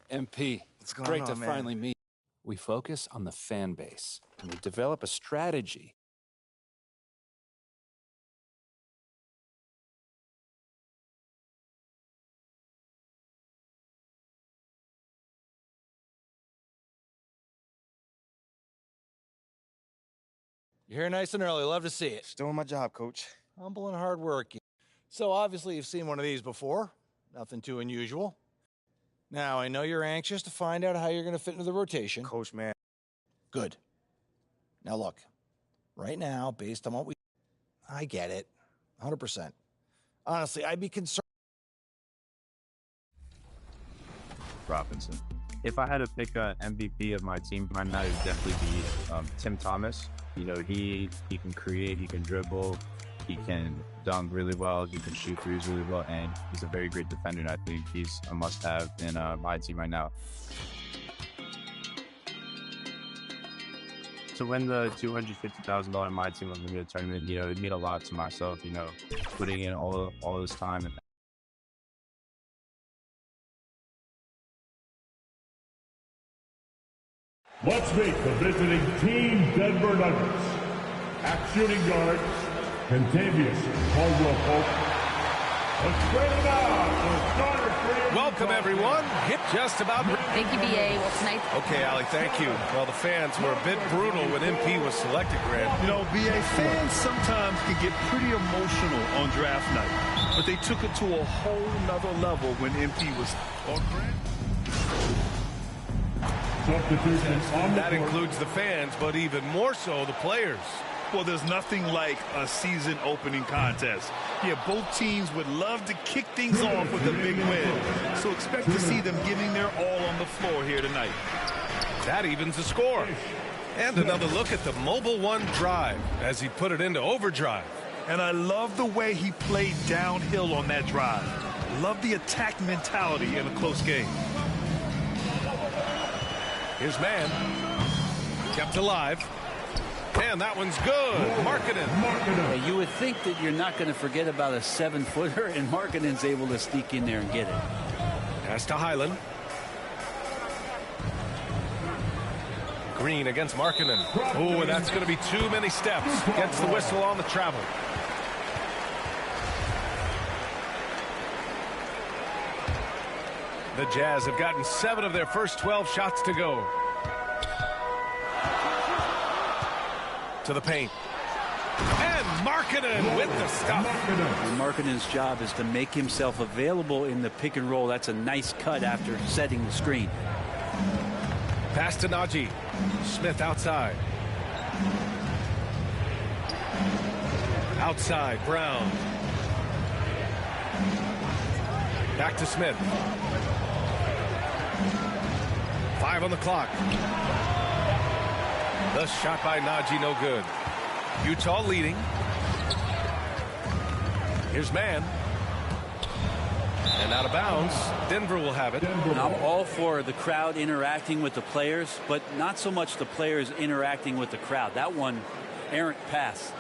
MP, it's great to finally meet. We focus on the fan base, and we develop a strategy. You're here nice and early. Love to see it. Just doing my job, Coach. Humble and hardworking. So obviously you've seen one of these before. Nothing too unusual. Now, I know you're anxious to find out how you're going to fit into the rotation. Coach, man. Good. Now look, right now, based on what I get it, 100%. Honestly, I'd be concerned. Robinson. If I had to pick an MVP of my team, mine would definitely be Tim Thomas. You know, he can create, he can dribble, he can dunk really well, he can shoot threes really well, and he's a very great defender, and I think he's a must-have in my team right now. To win the $250,000 My Team Unlimited tournament, you know, it meant a lot to myself, you know, putting in all this time. And let's meet the visiting Team Denver Nuggets. At shooting guard, Contavious Caldwell Pope. Let's bring it out for starter three. Welcome, everyone. Hit just about. Thank you, BA. Well, tonight. Okay, Allie, thank you. Well, the fans were a bit brutal when MP was selected, Grant. You know, BA, fans sometimes can get pretty emotional on draft night, but they took it to a whole nother level when MP was on Grant. That includes the fans, but even more so the players. Well, there's nothing like a season opening contest. Yeah, both teams would love to kick things off with a big win. So expect to see them giving their all on the floor here tonight. That evens the score. And another look at the Mobile One drive as he put it into overdrive. And I love the way he played downhill on that drive. Love the attack mentality in a close game. His man kept alive. And that one's good. Markkanen. You would think that you're not going to forget about a 7-footer, and Markkanen's able to sneak in there and get it. Pass to Highland. Green against Markkanen. Oh, and that's going to be too many steps. Gets the whistle on the travel. The Jazz have gotten 7 of their first 12 shots to go. To the paint. And Markkanen with the stop. And Markkanen's job is to make himself available in the pick and roll. That's a nice cut after setting the screen. Pass to Najee. Smith outside. Outside, Brown. Back to Smith. 5 on the clock. The shot by Najee, no good. Utah leading. Here's man. And out of bounds. Denver will have it. I'm all for the crowd interacting with the players, but not so much the players interacting with the crowd. That one, errant pass.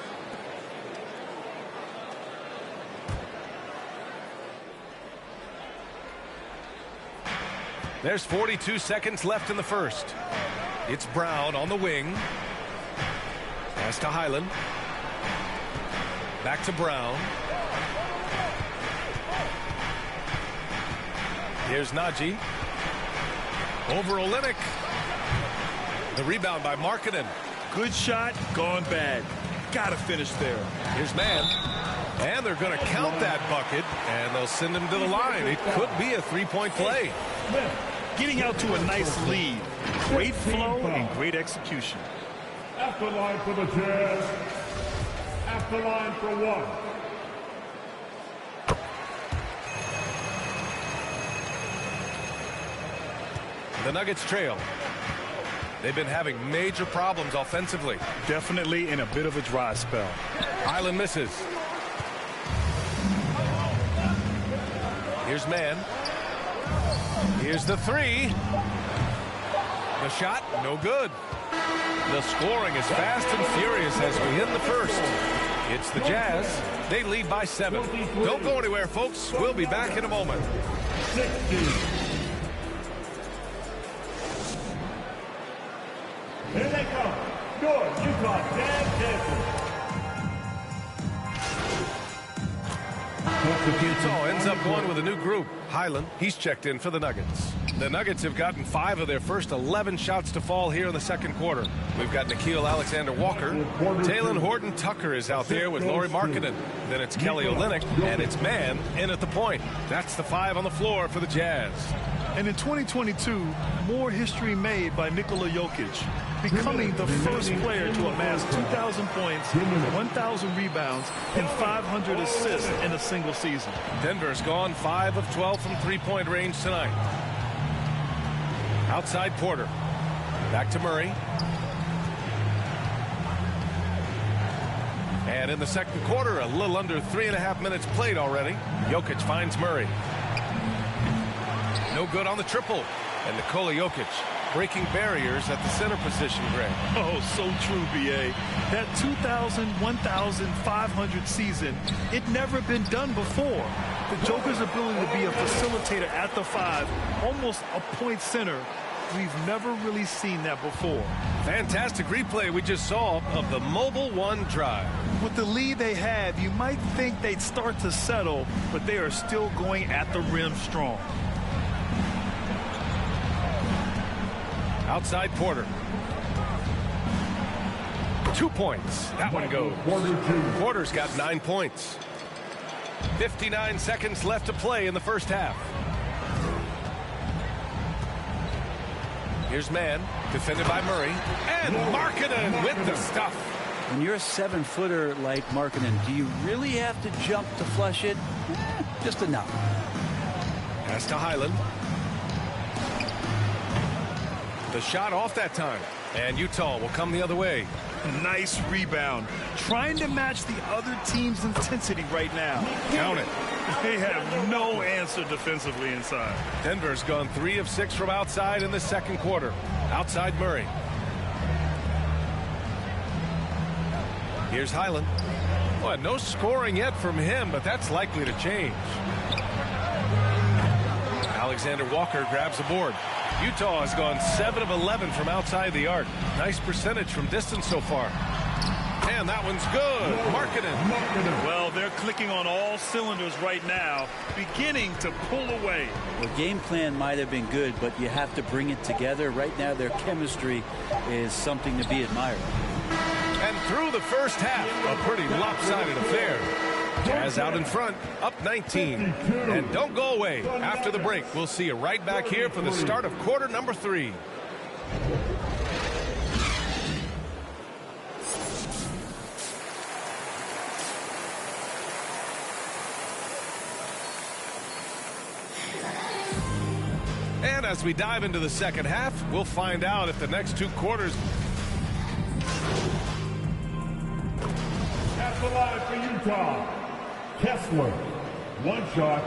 There's 42 seconds left in the first. It's Brown on the wing. Pass to Highland. Back to Brown. Here's Najee. Over Olynyk. The rebound by Markkanen. Good shot, gone bad. Gotta finish there. Here's man. And they're going to count that bucket, and they'll send him to the line. It could be a three-point play. Getting out to a nice lead. Great flow and great execution. At the line for the Jazz. At the line for 1. The Nuggets trail. They've been having major problems offensively. Definitely in a bit of a dry spell. Highland misses. Here's man. Here's the three. The shot, no good. The scoring is fast and furious as we end the first. It's the Jazz. They lead by 7. Don't go anywhere, folks. We'll be back in a moment. Utah ends up going with a new group. Highland, he's checked in for the Nuggets. The Nuggets have gotten 5 of their first 11 shots to fall here in the second quarter. We've got Nickeil Alexander-Walker. Talen Horton-Tucker is out there with Lauri Markkanen. Then it's Kelly Olynyk, and it's Mann in at the point. That's the 5 on the floor for the Jazz. And in 2022, more history made by Nikola Jokic, becoming the first player to amass 2,000 points, 1,000 rebounds, and 500 assists in a single season. Denver's gone 5 of 12 from three-point range tonight. Outside Porter. Back to Murray. And in the second quarter, a little under 3.5 minutes played already. Jokic finds Murray. No good on the triple. And Nikola Jokic breaking barriers at the center position, Greg. Oh, so true, B.A. That 2,000, 1,500 season, it never been done before. The Joker's ability to be a facilitator at the 5, almost a point center, we've never really seen that before. Fantastic replay we just saw of the mobile 1 drive. With the lead they have, you might think they'd start to settle, but they are still going at the rim strong. Outside Porter. 2 points. That one goes. Porter's got 9 points. 59 seconds left to play in the first half. Here's Mann, defended by Murray. And Markkanen with the stuff. When you're a 7-footer like Markkanen, do you really have to jump to flush it? Just enough. Pass to Highland. The shot off that time. And Utah will come the other way. Nice rebound. Trying to match the other team's intensity right now. Count it. They have no answer defensively inside. Denver's gone 3 of 6 from outside in the second quarter. Outside Murray. Here's Highland. Well, no scoring yet from him, but that's likely to change. Alexander Walker grabs the board. Utah has gone 7 of 11 from outside the arc. Nice percentage from distance so far. And that one's good. Markkanen. Well, they're clicking on all cylinders right now, beginning to pull away. The game plan might have been good, but you have to bring it together. Right now, their chemistry is something to be admired. And through the first half, a pretty lopsided affair. Jazz out in front, up 19. And don't go away. After the break, we'll see you right back here for the start of quarter number 3. And as we dive into the second half, we'll find out if the next 2 quarters... At the line for Utah, Kessler, 1 shot.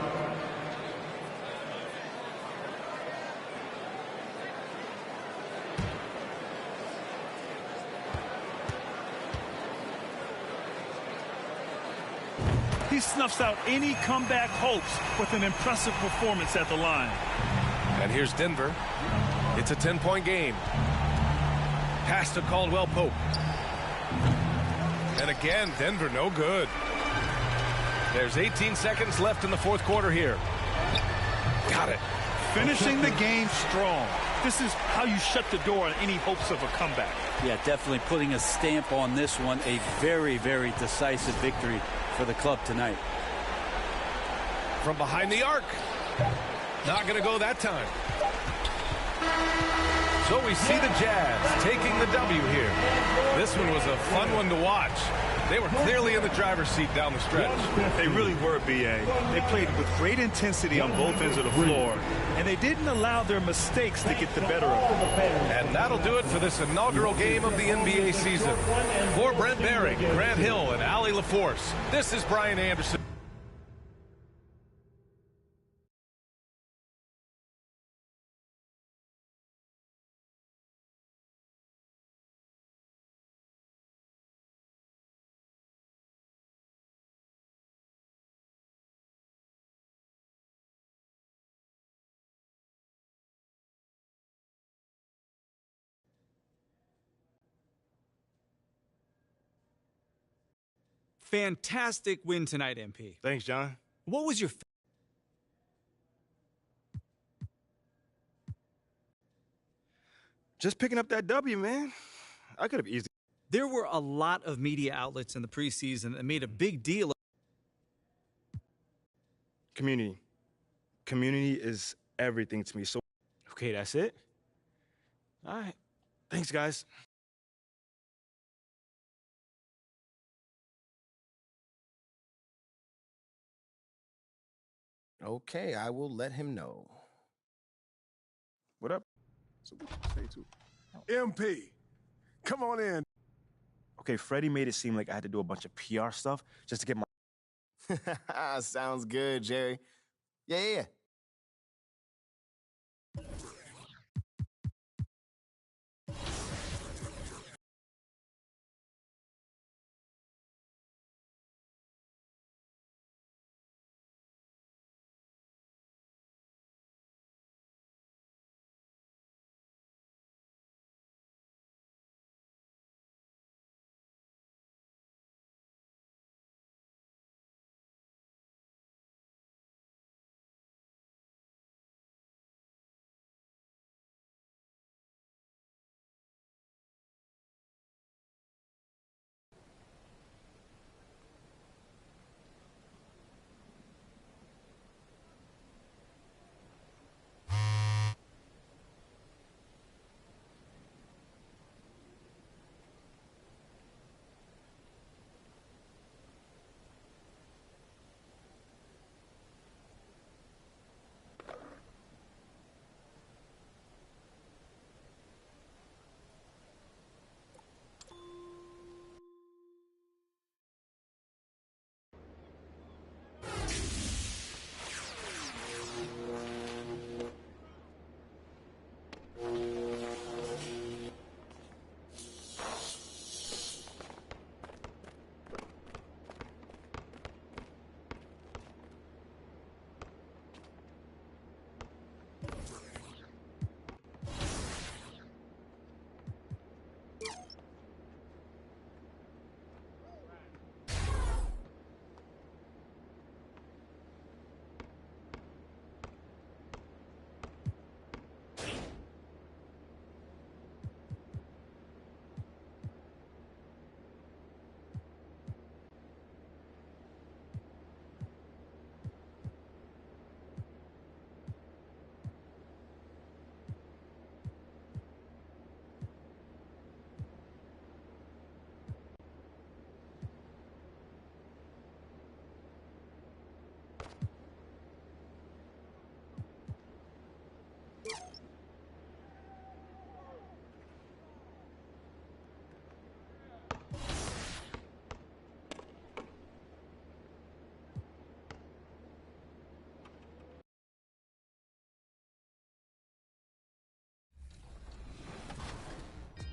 He snuffs out any comeback hopes with an impressive performance at the line. And here's Denver. It's a 10-point game. Pass to Caldwell Pope. And again, Denver no good. There's 18 seconds left in the fourth quarter here. Got it. Finishing the game strong. This is how you shut the door on any hopes of a comeback. Yeah, definitely putting a stamp on this one. A very, very decisive victory for the club tonight. From behind the arc. Not going to go that time. So we see the Jazz taking the W here. This one was a fun one to watch. They were clearly in the driver's seat down the stretch. They really were, B.A. They played with great intensity on both ends of the floor, and they didn't allow their mistakes to get the better of them. And that'll do it for this inaugural game of the NBA season. For Brent Barry, Grant Hill, and Allie LaForce, this is Brian Anderson. Fantastic win tonight, MP. Thanks, John. What was your... Just picking up that W, man. I could have easily... There were a lot of media outlets in the preseason that made a big deal of... Community. Community is everything to me. So, okay, that's it. All right. Thanks, guys. Okay, I will let him know. What up? So what you say to MP, come on in. Okay, Freddie made it seem like I had to do a bunch of PR stuff just to get my... Sounds good, Jerry. Yeah.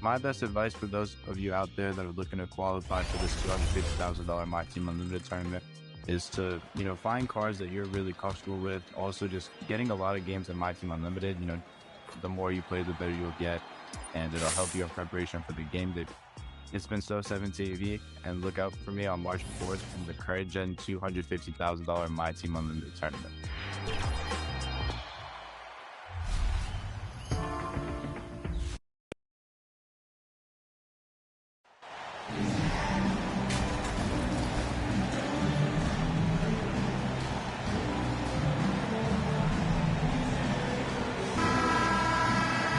My best advice for those of you out there that are looking to qualify for this $250,000 My Team Unlimited tournament is to, find cards that you're really comfortable with. Also, just getting a lot of games in My Team Unlimited. The more you play, the better you'll get, and it'll help you in preparation for the game day. It's been So17AV, and look out for me on March 4th in the current gen $250,000 My Team Unlimited tournament.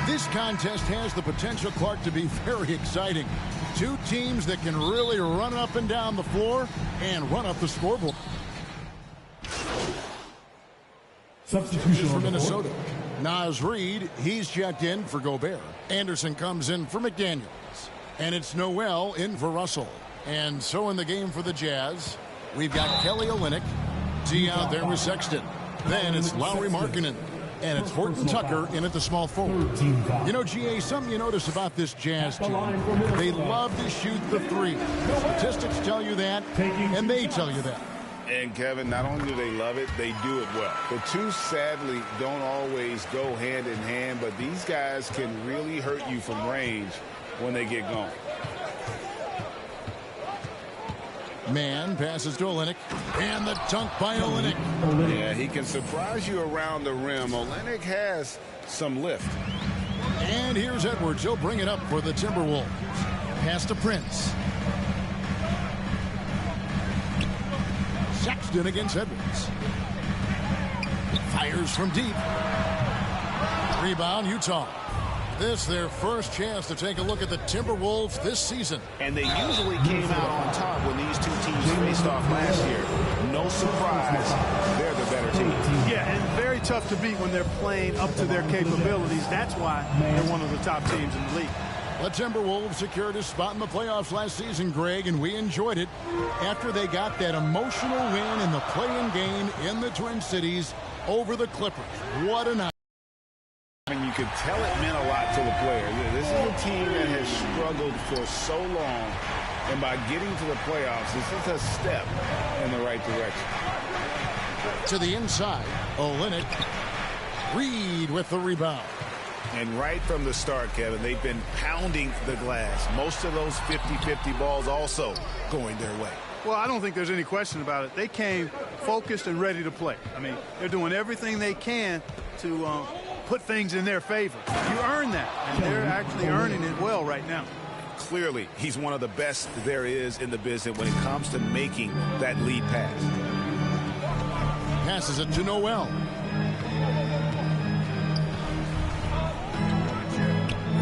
This contest has the potential, Clark, to be very exciting. Two teams that can really run up and down the floor and run up the scoreboard. Substitution for Minnesota. Naz Reid, he's checked in for Gobert. Anderson comes in for McDaniels. And it's Noel in for Russell. And so in the game for the Jazz, we've got Kelly Olynyk. D out there with Sexton. Then it's Lauri Markkanen. And it's Horton Tucker in at the small forward. GA, something you notice about this Jazz team, they love to shoot the three. Statistics tell you that, and they tell you that. And, Kevin, not only do they love it, they do it well. The two, sadly, don't always go hand in hand, but these guys can really hurt you from range when they get going. Man passes to Olynyk, and the dunk by Olynyk. Yeah, he can surprise you around the rim. Olynyk has some lift. And here's Edwards. He'll bring it up for the Timberwolves. Pass to Prince. Sexton against Edwards. Fires from deep. Rebound, Utah. This their first chance to take a look at the Timberwolves this season. And they usually came out on top when these two teams faced off last year. No surprise, they're the better team. Yeah, and very tough to beat when they're playing up to their capabilities. That's why they're one of the top teams in the league. The Timberwolves secured a spot in the playoffs last season, Greg, and we enjoyed it after they got that emotional win in the play-in game in the Twin Cities over the Clippers. What a night. And you could tell it meant a lot to the players. This is a team that has struggled for so long, and by getting to the playoffs, this is a step in the right direction. To the inside, Olynyk. Reed with the rebound. And right from the start, Kevin, they've been pounding the glass. Most of those 50-50 balls also going their way. Well, I don't think there's any question about it. They came focused and ready to play. I mean, they're doing everything they can to put things in their favor. You earn that, and they're actually earning it well right now. Clearly, he's one of the best there is in the business when it comes to making that lead pass. Passes it to Noel.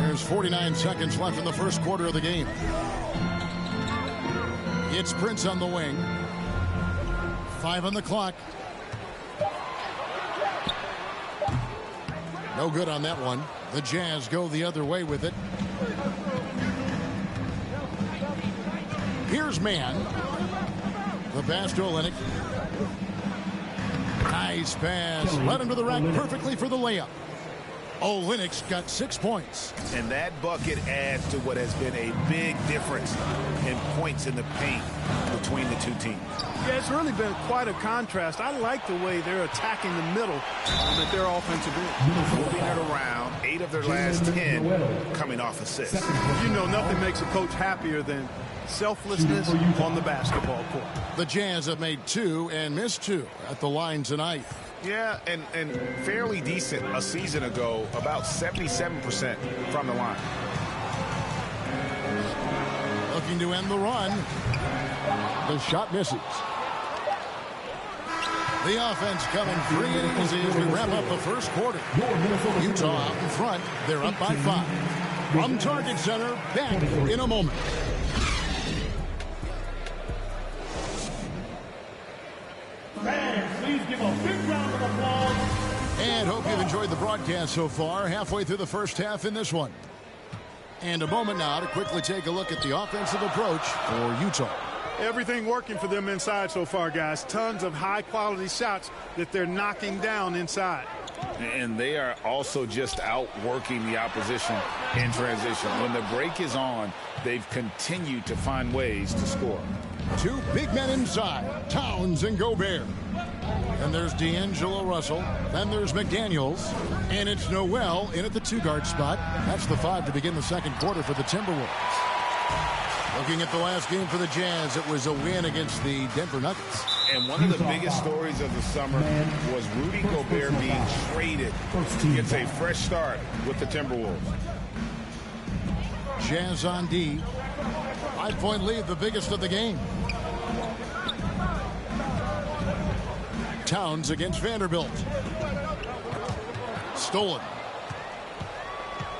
There's 49 seconds left in the first quarter of the game. It's Prince on the wing. 5 on the clock. No good on that one. The Jazz go the other way with it. Here's Man. The pass to Olynyk. Nice pass. Led him to the rack perfectly for the layup. Olynyk's got 6 points. And that bucket adds to what has been a big difference in points in the paint between the two teams. Yeah, it's really been quite a contrast. I like the way they're attacking the middle with their offensive end. Moving it around, 8 of their last 10 coming off assists. You know, nothing makes a coach happier than selflessness on the basketball court. The Jazz have made 2 and missed 2 at the line tonight. Yeah, and fairly decent a season ago, about 77% from the line. Looking to end the run. The shot misses. The offense coming free and easy as we wrap up the first quarter. Utah out in front. They're up by 5. From Target Center, back in a moment. Fans, please give a big round of applause. And hope you've enjoyed the broadcast so far. Halfway through the first half in this one. And a moment now to quickly take a look at the offensive approach for Utah. Everything working for them inside so far, guys. Tons of high-quality shots that they're knocking down inside. And they are also just outworking the opposition in transition. When the break is on, they've continued to find ways to score. 2 big men inside, Towns and Gobert. And there's D'Angelo Russell. Then there's McDaniels. And it's Noel in at the 2-guard spot. That's the 5 to begin the second quarter for the Timberwolves. Looking at the last game for the Jazz, it was a win against the Denver Nuggets. And one of the biggest stories of the summer was Rudy Gobert being traded. He gets a fresh start with the Timberwolves. Jazz on D. 5-point lead, the biggest of the game. Towns against Vanderbilt. Stolen.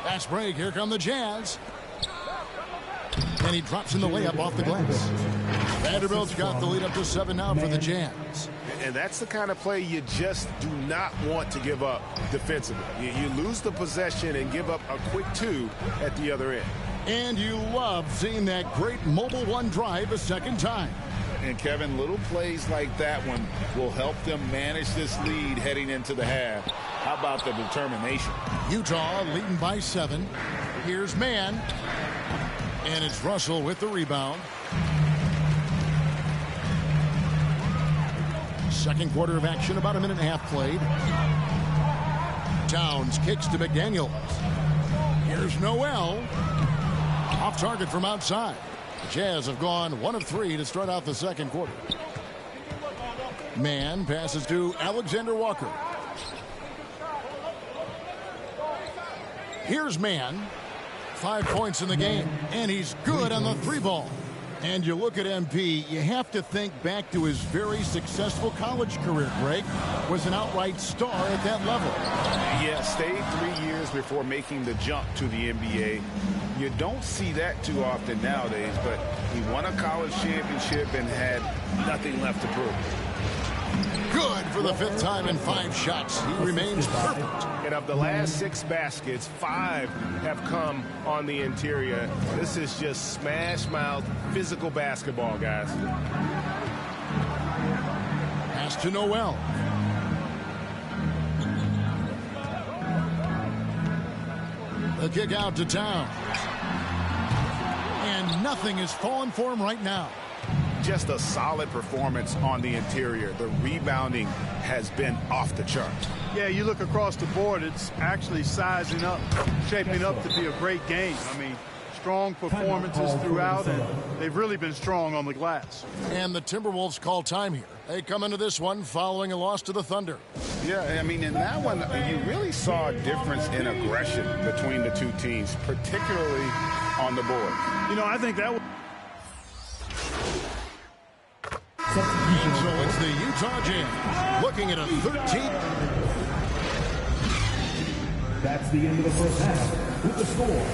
Fast break. Here come the Jazz. And he drops in the layup off the glass. Vanderbilt's got the lead up to 7 now for the Jazz. And that's the kind of play you just do not want to give up defensively. You lose the possession and give up a quick 2 at the other end. And you love seeing that great mobile 1 drive a second time. And Kevin, little plays like that one will help them manage this lead heading into the half. How about the determination? Utah leading by 7. Here's Man. And it's Russell with the rebound. Second quarter of action, about a minute and a half played. Towns kicks to McDaniels. Here's Noel. Off target from outside. Jazz have gone 1 of 3 to start out the second quarter. Man passes to Alexander Walker. Here's Man. 5 points in the game, and he's good on the 3-ball. And you look at MP, you have to think back to his very successful college career. Greg was an outright star at that level. Yeah, stayed 3 years before making the jump to the NBA. You don't see that too often nowadays, but he won a college championship and had nothing left to prove. Good for the 5th time in 5 shots. He remains perfect. And of the last 6 baskets, 5 have come on the interior. This is just smash mouth physical basketball, guys. Pass to Noel. The kick out to Towns. And nothing is falling for him right now. Just a solid performance on the interior. The rebounding has been off the charts. Yeah, you look across the board, it's actually sizing up, shaping up to be a great game. I mean, strong performances throughout, and they've really been strong on the glass. And the Timberwolves call time here. They come into this one following a loss to the Thunder. Yeah, I mean, in that one, you really saw a difference in aggression between the two teams, particularly on the board. You know, I think that was... And so it's the Utah Jazz looking at a 13. That's the end of the first half. With the score,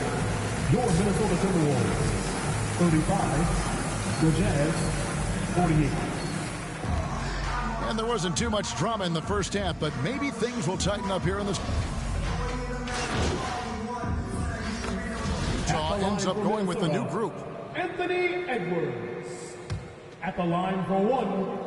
your Minnesota Timberwolves 35, the Jazz 48. And there wasn't too much drama in the first half, but maybe things will tighten up here in this. Utah ends up going with the new group. Anthony Edwards at the line for 1.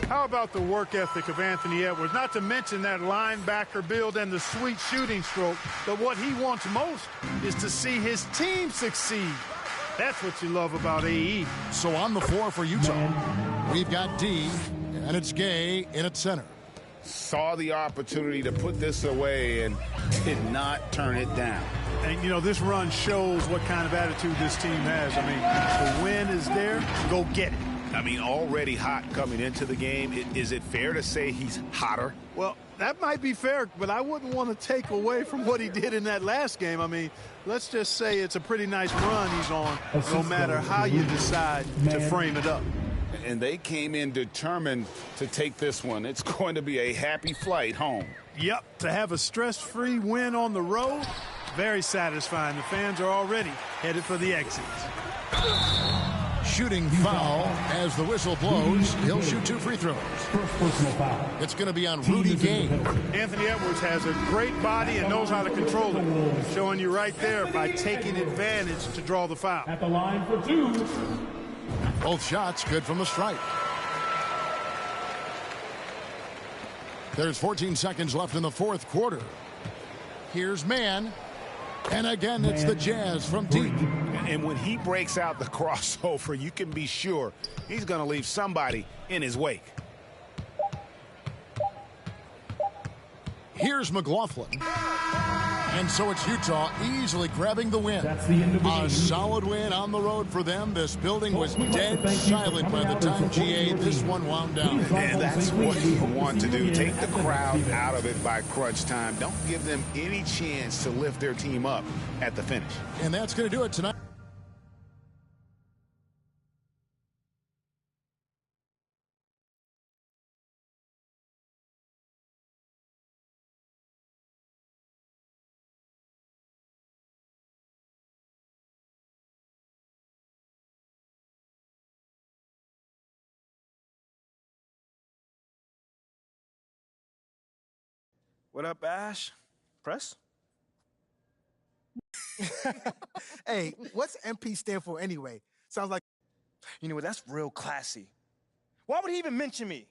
How about the work ethic of Anthony Edwards? Not to mention that linebacker build and the sweet shooting stroke. But what he wants most is to see his team succeed. That's what you love about AE. So on the floor for Utah, we've got D, and it's Gay in at center. Saw the opportunity to put this away and did not turn it down. And, you know, this run shows what kind of attitude this team has. I mean, the win is there, go get it. I mean, already hot coming into the game. Is it fair to say he's hotter? Well, that might be fair, but I wouldn't want to take away from what he did in that last game. I mean, let's just say it's a pretty nice run he's on, no matter how you decide to frame it up. And they came in determined to take this one. It's going to be a happy flight home. Yep, to have a stress-free win on the road, very satisfying. The fans are already headed for the exits. Shooting foul as the whistle blows. He'll shoot 2 free throws. First personal foul. It's going to be on Rudy Gay. Anthony Edwards has a great body and knows how to control it. Showing you right there by taking advantage to draw the foul. At the line for 2. Both shots good from the stripe. There's 14 seconds left in the 4th quarter. Here's Man. And again, it's the Jazz from deep. And when he breaks out the crossover, you can be sure he's going to leave somebody in his wake. Here's McLaughlin. And so it's Utah easily grabbing the win. That's the end of the A game. solid win on the road for them. This building was dead silent by the time GA this one wound down. And that's what you want to do. Take the crowd out of it by crunch time. Don't give them any chance to lift their team up at the finish. And that's going to do it tonight. What up, Ash? Press? Hey, what's MP stand for anyway? Sounds like... You know what? That's real classy. Why would he even mention me?